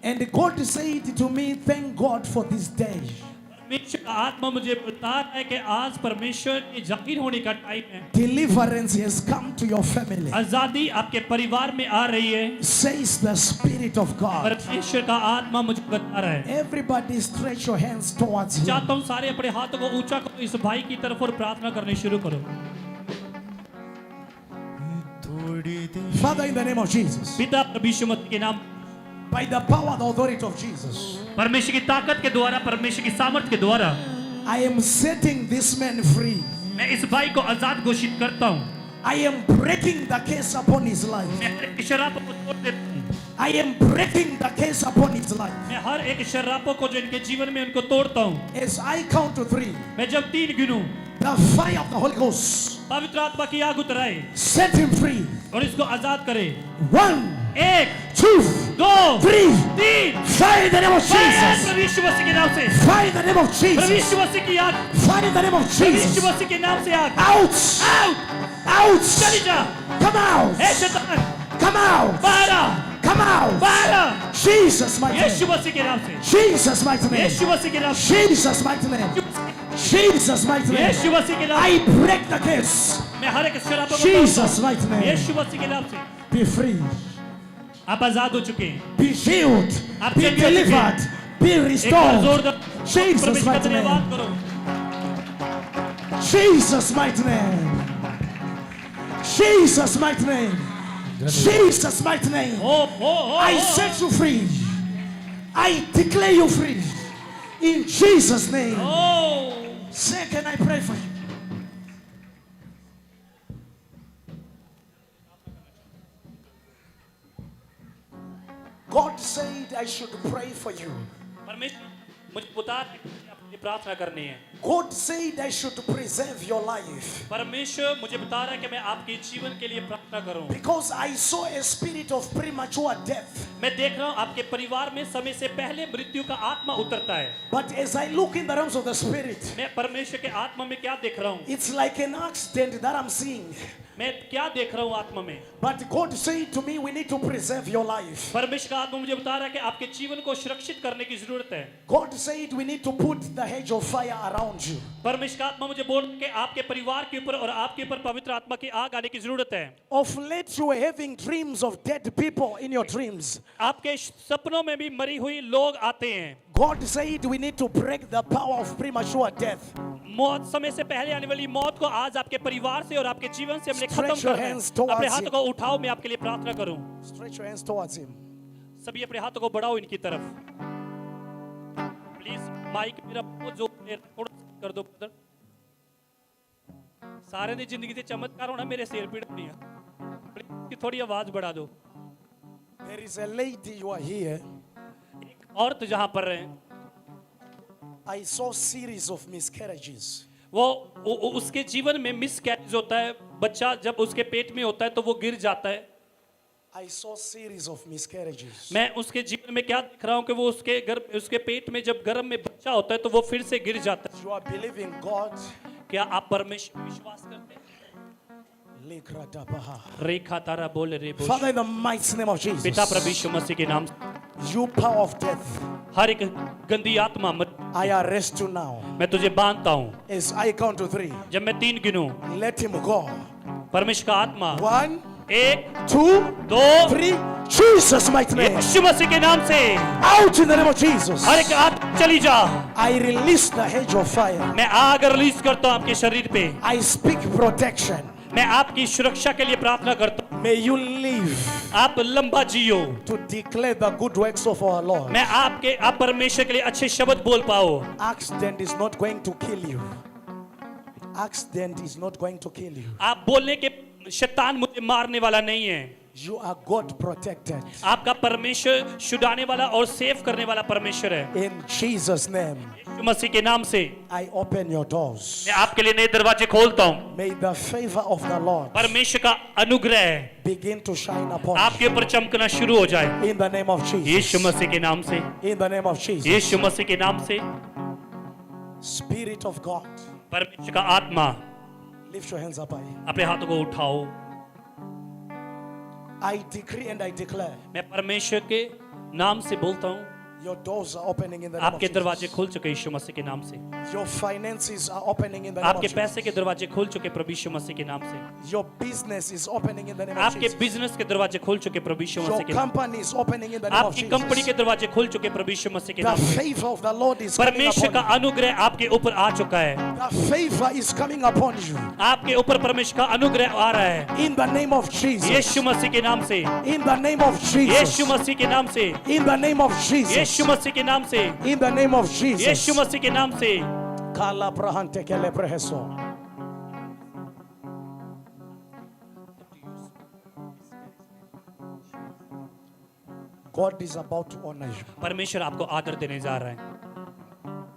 And God said to me, thank God for this day.
परमेश्वर का आत्मा मुझे बता रहा है कि आज परमेश्वर के जाहिर होने का टाइम है।
Deliverance has come to your family.
आजादी आपके परिवार में आ रही है।
Says the Spirit of God.
परमेश्वर का आत्मा मुझे बता रहा है।
Everybody stretch your hands towards him.
चाहता हूँ सारे अपने हाथों को ऊंचा करो इस भाई की तरफ और प्रार्थना करने शुरू करो।
Father, in the name of Jesus.
पिता प्रभु यीशु मसीह के नाम,
By the power and authority of Jesus.
परमेश्वर की ताकत के द्वारा, परमेश्वर की सामर्थ के द्वारा
I am setting this man free.
मैं इस भाई को आजाद घोषित करता हूँ।
I am breaking the case upon his life.
मैं हर एक शराबों को तोड़ देता हूँ।
I am breaking the case upon his life.
मैं हर एक शराबों को जो इनके जीवन में उनको तोड़ता हूँ।
As I count to 3,
मैं जब 3 गिनूं,
the fire of the Holy Ghost
पवित्र आत्मा की आग उतराए
set him free.
और इसको आजाद करे।
1,
1,
2,
2,
3.
3
Fire in the name of Jesus.
प्रभु यीशु मसीह के नाम से,
Fire in the name of
Prabhu
Jesus.
Yeshu मसीह की आग,
Fire in the name of
Prabhu Yeshu
Jesus.
मसीह के नाम से आग
Out.
Out,
Out.
चली जा,
Come out.
ए शैतान
Come out.
बाहर आ,
Come out.
बाहर
Jesus mighty
यीशु
name.
मसीह के नाम से,
Jesus mighty name.
यीशु मसीह के नाम से,
Jesus mighty name. Jesus mighty name.
यीशु मसीह के नाम
I
से
break the curse.
मैं हर एक शराब को
Jesus mighty name.
यीशु मसीह के नाम से
Be free.
आप आजाद हो चुके हैं।
Be healed.
आप
Be
चंगे हो चुके
delivered. Be
एक बार
restored.
जोरदार
Jesus
परमेश्वर का
mighty name.
धन्यवाद करो।
Jesus mighty name. Jesus mighty name. Jesus mighty name. I set you free. I declare you free. In Jesus' name. Say, can I pray for you? God said I should pray for you.
परमेश्वर मुझे बता अपनी प्रार्थना करनी है।
God said I should preserve your life.
परमेश्वर मुझे बता रहा है कि मैं आपके जीवन के लिए प्रार्थना करूं।
Because I saw a spirit of premature death.
मैं देख रहा हूं आपके परिवार में समय से पहले मृत्यु का आत्मा उतरता है।
But as I look in the realms of the spirit,
मैं परमेश्वर के आत्मा में क्या देख रहा हूं?
it's like an accident that I'm seeing.
मैं क्या देख रहा हूं आत्मा में?
But God said to me, we need to preserve your life.
परमेश्वर का आत्मा मुझे बता रहा है कि आपके जीवन को सुरक्षित करने की जरूरत है।
God said we need to put the hedge of fire around you.
परमेश्वर का आत्मा मुझे बोल रहा है कि आपके परिवार के ऊपर और आपके ऊपर पवित्र आत्मा की आग आने की जरूरत है।
Of late you were having dreams of dead people in your dreams.
आपके सपनों में भी मरी हुई लोग आते हैं।
God said we need to break the power of premature death.
मौत समय से पहले आने वाली मौत को आज आपके परिवार से और आपके जीवन से हमने खत्म
Stretch your
करना है।
hands towards
अपने
him.
हाथों को उठाओ, मैं आपके लिए प्रार्थना करूं।
Stretch your hands towards him.
सभी अपने हाथों को बढ़ाओ इनकी तरफ। प्लीज माइक मेरा बहुत जोर से थोड़ा सा कर दो ब्रदर। सारे दी जिंदगी से चमत्कार होना, मेरे सिर पीड़ नहीं है। प्लीज की थोड़ी आवाज बढ़ा दो।
There is a lady, you are here.
एक औरत जहां पर है,
I saw series of miscarriages.
उसके जीवन में मिसकैरेज होता है। बच्चा जब उसके पेट में होता है तो वो गिर जाता है।
I saw series of miscarriages.
मैं उसके जीवन में क्या देख रहा हूँ कि वो उसके पेट में जब गर्भ में बच्चा होता है तो वो फिर से गिर जाता है।
You are believing God.
क्या आप परमेश्वर विश्वास करते हैं? रेखा तारा बोल रे बोल।
Father, in the mighty name of Jesus.
पिता प्रभु यीशु मसीह के नाम से
You power of death,
हर एक गंदी आत्मा
I arrest you now.
मैं तुझे बांधता हूँ।
As I count to 3,
जब मैं 3 गिनूं,
let him go.
परमेश्वर का आत्मा
1,
1
2,
2
3. Jesus mighty name.
यीशु मसीह के नाम से
Out in the name of Jesus.
हर एक आत्मा चली जा।
I release the hedge of fire.
मैं आग रिलीज करता हूँ आपके शरीर पे।
I speak protection.
मैं आपकी सुरक्षा के लिए प्रार्थना करता हूँ।
May you live
आप लंबा जियो।
to declare the good works of our Lord.
मैं आप परमेश्वर के लिए अच्छे शब्द बोल पाओ।
Accident is not going to kill you. Accident is not going to kill you.
आप बोलने के शैतान मुझे मारने वाला नहीं है।
You are God protected.
आपका परमेश्वर छुड़ाने वाला और सेव करने वाला परमेश्वर है।
In Jesus' name,
यीशु मसीह के नाम से
I open your doors.
मैं आपके लिए नए दरवाजे खोलता हूँ।
May the favor of the Lord
परमेश्वर का अनुग्रह
begin to shine upon you.
आपके ऊपर चमकना शुरू हो जाए।
In the name of Jesus.
Yeshu मसीह के नाम से,
In the name of Jesus.
Yeshu मसीह के नाम से।
Spirit of God,
परमेश्वर का आत्मा,
lift your hands up high.
अपने हाथों को उठाओ।
I decree and I declare,
मैं परमेश्वर के नाम से बोलता हूँ,
your doors are opening in the name of
आपके दरवाजे
Jesus.
खुल चुके यीशु मसीह के नाम से।
Your finances are opening in the name of
आपके पैसे
Jesus.
के दरवाजे खुल चुके प्रभु यीशु मसीह के नाम से।
Your business is opening in the name of
आपके
Jesus.
बिजनेस के दरवाजे खुल चुके प्रभु यीशु
Your
मसीह के नाम
company is opening in the name of
आपकी कंपनी के
Jesus.
दरवाजे खुल चुके प्रभु यीशु मसीह के
The
नाम से।
favor of the Lord is coming
परमेश्वर का
upon you.
अनुग्रह आपके ऊपर आ चुका है।
The favor is coming upon you.
आपके ऊपर परमेश्वर का अनुग्रह आ रहा है।
In the name of Jesus.
Yeshu मसीह के नाम से,
In the name of Jesus.
Yeshu मसीह के नाम से,
In the name of Jesus.
Yeshu मसीह के नाम से,
In the name of Jesus.
Yeshu मसीह के नाम से।
Kala prahante kele preheso. God is about to honor you.
परमेश्वर आपको आदर देने जा रहा है।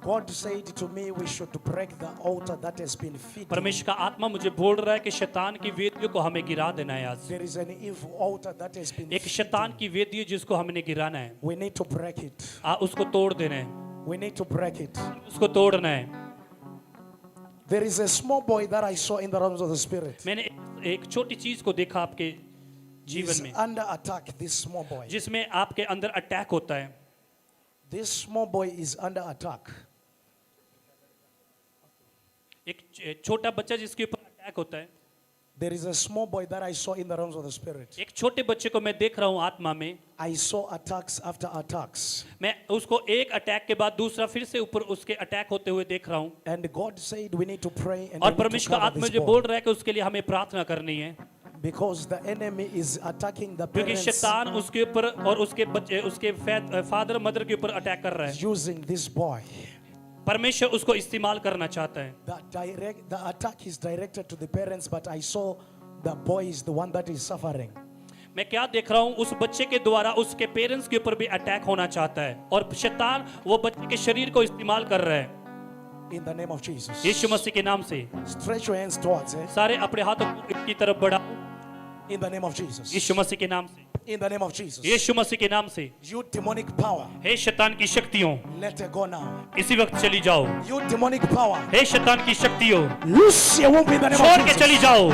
God said to me we should break the altar that has been feeding.
परमेश्वर का आत्मा मुझे बोल रहा है कि शैतान की वेदियों को हमें गिरा देना है आज।
There is an evil altar that has been
एक शैतान की वेदी है जिसको हमने गिराना है।
We need to break it.
उसको तोड़ देना है,
We need to break it.
उसको तोड़ना है।
There is a small boy that I saw in the realms of the spirit.
मैंने एक छोटी चीज को देखा आपके जीवन
is
में
under attack, this small boy.
जिसमें आपके अंदर अटैक होता है,
This small boy is under attack.
एक छोटा बच्चा जिसके ऊपर अटैक होता है,
There is a small boy that I saw in the realms of the spirit.
एक छोटे बच्चे को मैं देख रहा हूँ आत्मा में,
I saw attacks after attacks.
मैं उसको एक अटैक के बाद दूसरा फिर से ऊपर उसके अटैक होते हुए देख रहा हूँ।
And God said we need to pray and
और
we need to
परमेश्वर का
cover
आत्मा
this
जो
boy.
बोल रहा है कि उसके लिए हमें प्रार्थना करनी है,
Because the enemy is attacking the
क्योंकि
parents
शैतान उसके ऊपर और उसके बच्चे उसके फादर मदर के ऊपर अटैक कर रहा है।
using this boy.
परमेश्वर उसको इस्तेमाल करना चाहता है।
The attack is directed to the parents, but I saw the boy is the one that is suffering.
मैं क्या देख रहा हूँ, उस बच्चे के द्वारा उसके पेरेंट्स के ऊपर भी अटैक होना चाहता है और शैतान वो बच्चे के शरीर को इस्तेमाल कर रहा है।
In the name of Jesus.
Yeshu मसीह के नाम से
Stretch your hands towards it.
सारे अपने हाथों को की तरफ बढ़ाओ।
In the name of Jesus.
Yeshu मसीह के नाम से,
In the name of Jesus.
Yeshu मसीह के नाम से,
You demonic power,
हे शैतान की शक्तियों,
let it go now.
इसी वक्त चली जाओ।
You demonic power,
हे शैतान की शक्तियों,
loose your womb in the name
छोड़
of
के चली
Jesus.
जाओ।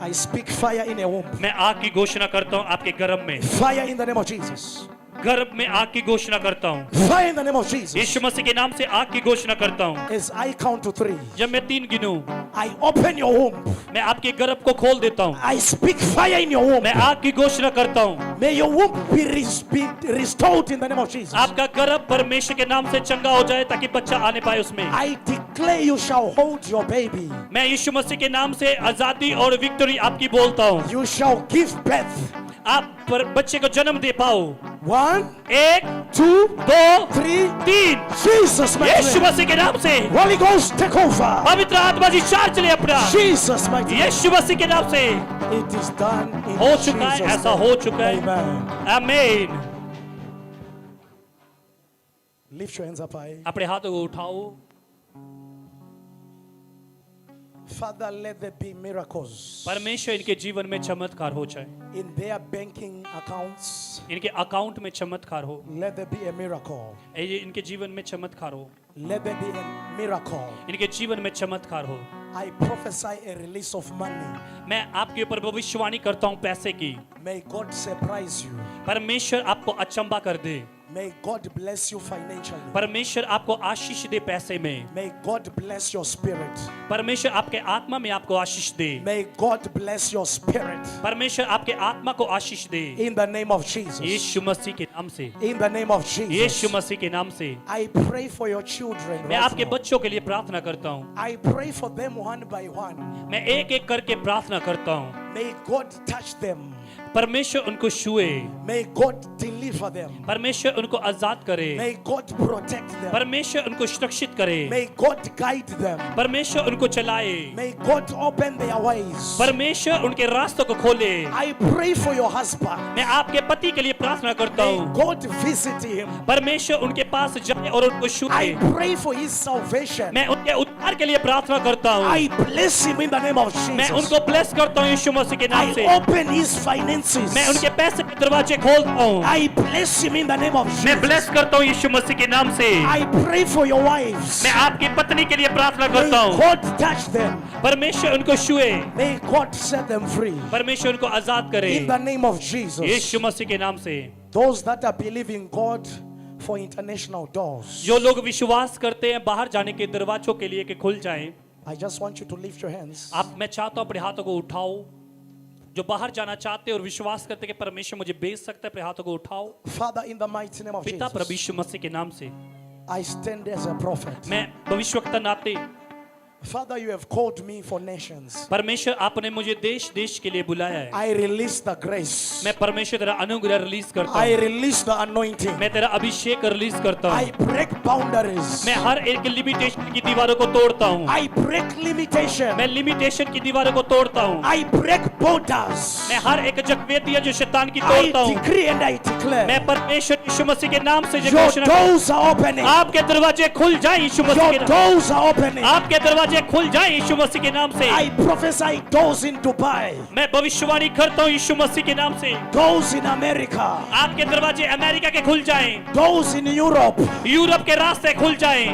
I speak fire in your womb.
मैं आग की घोषणा करता हूँ आपके गर्भ में,
Fire in the name of Jesus.
गर्भ में आग की घोषणा करता हूँ।
Fire in the name of Jesus.
Yeshu मसीह के नाम से आग की घोषणा करता हूँ।
As I count to 3,
जब मैं 3 गिनूं,
I open your womb.
मैं आपके गर्भ को खोल देता हूँ।
I speak fire in your womb.
मैं आग की घोषणा करता हूँ।
May your womb be restored in the name of Jesus.
आपका गर्भ परमेश्वर के नाम से चंगा हो जाए ताकि बच्चा आने पाए उसमें।
I declare you shall hold your baby.
मैं यीशु मसीह के नाम से आजादी और विक्ट्री आपकी बोलता हूँ।
You shall give birth.
आप पर बच्चे को जन्म दे पाओ।
1,
1,
2,
2,
3.
3,
Jesus mighty
यीशु
name.
मसीह के नाम से
Holy Ghost take over.
पवित्र आत्मा जी चार्ज ले अपना।
Jesus mighty name.
यीशु मसीह के नाम से
It is done in
हो चुका है,
Jesus'
ऐसा
name.
हो चुका है।
Amen.
आमीन।
Lift your hands up high.
अपने हाथों को उठाओ।
Father, let there be miracles
परमेश्वर इनके जीवन में चमत्कार हो जाए,
in their banking accounts.
इनके अकाउंट में चमत्कार हो,
Let there be a miracle.
ये इनके जीवन में चमत्कार हो,
Let there be a miracle.
इनके जीवन में चमत्कार हो।
I prophesy a release of money.
मैं आपके ऊपर भविष्यवाणी करता हूँ पैसे की।
May God surprise you.
परमेश्वर आपको अचंबा कर दे,
May God bless you financially.
परमेश्वर आपको आशीष दे पैसे में,
May God bless your spirit.
परमेश्वर आपके आत्मा में आपको आशीष दे,
May God bless your spirit.
परमेश्वर आपके आत्मा को आशीष दे।
In the name of Jesus.
Yeshu मसीह के नाम से,
In the name of
Yeshu
Jesus.
मसीह के नाम से
I pray for your children.
मैं
right
आपके
now.
बच्चों के लिए प्रार्थना करता हूँ।
I pray for them one by one.
मैं एक एक करके प्रार्थना करता हूँ।
May God touch them.
परमेश्वर उनको छुए,
May God deliver them.
परमेश्वर उनको आजाद करे,
May God protect them.
परमेश्वर उनको सुरक्षित करे,
May God guide them.
परमेश्वर उनको चलाए,
May God open their ways.
परमेश्वर उनके रास्तों को खोले।
I pray for your husband.
मैं आपके पति के लिए प्रार्थना करता
May
हूँ,
God visit him.
परमेश्वर उनके पास जाए और उनको छुए।
I pray for his salvation.
मैं उनके उद्धार के लिए प्रार्थना करता हूँ।
I bless him in the name of
मैं
Jesus.
उनको ब्लेस करता हूँ यीशु मसीह के नाम से।
I open his finances.
मैं उनके पैसे के दरवाजे खोलता हूँ।
I bless him in the name of
मैं
Jesus.
ब्लेस करता हूँ यीशु मसीह के नाम से।
I pray for your wives.
मैं आपकी पत्नी के लिए प्रार्थना
May
करता हूँ,
God touch them.
परमेश्वर उनको छुए,
May God set them free.
परमेश्वर उनको आजाद करे
In the name of Jesus.
Yeshu मसीह के नाम से।
Those that are believing God for international doors.
जो लोग विश्वास करते हैं बाहर जाने के दरवाजों के लिए कि खुल जाएं,
I just want you to lift your hands.
मैं चाहता हूँ अपने हाथों को उठाओ। जो बाहर जाना चाहते हैं और विश्वास करते हैं कि परमेश्वर मुझे भेज सकता है, अपने हाथों को उठाओ।
Father, in the mighty name of
पिता प्रभु
Jesus,
यीशु मसीह के नाम से
I stand as a prophet.
मैं भविष्यवक्ता नाते,
Father, you have called me for nations.
परमेश्वर आपने मुझे देश देश के लिए बुलाया है।
I release the grace.
मैं परमेश्वर तेरा अनुग्रह रिलीज करता
I
हूँ,
release the anointing.
मैं तेरा अभिषेक रिलीज करता
I
हूँ।
break boundaries.
मैं हर एक लिमिटेशन की दीवारों को तोड़ता हूँ,
I break limitation.
मैं लिमिटेशन की दीवारों को तोड़ता हूँ,
I break borders.
मैं हर एक जगवेदियां जो शैतान की
I
तोड़ता हूँ।
decree and I declare.
मैं परमेश्वर यीशु मसीह के नाम से
Your
घोषणा करता
doors are opening.
हूँ, आपके दरवाजे खुल जाए यीशु मसीह के
Your
नाम,
doors are opening.
आपके दरवाजे खुल जाए यीशु मसीह के नाम से।
I prophesy doors in Dubai.
मैं भविष्यवाणी करता हूँ यीशु मसीह के नाम से,
Doors in America.
आपके दरवाजे अमेरिका के खुल जाएं,
Doors in Europe.
यूरोप के रास्ते खुल जाएं,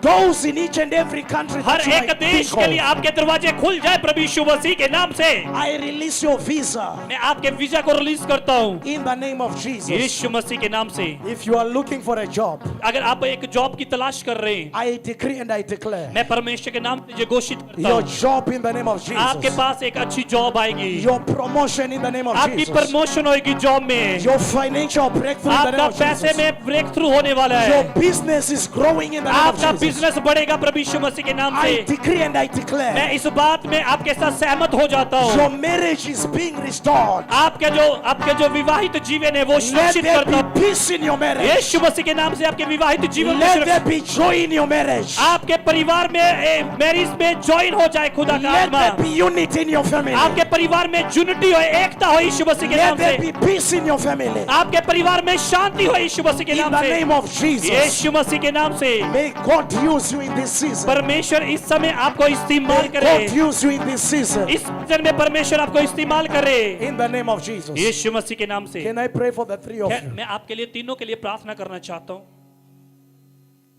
doors in each and every country
her
that you
एक
might
देश
think
के लिए
of.
आपके दरवाजे खुल जाए प्रभु यीशु मसीह के नाम से।
I release your visa
मैं आपके वीजा को रिलीज करता हूँ
in the name of Jesus.
Yeshu मसीह के नाम से।
If you are looking for a job,
अगर आप एक जॉब की तलाश कर रहे हैं,
I decree and I declare
मैं परमेश्वर के नाम से ये घोषित करता
your
हूँ,
job in the name of
आपके
Jesus.
पास एक अच्छी जॉब आएगी,
Your promotion in the name of
आपकी
Jesus.
प्रमोशन होगी जॉब में,
Your financial breakthrough in the name
आपका
of
पैसे
Jesus.
में ब्रेक थ्रू होने वाला है,
Your business is growing in the name of
आपका
Jesus.
बिजनेस बढ़ेगा प्रभु यीशु मसीह के नाम
I
से।
decree and I
मैं
declare
इस बात में आपके साथ सहमत हो जाता
your
हूँ,
marriage is being restored.
आपके जो विवाहित जीवन है वो
Let
सुरक्षित
there
करता हूँ
be peace in your marriage.
यीशु मसीह के नाम से। आपके विवाहित जीवन में
Let there
सुरक्षित,
be joy in your marriage.
आपके परिवार में मैरिज में ज्वाइन हो जाए खुदा का
Let
आत्मा,
there be unity in your family.
आपके परिवार में यूनिटी हो, एकता हो यीशु मसीह के
Let
नाम
there
से,
be peace in your family.
आपके परिवार में शांति हो यीशु मसीह के
In
नाम
the
से,
name of Jesus.
यीशु मसीह के नाम से।
May God use you in this season.
परमेश्वर इस समय आपको इस्तेमाल
May
करे,
God use you in this season.
इस सीजन में परमेश्वर आपको इस्तेमाल करे
In the name of Jesus.
Yeshu मसीह के नाम से।
Can I pray for the three of you?
मैं आपके लिए तीनों के लिए प्रार्थना करना चाहता हूँ,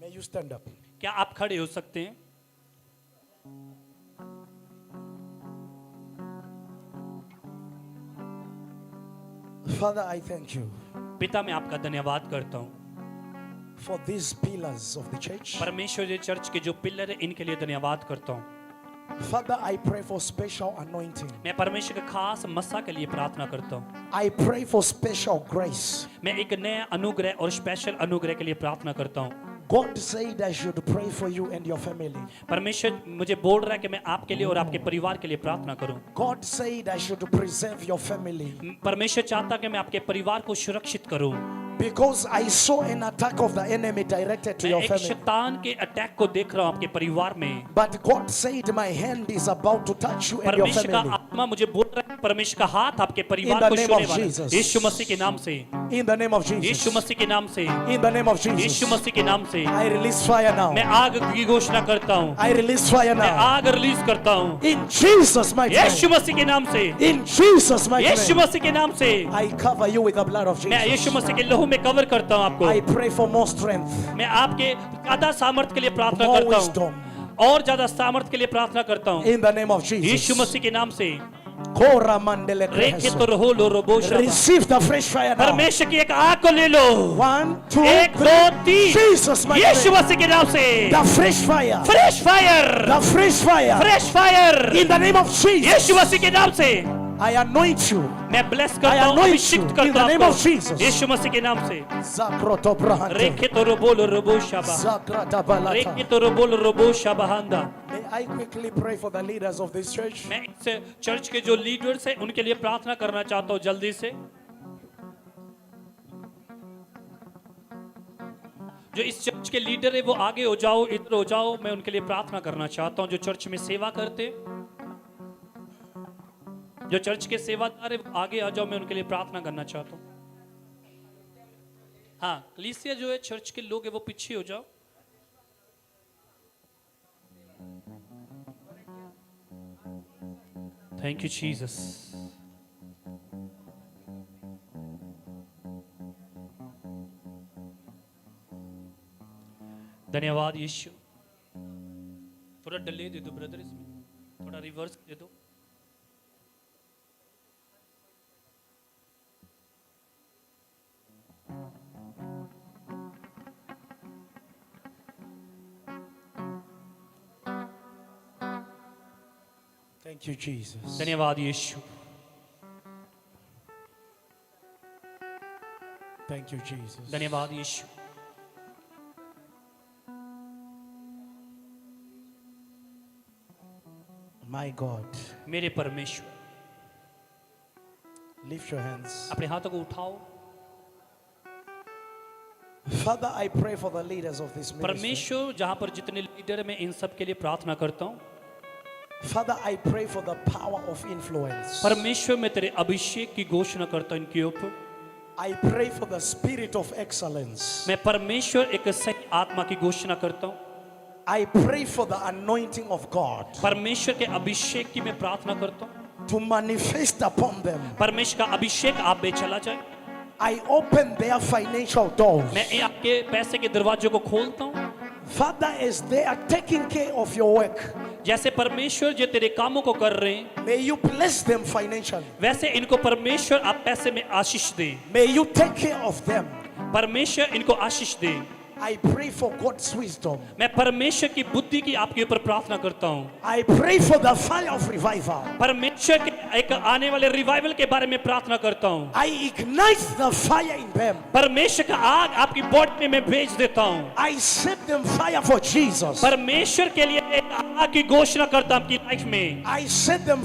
May you stand up.
क्या आप खड़े हो सकते हैं?
Father, I thank you
पिता मैं आपका धन्यवाद करता हूँ,
for these pillars of the church.
परमेश्वर ये चर्च के जो पिलर है इनके लिए धन्यवाद करता हूँ।
Father, I pray for special anointing.
मैं परमेश्वर के खास मस्सा के लिए प्रार्थना करता हूँ।
I pray for special grace.
मैं एक नया अनुग्रह और स्पेशल अनुग्रह के लिए प्रार्थना करता हूँ।
God said I should pray for you and your family.
परमेश्वर मुझे बोल रहा है कि मैं आपके लिए और आपके परिवार के लिए प्रार्थना करूं।
God said I should preserve your family.
परमेश्वर चाहता है कि मैं आपके परिवार को सुरक्षित करूं।
Because I saw an attack of the enemy directed to
मैं
your
एक
family.
शैतान के अटैक को देख रहा हूं आपके परिवार में।
But God said my hand is about to touch you and your
परमेश्वर का
family.
आत्मा मुझे बोल रहा है, परमेश्वर का हाथ आपके
In
परिवार
the
को
name
छूने
of
वाला है।
Jesus.
यीशु मसीह के नाम से,
In the name of
Yeshu
Jesus.
मसीह के नाम से,
In the name of
Yeshu
Jesus.
मसीह के नाम से
I release fire
मैं
now.
आग की घोषणा करता हूं।
I release fire
मैं
now.
आग रिलीज करता हूं
In Jesus' mighty
Yeshu
name.
मसीह के नाम से,
In Jesus' mighty
Yeshu
name.
मसीह के नाम से।
I cover you with the blood of
मैं
Jesus.
यीशु मसीह के लहू में कवर करता हूं आपको।
I pray for more strength,
मैं आपके ज्यादा सामर्थ्य के लिए प्रार्थना
more
करता
wisdom.
हूँ और ज्यादा सामर्थ्य के लिए प्रार्थना करता हूँ
In the name of
Yeshu
Jesus.
मसीह के नाम से।
Kora mandele
रेखे तो
kreheso.
रहो लो रोबो शाबा।
Receive the fresh fire now.
परमेश्वर की एक आग को ले लो।
1, 2,
एक
3.
दो तीन
Jesus mighty
यीशु
name.
मसीह के नाम से।
The fresh fire.
Fresh fire,
The fresh fire.
Fresh fire
In the name of Jesus.
Yeshu मसीह के नाम से।
I anoint you.
मैं ब्लेस
I
करता हूँ,
anoint
अभिषेक
you in
करता
the name
हूँ
of Jesus.
आपको यीशु मसीह के नाम से।
Zakroto brahante.
रेखे तो रोबो लो रोबो शाबा।
Zakrata balata.
रेखे तो रोबो लो रोबो शाबा हंदा।
May I quickly pray for the leaders of this church?
मैं इस चर्च के जो लीडर्स हैं उनके लिए प्रार्थना करना चाहता हूँ जल्दी से। जो इस चर्च के लीडर है वो आगे हो जाओ, इधर हो जाओ। मैं उनके लिए प्रार्थना करना चाहता हूँ जो चर्च में सेवा करते, जो चर्च के सेवादार है वो आगे आ जाओ। मैं उनके लिए प्रार्थना करना चाहता हूँ। हाँ, कलीसिया जो है चर्च के लोग है वो पीछे हो जाओ। Thank you Jesus. धन्यवाद यीशु। थोड़ा डिले दे दो ब्रदर, इसमें थोड़ा रिवर्स दे दो।
Thank you, Jesus.
धन्यवाद यीशु।
Thank you, Jesus.
धन्यवाद यीशु।
My God.
मेरे परमेश्वर,
Lift your hands.
अपने हाथों को उठाओ।
Father, I pray for the leaders of this ministry.
परमेश्वर जहां पर जितने लीडर हैं मैं इन सब के लिए प्रार्थना करता हूँ।
Father, I pray for the power of influence.
परमेश्वर मैं तेरे अभिषेक की घोषणा करता हूँ इनके ऊपर।
I pray for the spirit of excellence.
मैं परमेश्वर एक सही आत्मा की घोषणा करता हूँ।
I pray for the anointing of God
परमेश्वर के अभिषेक की मैं प्रार्थना करता हूँ।
to manifest upon them.
परमेश्वर का अभिषेक आप में चला जाए।
I open their financial doors.
मैं आपके पैसे के दरवाजों को खोलता हूँ।
Father, as they are taking care of your work,
जैसे परमेश्वर जो तेरे कामों को कर रहे हैं,
may you bless them financially.
वैसे इनको परमेश्वर आप पैसे में आशीष दे।
May you take care of them.
परमेश्वर इनको आशीष दे।
I pray for God's wisdom.
मैं परमेश्वर की बुद्धि की आपके ऊपर प्रार्थना करता हूँ।
I pray for the fire of revival.
परमेश्वर के एक आने वाले रिवाइवल के बारे में प्रार्थना करता हूँ।
I ignite the fire in them.
परमेश्वर का आग आपकी बॉडी में मैं भेज देता हूँ।
I set them fire for Jesus.
परमेश्वर के लिए एक आग की घोषणा करता हूँ आपकी लाइफ में।
I set them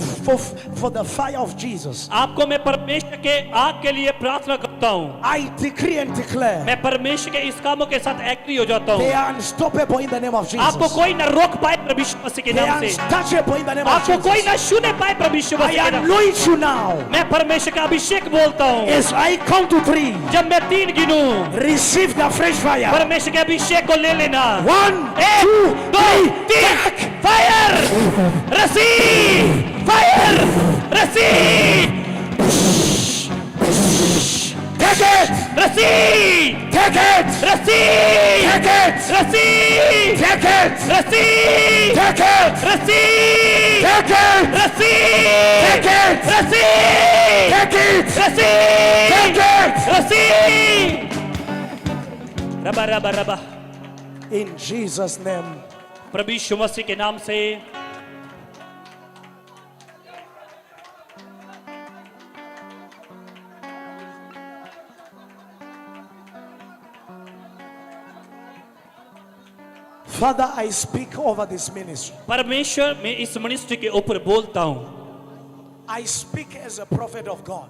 for the fire of Jesus.
आपको मैं परमेश्वर के आग के लिए प्रार्थना करता हूँ।
I decree and declare
मैं परमेश्वर के इस कामों के साथ एग्री हो जाता
they
हूँ।
are unstoppable in the name of Jesus.
आपको कोई न रोक पाए प्रभु यीशु मसीह के
They
नाम
are
से।
untouchable in the name of
आपको कोई
Jesus.
न छूने पाए प्रभु यीशु
I
मसीह के नाम से।
anoint you now.
मैं परमेश्वर का अभिषेक बोलता हूँ।
As I count to 3,
जब मैं 3 गिनूं,
receive the fresh fire.
परमेश्वर के अभिषेक को ले लेना।
1,
1
2,
2 3 fire receive fire receive
take it,
receive
take it,
receive
take it,
receive
take it,
receive
take it,
receive
take it,
receive
take it,
receive
take it,
receive
take it.
Receive rava rava rava
In Jesus' name.
प्रभु यीशु मसीह के नाम से
Father, I speak over this ministry.
परमेश्वर मैं इस ministry के ऊपर बोलता हूँ।
I speak as a prophet of God.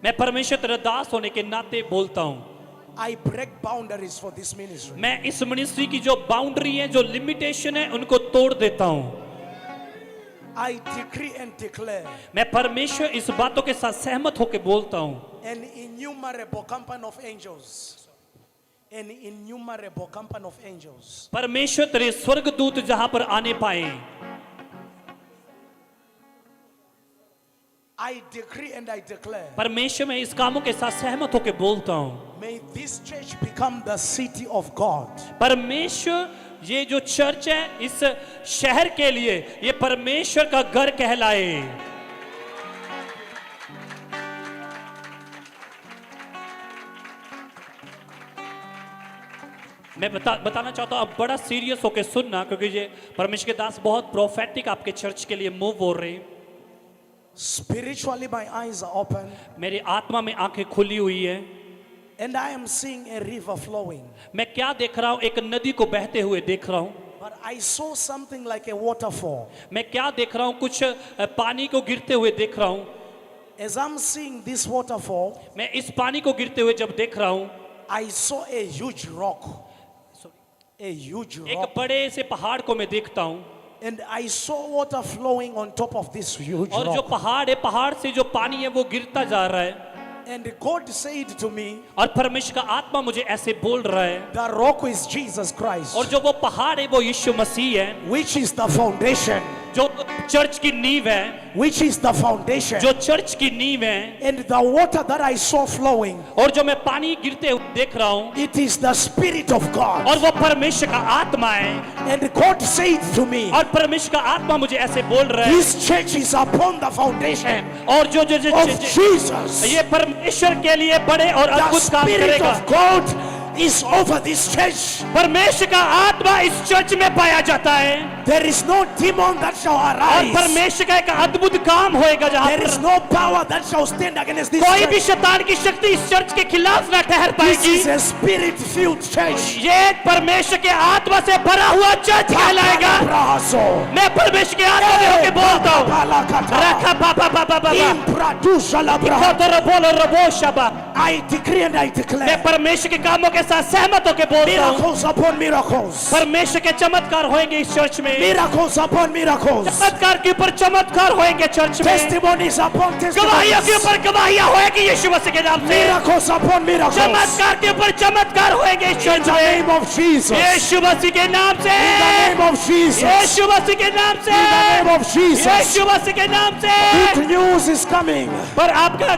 मैं परमेश्वर तेरा दास होने के नाते बोलता हूँ।
I break boundaries for this ministry.
मैं इस मिनिस्ट्री की जो बाउंड्री है, जो लिमिटेशन है, उनको तोड़ देता हूँ।
I decree and declare
मैं परमेश्वर इस बातों के साथ सहमत होकर बोलता हूँ।
an innumerable company of angels. An innumerable company of angels.
परमेश्वर तेरे स्वर्गदूत जहां पर आने पाए,
I decree and I declare,
परमेश्वर मैं इस कामों के साथ सहमत होकर बोलता हूँ।
may this church become the city of God.
परमेश्वर ये जो चर्च है इस शहर के लिए ये परमेश्वर का घर कहलाए। मैं बताना चाहता हूँ, अब बड़ा सीरियस होकर सुनना, क्योंकि ये परमेश्वर के दास बहुत प्रोफेटिक आपके चर्च के लिए मूव हो रहे हैं।
Spiritually, my eyes are open
मेरी आत्मा में आंखें खुली हुई है।
and I am seeing a river flowing.
मैं क्या देख रहा हूँ? एक नदी को बहते हुए देख रहा हूँ।
But I saw something like a waterfall.
मैं क्या देख रहा हूँ? कुछ पानी को गिरते हुए देख रहा हूँ।
As I'm seeing this waterfall,
मैं इस पानी को गिरते हुए जब देख रहा हूँ,
I saw a huge rock. A huge
एक
rock.
बड़े से पहाड़ को मैं देखता हूँ,
And I saw water flowing on top of this huge
और जो
rock.
पहाड़ है, पहाड़ से जो पानी है वो गिरता जा रहा है।
And God said to me,
और परमेश्वर का आत्मा मुझे ऐसे बोल रहा है,
the rock is Jesus Christ,
और जो वो पहाड़ है वो यीशु मसीह है,
which is the foundation,
जो चर्च की नींव है,
which is the foundation.
जो चर्च की नींव है।
And the water that I saw flowing,
और जो मैं पानी गिरते हुए देख रहा हूँ,
it is the Spirit of
और
God.
वो परमेश्वर का आत्मा है।
And God said to me,
और परमेश्वर का आत्मा मुझे ऐसे बोल रहा है,
this church is upon the foundation
और जो जो जो
of
जो-
Jesus.
ये परमेश्वर के लिए बड़े और
The
अद्भुत काम
Spirit
करेगा।
of God is over this church.
परमेश्वर का आत्मा इस चर्च में पाया जाता है,
There is no demon that shall
और
arise.
परमेश्वर का एक अद्भुत काम होएगा जहाँ
There is
पर
no power that shall stand against this
कोई भी
church.
शैतान की शक्ति इस चर्च के खिलाफ ना ठहर
This
पाएगी।
is a spirit-filled church.
ये परमेश्वर के आत्मा से भरा हुआ चर्च कहलाएगा।
Brazo.
मैं परमेश्वर के आत्मा में होकर बोलता हूँ। रखा पापा पापा पापा
Impradusha la bra.
खोतरो बोलो रबो Shaba.
I decree and I
मैं
declare
परमेश्वर के कामों के साथ सहमत होकर बोलता हूँ।
miracles upon miracles.
परमेश्वर के चमत्कार होंगे इस चर्च में। में
Miracles upon miracles.
चमत्कार के ऊपर चमत्कार होंगे चर्च में,
Testimonies upon
गवाहियों के
testimonies.
ऊपर गवाहियां होंगी यीशु मसीह के नाम से,
Miracles upon miracles.
चमत्कार के ऊपर चमत्कार होंगे इस
In
चर्च
the
में,
name of Jesus.
यीशु मसीह के नाम से,
In the name of Jesus.
Yeshu मसीह के नाम से,
In the name of Jesus.
Yeshu मसीह के नाम से।
Good news is coming.
पर आपका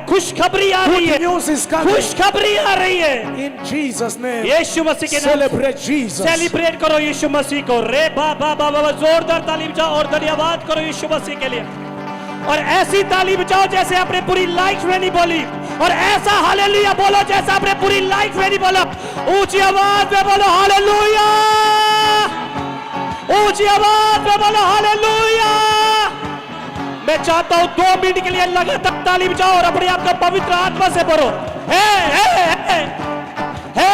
खुशखबरी आ रही
Good
है,
news is coming.
खुशखबरी आ रही है
In Jesus' name.
यीशु मसीह के नाम से।
Celebrate Jesus.
सेलिब्रेट करो यीशु मसीह को। रे बाबा बाबा जोरदार ताली बजाओ और धन्यवाद करो यीशु मसीह के लिए। और ऐसी ताली बजाओ जैसे आपने पूरी लाइफ में नहीं बोली, और ऐसा हालेलुया बोलो जैसे आपने पूरी लाइफ में नहीं बोला। ऊंची आवाज में बोलो हालेलुया, ऊंची आवाज में बोलो हालेलुया। मैं चाहता हूं 2 मिनट के लिए लगातार ताली बजाओ और अपने आप को पवित्र आत्मा से भरो। हे हे हे हे हे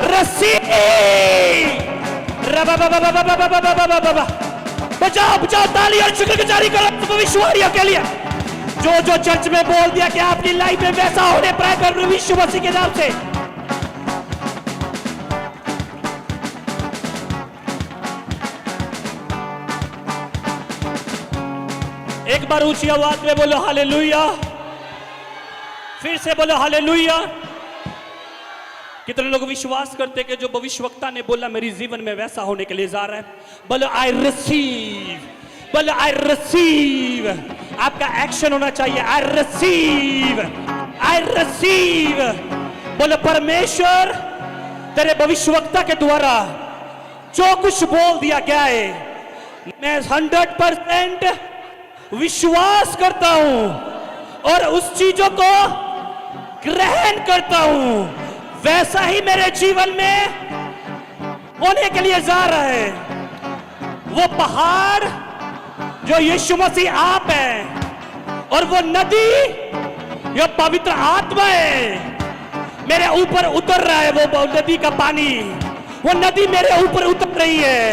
रस्सी बजाओ बजाओ ताली और शुक्रगुजारी करो भविष्यवाणियों के लिए। जो जो चर्च में बोल दिया कि आपकी लाइफ में वैसा होने पाए कर यीशु मसीह के नाम से। एक बार ऊंची आवाज में बोलो हालेलुया, फिर से बोलो हालेलुया। कितने लोग विश्वास करते कि जो भविष्यवक्ता ने बोला मेरी जीवन में वैसा होने के लिए जा रहा है? बोलो आई रिसीव, बोलो आई रिसीव। आपका एक्शन होना चाहिए, आई रिसीव, आई रिसीव। बोलो परमेश्वर तेरे भविष्यवक्ता के द्वारा जो कुछ बोल दिया गया है, मैं 100% विश्वास करता हूं और उस चीजों को ग्रहण करता हूं। वैसा ही मेरे जीवन में होने के लिए जा रहा है। वो पहाड़ जो यीशु मसीह आप है और वो नदी जो पवित्र आत्मा है मेरे ऊपर उतर रहा है। वो नदी का पानी, वो नदी मेरे ऊपर उतर रही है,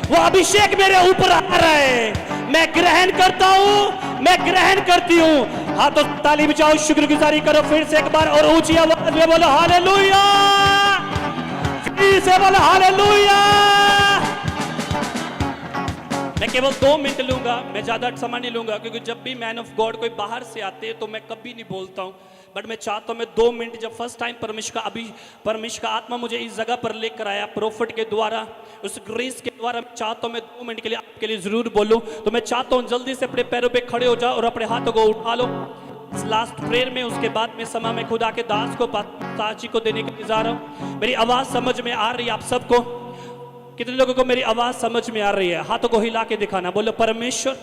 वो अभिषेक मेरे ऊपर आ रहा है। मैं ग्रहण करता हूं, मैं ग्रहण करती हूं। हाँ तो ताली बजाओ, शुक्रगुजारी करो फिर से एक बार और ऊंची आवाज में बोलो हालेलुया, फिर से बोलो हालेलुया। मैं केवल 2 मिनट लूंगा, मैं ज्यादा समय नहीं लूंगा, क्योंकि जब भी मैन ऑफ गॉड कोई बाहर से आते हैं तो मैं कभी नहीं बोलता हूं। बट मैं चाहता हूं मैं 2 मिनट, जब फर्स्ट टाइम परमेश्वर का आत्मा मुझे इस जगह पर लेकर आया प्रोफेट के द्वारा, उस ग्रेस के द्वारा, मैं चाहता हूं मैं 2 मिनट के लिए आपके लिए जरूर बोलूं। तो मैं चाहता हूं जल्दी से अपने पैरों पे खड़े हो जाओ और अपने हाथों को उठा लो इस लास्ट प्रेयर में। उसके बाद में समय में खुदा के दास को ताजी को देने के लिए जा रहा हूं। मेरी आवाज समझ में आ रही है आप सबको? कितने लोगों को मेरी आवाज समझ में आ रही है? हाथों को हिला के दिखाना। बोलो परमेश्वर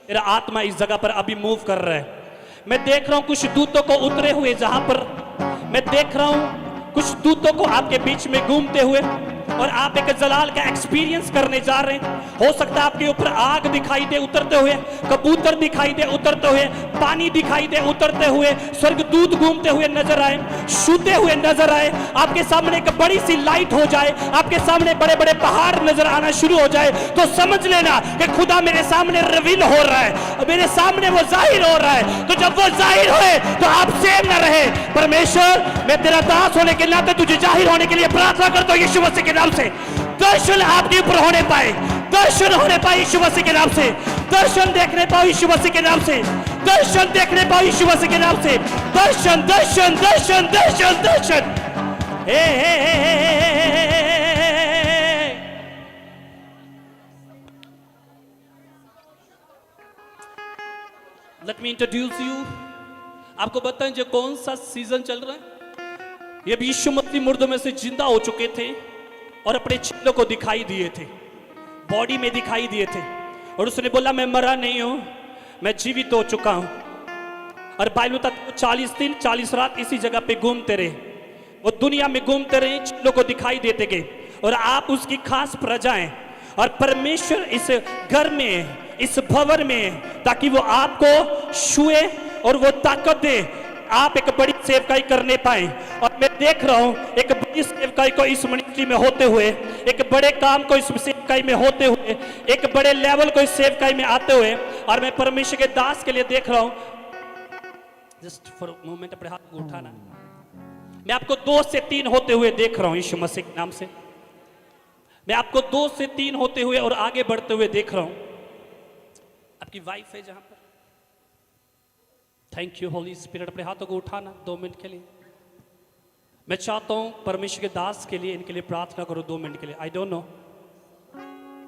तेरा आत्मा इस जगह पर अभी मूव कर रहा है। मैं देख रहा हूं कुछ दूतों को उतरे हुए, जहां पर मैं देख रहा हूं कुछ दूतों को आपके बीच में घूमते हुए, और आप एक जलाल का एक्सपीरियंस करने जा रहे हैं। हो सकता है आपके ऊपर आग दिखाई दे उतरते हुए, कबूतर दिखाई दे उतरते हुए, पानी दिखाई दे उतरते हुए, स्वर्गदूत घूमते हुए नजर आए, छूते हुए नजर आए। आपके सामने एक बड़ी सी लाइट हो जाए, आपके सामने बड़े बड़े पहाड़ नजर आना शुरू हो जाए, तो समझ लेना कि खुदा मेरे सामने रिवील हो रहा है, मेरे सामने वो जाहिर हो रहा है। तो जब वो जाहिर होए तो आप सेम न रहे। परमेश्वर मैं तेरा दास होने के नाते तुझे जाहिर होने के लिए प्रार्थना करता हूं यीशु मसीह के नाम से। दर्शन आपके ऊपर होने पाए, दर्शन होने पाए यीशु मसीह के नाम से, दर्शन देखने पाओ यीशु मसीह के नाम से, दर्शन देखने पाओ यीशु मसीह के नाम से। दर्शन दर्शन दर्शन दर्शन दर्शन। हे हे हे लेट मी इंट्रोड्यूस यू। आपको बताएं जो कौन सा सीजन चल रहा है? ये यीशु मसीह मुर्दों में से जिंदा हो चुके थे और अपने चेलों को दिखाई दिए थे, बॉडी में दिखाई दिए थे, और उसने बोला मैं मरा नहीं हूं, मैं जीवित हो चुका हूं। और बाइबल तक 40 दिन 40 रात इसी जगह पे घूमते रहे, वो दुनिया में घूमते रहे, चेलों को दिखाई देते गए, और आप उसकी खास प्रजा हैं। और परमेश्वर इस घर में, इस भवन में, ताकि वो आपको छुए और वो ताकत दे, आप एक बड़ी सेवकाई करने पाए। और मैं देख रहा हूं एक बड़ी सेवकाई को इस मिनिस्ट्री में होते हुए, एक बड़े काम को इस सेवकाई में होते हुए, एक बड़े लेवल को इस सेवकाई में आते हुए। और मैं परमेश्वर के दास के लिए देख रहा हूं। जस्ट फॉर मोमेंट अपने हाथ को उठाना। मैं आपको 2 से 3 होते हुए देख रहा हूं यीशु मसीह के नाम से। मैं आपको 2 से 3 होते हुए और आगे बढ़ते हुए देख रहा हूं। आपकी वाइफ है जहां पर, थैंक यू होली स्पिरिट। अपने हाथों को उठाना 2 मिनट के लिए। मैं चाहता हूं परमेश्वर के दास के लिए, इनके लिए प्रार्थना करो 2 मिनट के लिए। आई डोंट नो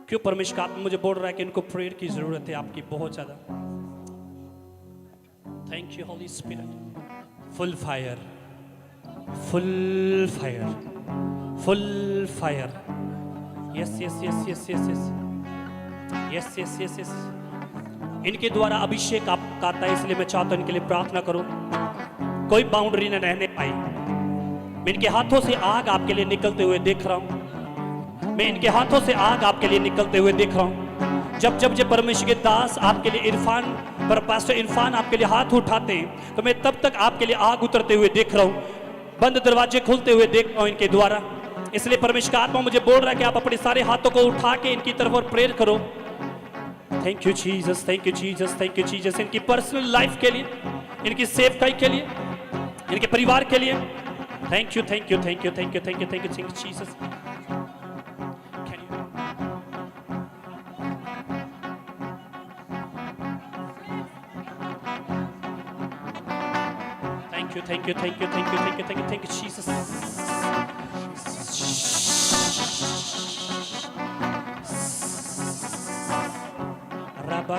क्यों परमेश्वर का आत्मा मुझे बोल रहा है कि इनको प्रेयर की जरूरत है आपकी बहुत ज्यादा। Thank you Holi spirit. Full fire, full fire, full fire. Yes yes yes yes yes yes yes yes yes yes. इनके द्वारा अभिषेक आपका आता है, इसलिए मैं चाहता हूं इनके लिए प्रार्थना करूं। कोई बाउंड्री न रहने पाई। मैं इनके हाथों से आग आपके लिए निकलते हुए देख रहा हूं। मैं इनके हाथों से आग आपके लिए निकलते हुए देख रहा हूं। जब जब जब परमेश्वर के दास आपके लिए इरफान पर पास्टर इरफान आपके लिए हाथ उठाते हैं तो मैं तब तक आपके लिए आग उतरते हुए देख रहा हूं। बंद दरवाजे खुलते हुए देख रहा हूं इनके द्वारा। इसलिए परमेश्वर का आत्मा मुझे बोल रहा है कि आप अपने सारे हाथों को उठा के इनकी तरफ और प्रेयर करो। Thank you Jesus, thank you Jesus, thank you Jesus. इनकी पर्सनल लाइफ के लिए, इनकी सेवकाई के लिए, इनके परिवार के लिए thank you, thank you, thank you, thank you, thank you, thank you, thank you Jesus. Thank you, thank you, thank you, thank you, thank you, thank you, thank you, Jesus. Rabba